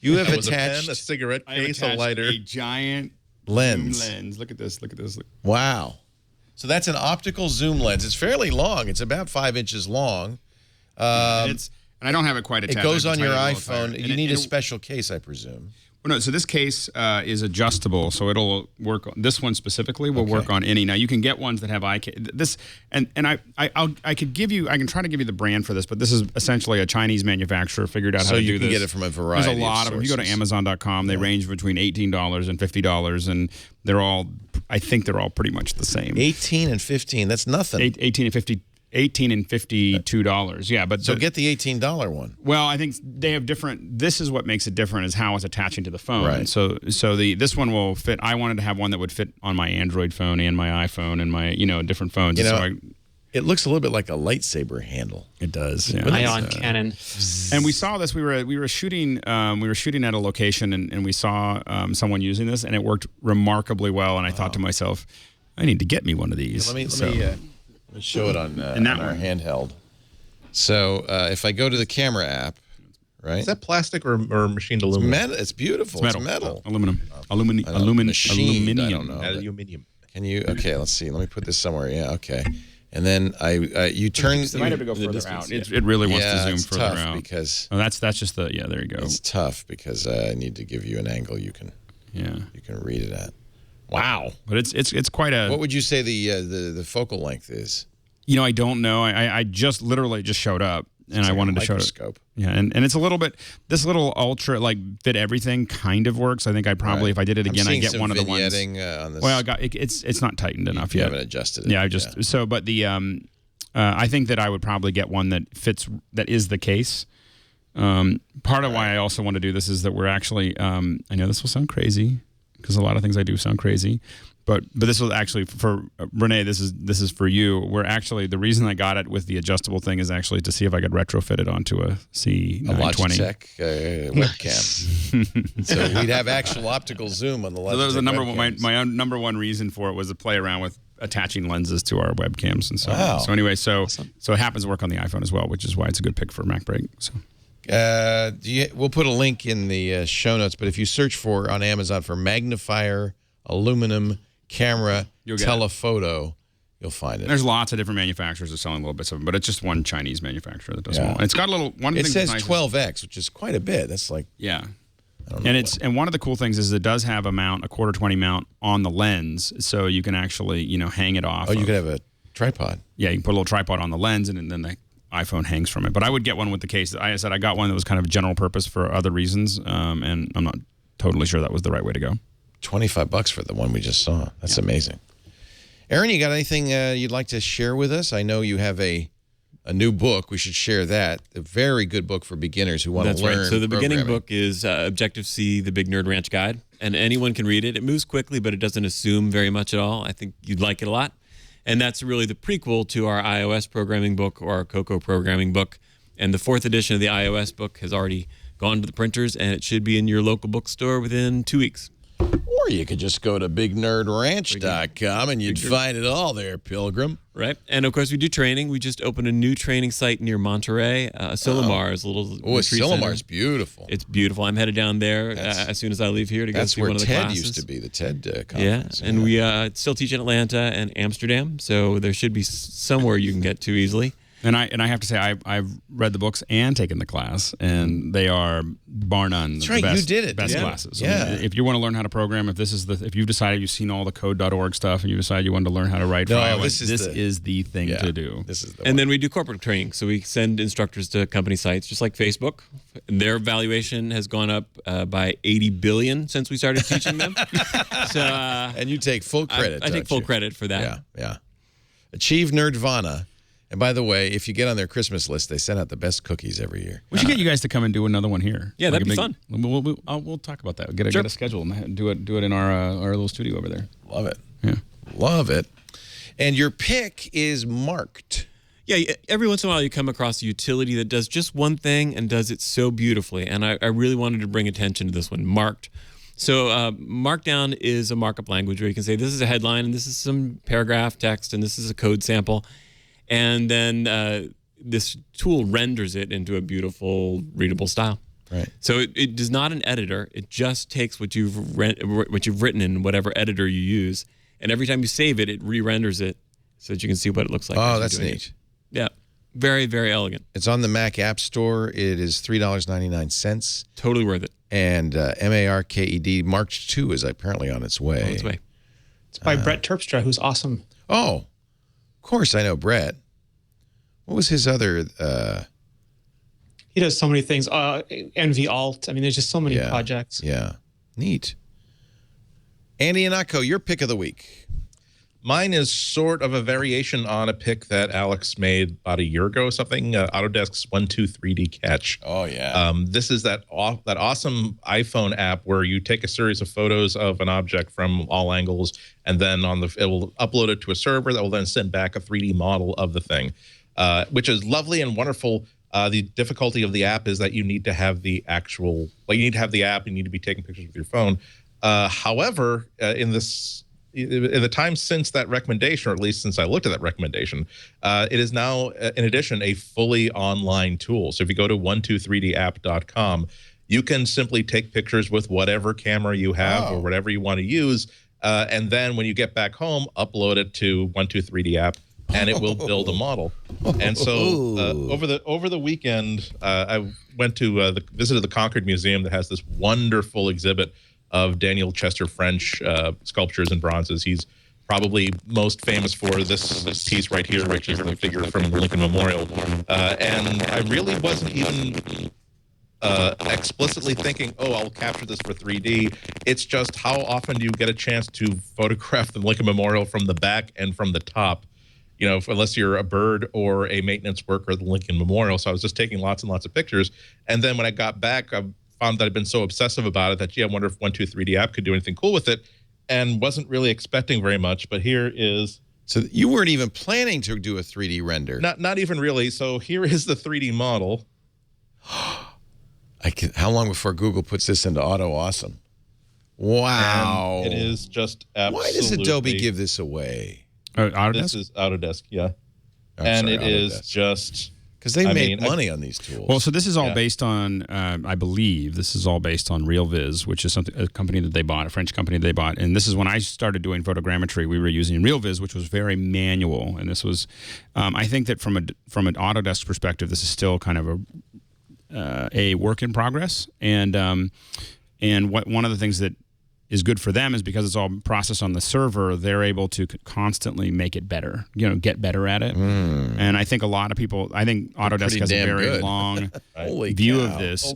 You have attached attached a pen, a cigarette case, a lighter, a giant lens. Zoom lens. Look at this. Look at this. Look. Wow. So that's an optical zoom lens. It's fairly long. It's about 5 inches long. And I don't have it quite attached. It goes on your iPhone. You need a special case, I presume. Well, no, so this case is adjustable, so it'll work. This one specifically will work on any. Now you can get ones that have this, and I can try to give you the brand for this, but this is essentially a Chinese manufacturer figured out how to do this. So you can get it from a variety. There's a lot of them. You go to Amazon.com, they range between $18 and $50, and they're all. I think they're all pretty much the same. 18 and 15. That's nothing. 18 and 50. $18 and $52. Yeah, but so get the $18 one. Well, I think they have different. This is what makes it different, is how it's attaching to the phone. Right. So this one will fit. I wanted to have one that would fit on my Android phone and my iPhone and my different phones. It looks a little bit like a lightsaber handle. It does. Yeah. Ion cannon. And we saw this. We were shooting. We were shooting at a location, and we saw someone using this, and it worked remarkably well. And I thought to myself, I need to get me one of these. Let me show it on our handheld. So if I go to the camera app, right? Is that plastic or machined aluminum? It's beautiful. It's metal. Aluminum. Machined, I don't know. Aluminum. Can you? Okay, let's see. Let me put this somewhere. Yeah, okay. And then you turn. You might have to go further out. It really wants to zoom further out because. Oh, that's just the there you go. It's tough because I need to give you an angle you can read it at. Wow, but it's quite a. What would you say the focal length is? You know, I don't know. I just literally showed up and I wanted to show it. Yeah, and it's a little bit. This little ultra fit everything kind of works. I think I'd probably if I did it again, I'd get one of the ones. On this. Well, I got it's not tightened enough yet. You haven't adjusted it. Yeah, I just so but the I think that I would probably get one that fits. That is the case. Part of why I also want to do this is that we're actually. I know this will sound crazy because a lot of things I do sound crazy. But this was actually for Renee. This is for you. We're actually the reason I got it with the adjustable thing is actually to see if I could retrofit it onto a C920 Logitech webcam. So we'd have actual optical zoom on the Logitech. So that was the number webcams. one. My number one reason for it was to play around with attaching lenses to our webcams and so on. Wow. So anyway, so it happens to work on the iPhone as well, which is why it's a good pick for MacBreak. So. We'll put a link in the show notes, but if you search on Amazon for magnifier aluminum camera telephoto, you'll find it. There's lots of different manufacturers that are selling little bits of them, but it's just one Chinese manufacturer that does them all. And it's got a little one. It says 12x, which is quite a bit. That's like and one of the cool things is it does have a quarter 20 mount on the lens, so you can actually hang it off. Oh, you could have a tripod. Yeah, you can put a little tripod on the lens, and then the iPhone hangs from it. But I would get one with the case. I said I got one that was kind of general purpose for other reasons, and I'm not totally sure that was the right way to go. $25 for the one we just saw. That's amazing. Aaron, you got anything you'd like to share with us? I know you have a new book. We should share that. A very good book for beginners who want to learn. Right. So the beginning book is Objective-C, The Big Nerd Ranch Guide, and anyone can read it. It moves quickly, but it doesn't assume very much at all. I think you'd like it a lot. And that's really the prequel to our iOS programming book or our Cocoa programming book. And the 4th edition of the iOS book has already gone to the printers, and it should be in your local bookstore within 2 weeks. Or you could just go to bignerdranch.com and you'd find it all there, Pilgrim. Right. And, of course, we do training. We just opened a new training site near Monterey. Silomar is a little Silomar's beautiful. It's beautiful. I'm headed down there as soon as I leave here to go see one of the classes. That's where TED used to be, the TED conference. Yeah, and we still teach in Atlanta and Amsterdam, so there should be somewhere you can get to easily. And I have to say I've read the books and taken the class, and they are bar none. That's right, you did it. Best classes. Yeah. I mean, if you want to learn how to program, if you've decided you've seen all the code.org stuff and you decide you want to learn how to write for iOS, this is the thing to do. And then we do corporate training, so we send instructors to company sites, just like Facebook. Their valuation has gone up by 80 billion since we started teaching them. And you take full credit. I take full credit for that. Yeah. Achieve Nerdvana. And by the way, if you get on their Christmas list, they send out the best cookies every year. We should get you guys to come and do another one here. Yeah, that'd be fun. We'll talk about that. Get a schedule and do it in our little studio over there. Love it. Yeah, love it. And your pick is marked. Yeah, every once in a while you come across a utility that does just one thing and does it so beautifully. And I really wanted to bring attention to this one, Marked. So Markdown is a markup language where you can say this is a headline and this is some paragraph text and this is a code sample. And then this tool renders it into a beautiful, readable style. Right. So it is not an editor. It just takes what you've written in whatever editor you use, and every time you save it, it re-renders it so that you can see what it looks like. Oh, that's neat. Yeah. Very, very elegant. It's on the Mac App Store. It is $3.99. Totally worth it. And MARKED Marked 2 is apparently on its way. On its way. It's by Brett Terpstra, who's awesome. Oh, of course I know Brett. What was his other... He does so many things. NV Alt. I mean, there's just so many projects. Yeah. Neat. Andy Anako, your pick of the week. Mine is sort of a variation on a pick that Alex made about a year ago or something, Autodesk's 123D Catch. Oh, yeah. This is that awesome iPhone app where you take a series of photos of an object from all angles, and then it will upload it to a server that will then send back a 3D model of the thing, which is lovely and wonderful. The difficulty of the app is that you need to have the actual, you need to have the app, you need to be taking pictures with your phone. However, in this in the time since that recommendation, or at least since I looked at that recommendation, it is now, in addition, a fully online tool. So if you go to 123dapp.com, you can simply take pictures with whatever camera you have or whatever you want to use, and then when you get back home, upload it to 123dapp, and it will build a model. And so over the weekend, I went to visited the Concord Museum that has this wonderful exhibit of Daniel Chester French sculptures and bronzes. He's probably most famous for this piece right here, which is the figure from Lincoln Memorial. And I really wasn't even explicitly thinking, oh, I'll capture this for 3D. It's just how often do you get a chance to photograph the Lincoln Memorial from the back and from the top? You know, unless you're a bird or a maintenance worker at the Lincoln Memorial. So I was just taking lots and lots of pictures. And then when I got back, I found that I'd been so obsessive about it that, gee, I wonder if 123dapp could do anything cool with it, and wasn't really expecting very much. But here is... So you weren't even planning to do a 3D render? Not even really. So here is the 3D model. How long before Google puts this into Auto Awesome? Wow. And it is just absolutely... Why does Adobe give this away? Autodesk? This is Autodesk, yeah. And it is just... Because they make money on these tools. Well, so this is all based on, I believe, this is all based on RealViz, which is a company that they bought, a French company they bought. And this is when I started doing photogrammetry, we were using RealViz, which was very manual. And this was, I think that from an Autodesk perspective, this is still kind of a work in progress. And one of the things that is good for them is because it's all processed on the server, they're able to constantly make it better, get better at it. And I think a lot of people, I think Autodesk has a very long view of this,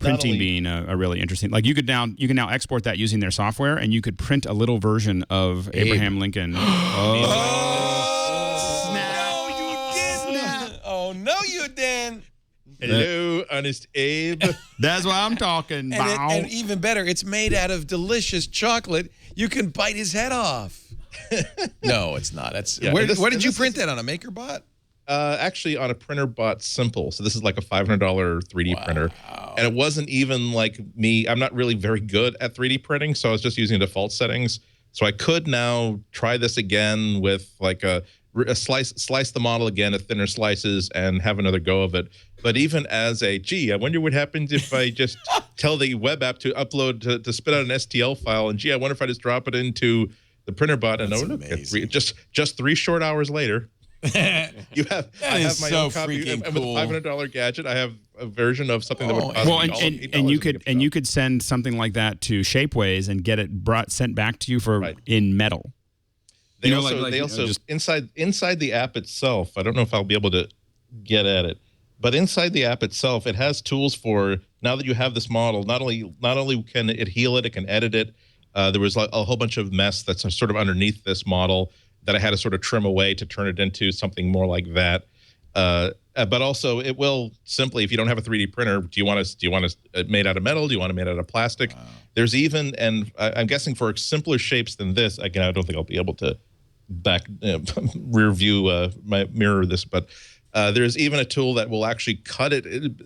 printing being a really interesting, like you can now export that using their software, and you could print a little version of Abraham Lincoln. No, you didn't. Hello, Honest Abe. That's what I'm talking about. And even better, it's made out of delicious chocolate. You can bite his head off. No, it's not. That's where did you print that on? A MakerBot? Actually, on a PrinterBot Simple. So this is like a $500 3D printer. And it wasn't even like me. I'm not really very good at 3D printing, so I was just using default settings. So I could now try this again with like a slice the model again at thinner slices and have another go of it. But even as I wonder what happens if I just tell the web app to upload, to spit out an STL file, and I wonder if I just drop it into the PrinterBot, and just 3 short hours later, I have my own copy, and with a $500 gadget, I have a version of something that would cost me $8. And you could send something like that to Shapeways and get it sent back to you in metal. They also inside the app itself, I don't know if I'll be able to get at it, but inside the app itself, it has tools for, now that you have this model, not only can it heal it, it can edit it. There was a whole bunch of mess that's sort of underneath this model that I had to sort of trim away to turn it into something more like that. But also, it will simply, if you don't have a 3D printer, do you want it made out of metal? Do you want it made out of plastic? Wow. There's even, and I'm guessing for simpler shapes than this, again, I don't think I'll be able to rear view mirror this, but there's even a tool that will actually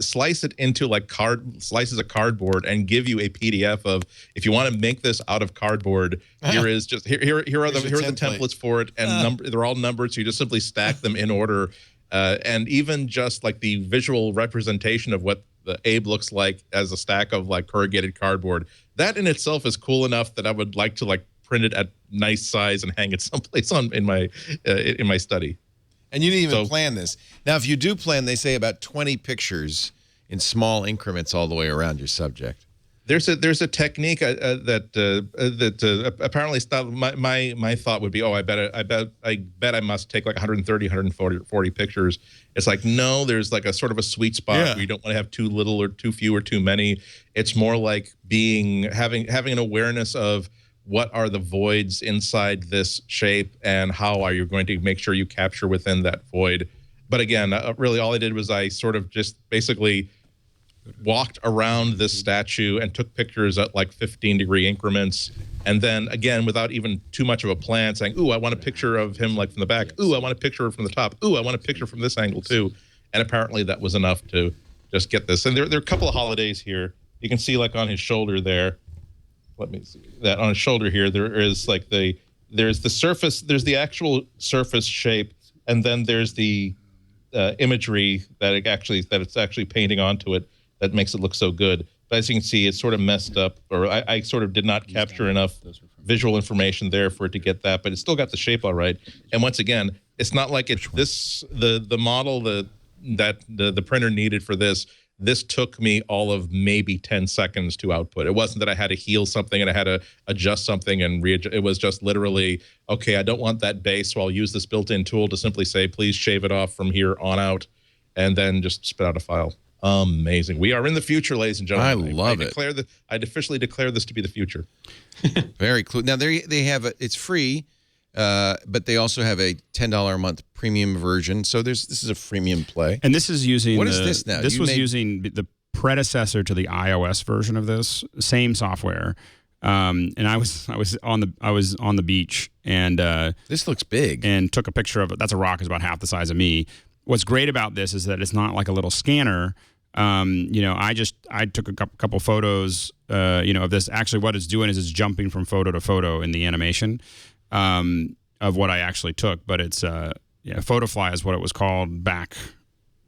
slice it into like slices of cardboard and give you a PDF of, if you want to make this out of cardboard, here are the templates for it, and they're all numbered, so you just simply stack them in order, and even just like the visual representation of what the Abe looks like as a stack of like corrugated cardboard, that in itself is cool enough that I would like to like print it at nice size and hang it someplace in my study. And you didn't even plan this. Now, if you do plan, they say about 20 pictures in small increments all the way around your subject. There's a technique that apparently my thought would be, I bet I must take like 130, 140 pictures. It's like, no, there's like a sort of a sweet spot where you don't want to have too little or too few or too many. It's more like having an awareness of what are the voids inside this shape and how are you going to make sure you capture within that void. But again, really all I did was I sort of just basically walked around this statue and took pictures at like 15-degree increments. And then again, without even too much of a plan, saying, ooh, I want a picture of him like from the back. Ooh, I want a picture from the top. Ooh, I want a picture from this angle too. And apparently that was enough to just get this. And there are a couple of holidays here. You can see like on his shoulder there, let me see that on his shoulder here. There is like there's the surface, there's the actual surface shape, and then there's the imagery that it's actually painting onto it that makes it look so good. But as you can see, it's sort of messed up, or I sort of did not capture enough visual information there for it to get that, but it's still got the shape all right. And once again, it's not like it's this the model that the printer needed for this. This took me all of maybe 10 seconds to output. It wasn't that I had to heal something and I had to adjust something and readjust. It was just literally, okay, I don't want that base, so I'll use this built-in tool to simply say, please shave it off from here on out, and then just spit out a file. Amazing. We are in the future, ladies and gentlemen. I love it. I'd officially declare this to be the future. Very cool. Now, they have it's free, but they also have a $10 a month premium version. So this is a freemium play. And this is using what is this now? This was using the predecessor to the iOS version of this, same software. And I was on the beach, and this looks big, and took a picture of it. That's a rock, is about half the size of me. What's great about this is that it's not like a little scanner. I took a couple photos, of this. Actually, what it's doing is it's jumping from photo to photo in the animation of what I actually took. But it's PhotoFly is what it was called back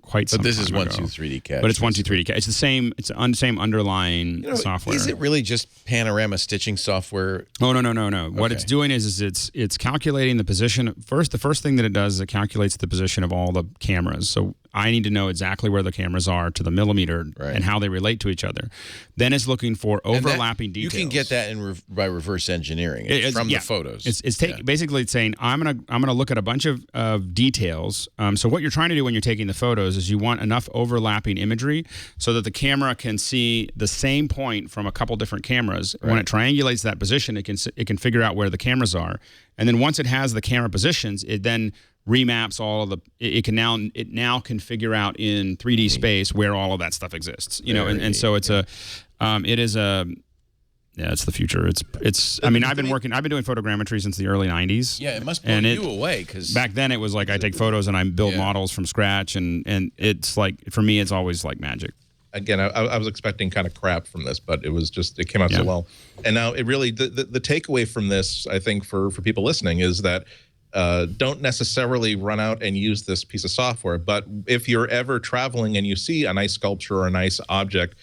quite some time ago. But this is 123D Catch. But it's 123D Catch. It's the same. It's the same underlying software. Is it really just panorama stitching software? Oh, no. What it's doing is it's calculating the position. The first thing that it does is it calculates the position of all the cameras. So I need to know exactly where the cameras are to the millimeter and how they relate to each other. Then it's looking for overlapping details. You can get that by reverse engineering from the photos. Basically it's saying I'm gonna look at a bunch of details. So what you're trying to do when you're taking the photos is you want enough overlapping imagery so that the camera can see the same point from a couple different cameras. When it triangulates that position, it can figure out where the cameras are, and then once it has the camera positions, it then remaps all of the. It now can figure out in 3D space where all of that stuff exists. And so it's it's the future. It's. I mean, I've been doing photogrammetry since the early '90s. Yeah, it must blow you away, because back then it was like I take photos and I build models from scratch, and it's like, for me, it's always like magic. Again, I was expecting kind of crap from this, but it came out so well. And now it really the takeaway from this, I think, for people listening, is that don't necessarily run out and use this piece of software. But if you're ever traveling and you see a nice sculpture or a nice object,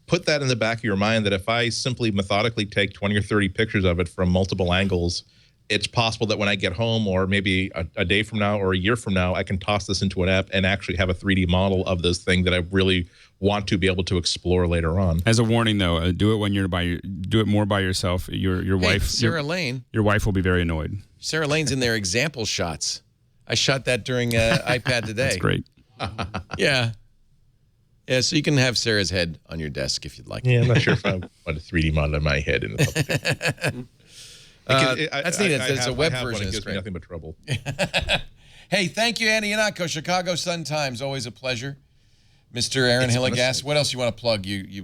put that in the back of your mind that if I simply methodically take 20 or 30 pictures of it from multiple angles, it's possible that when I get home, or maybe a day from now or a year from now, I can toss this into an app and actually have a 3D model of this thing that I really want to be able to explore later on. As a warning, though, do it when you're do it more by yourself. Your wife, Sarah Lane. Your wife will be very annoyed. Sarah Lane's in their example shots. I shot that during iPad today. That's great. Yeah. Yeah, so you can have Sarah's head on your desk if you'd like. Yeah, I'm not sure if I want a 3D model of my head in the public. That's neat. It's a web version. It gives me nothing but trouble. Hey, thank you, Andy Yanako, Chicago Sun-Times. Always a pleasure. Mr. Aaron Hilligas, what else you want to plug? You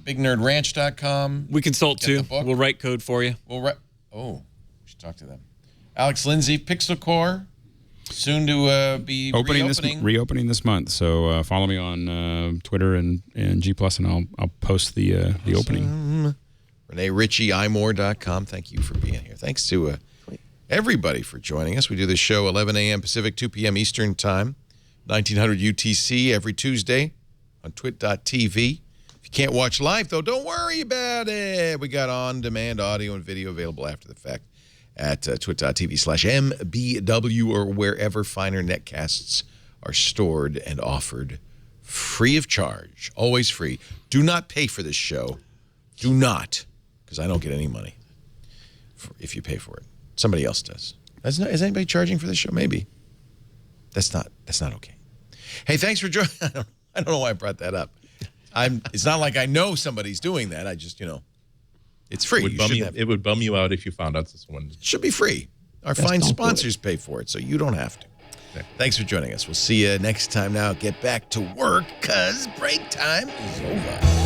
BigNerdRanch.com. We consult too. We'll write code for you. We should talk to them. Alex Lindsay, Pixel Core, soon to be reopening this month. So follow me on Twitter and G+, and I'll post the opening. Renee Ritchie, imore.com. Thank you for being here. Thanks to everybody for joining us. We do this show 11 a.m. Pacific, 2 p.m. Eastern Time, 1900 UTC every Tuesday on twit.tv. If you can't watch live, though, don't worry about it. We got on-demand audio and video available after the fact at twit.tv/MBW or wherever finer netcasts are stored and offered free of charge. Always free. Do not pay for this show. Do not, because I don't get any money if you pay for it. Somebody else does. Is anybody charging for this show? Maybe. That's not okay. Hey, thanks for joining. I don't know why I brought that up. It's not like I know somebody's doing that. I just, it's free. It would bum you out if you found out this one. It should be free. Our fine sponsors pay for it, so you don't have to. Okay. Thanks for joining us. We'll see you next time now. Get back to work, because break time is over.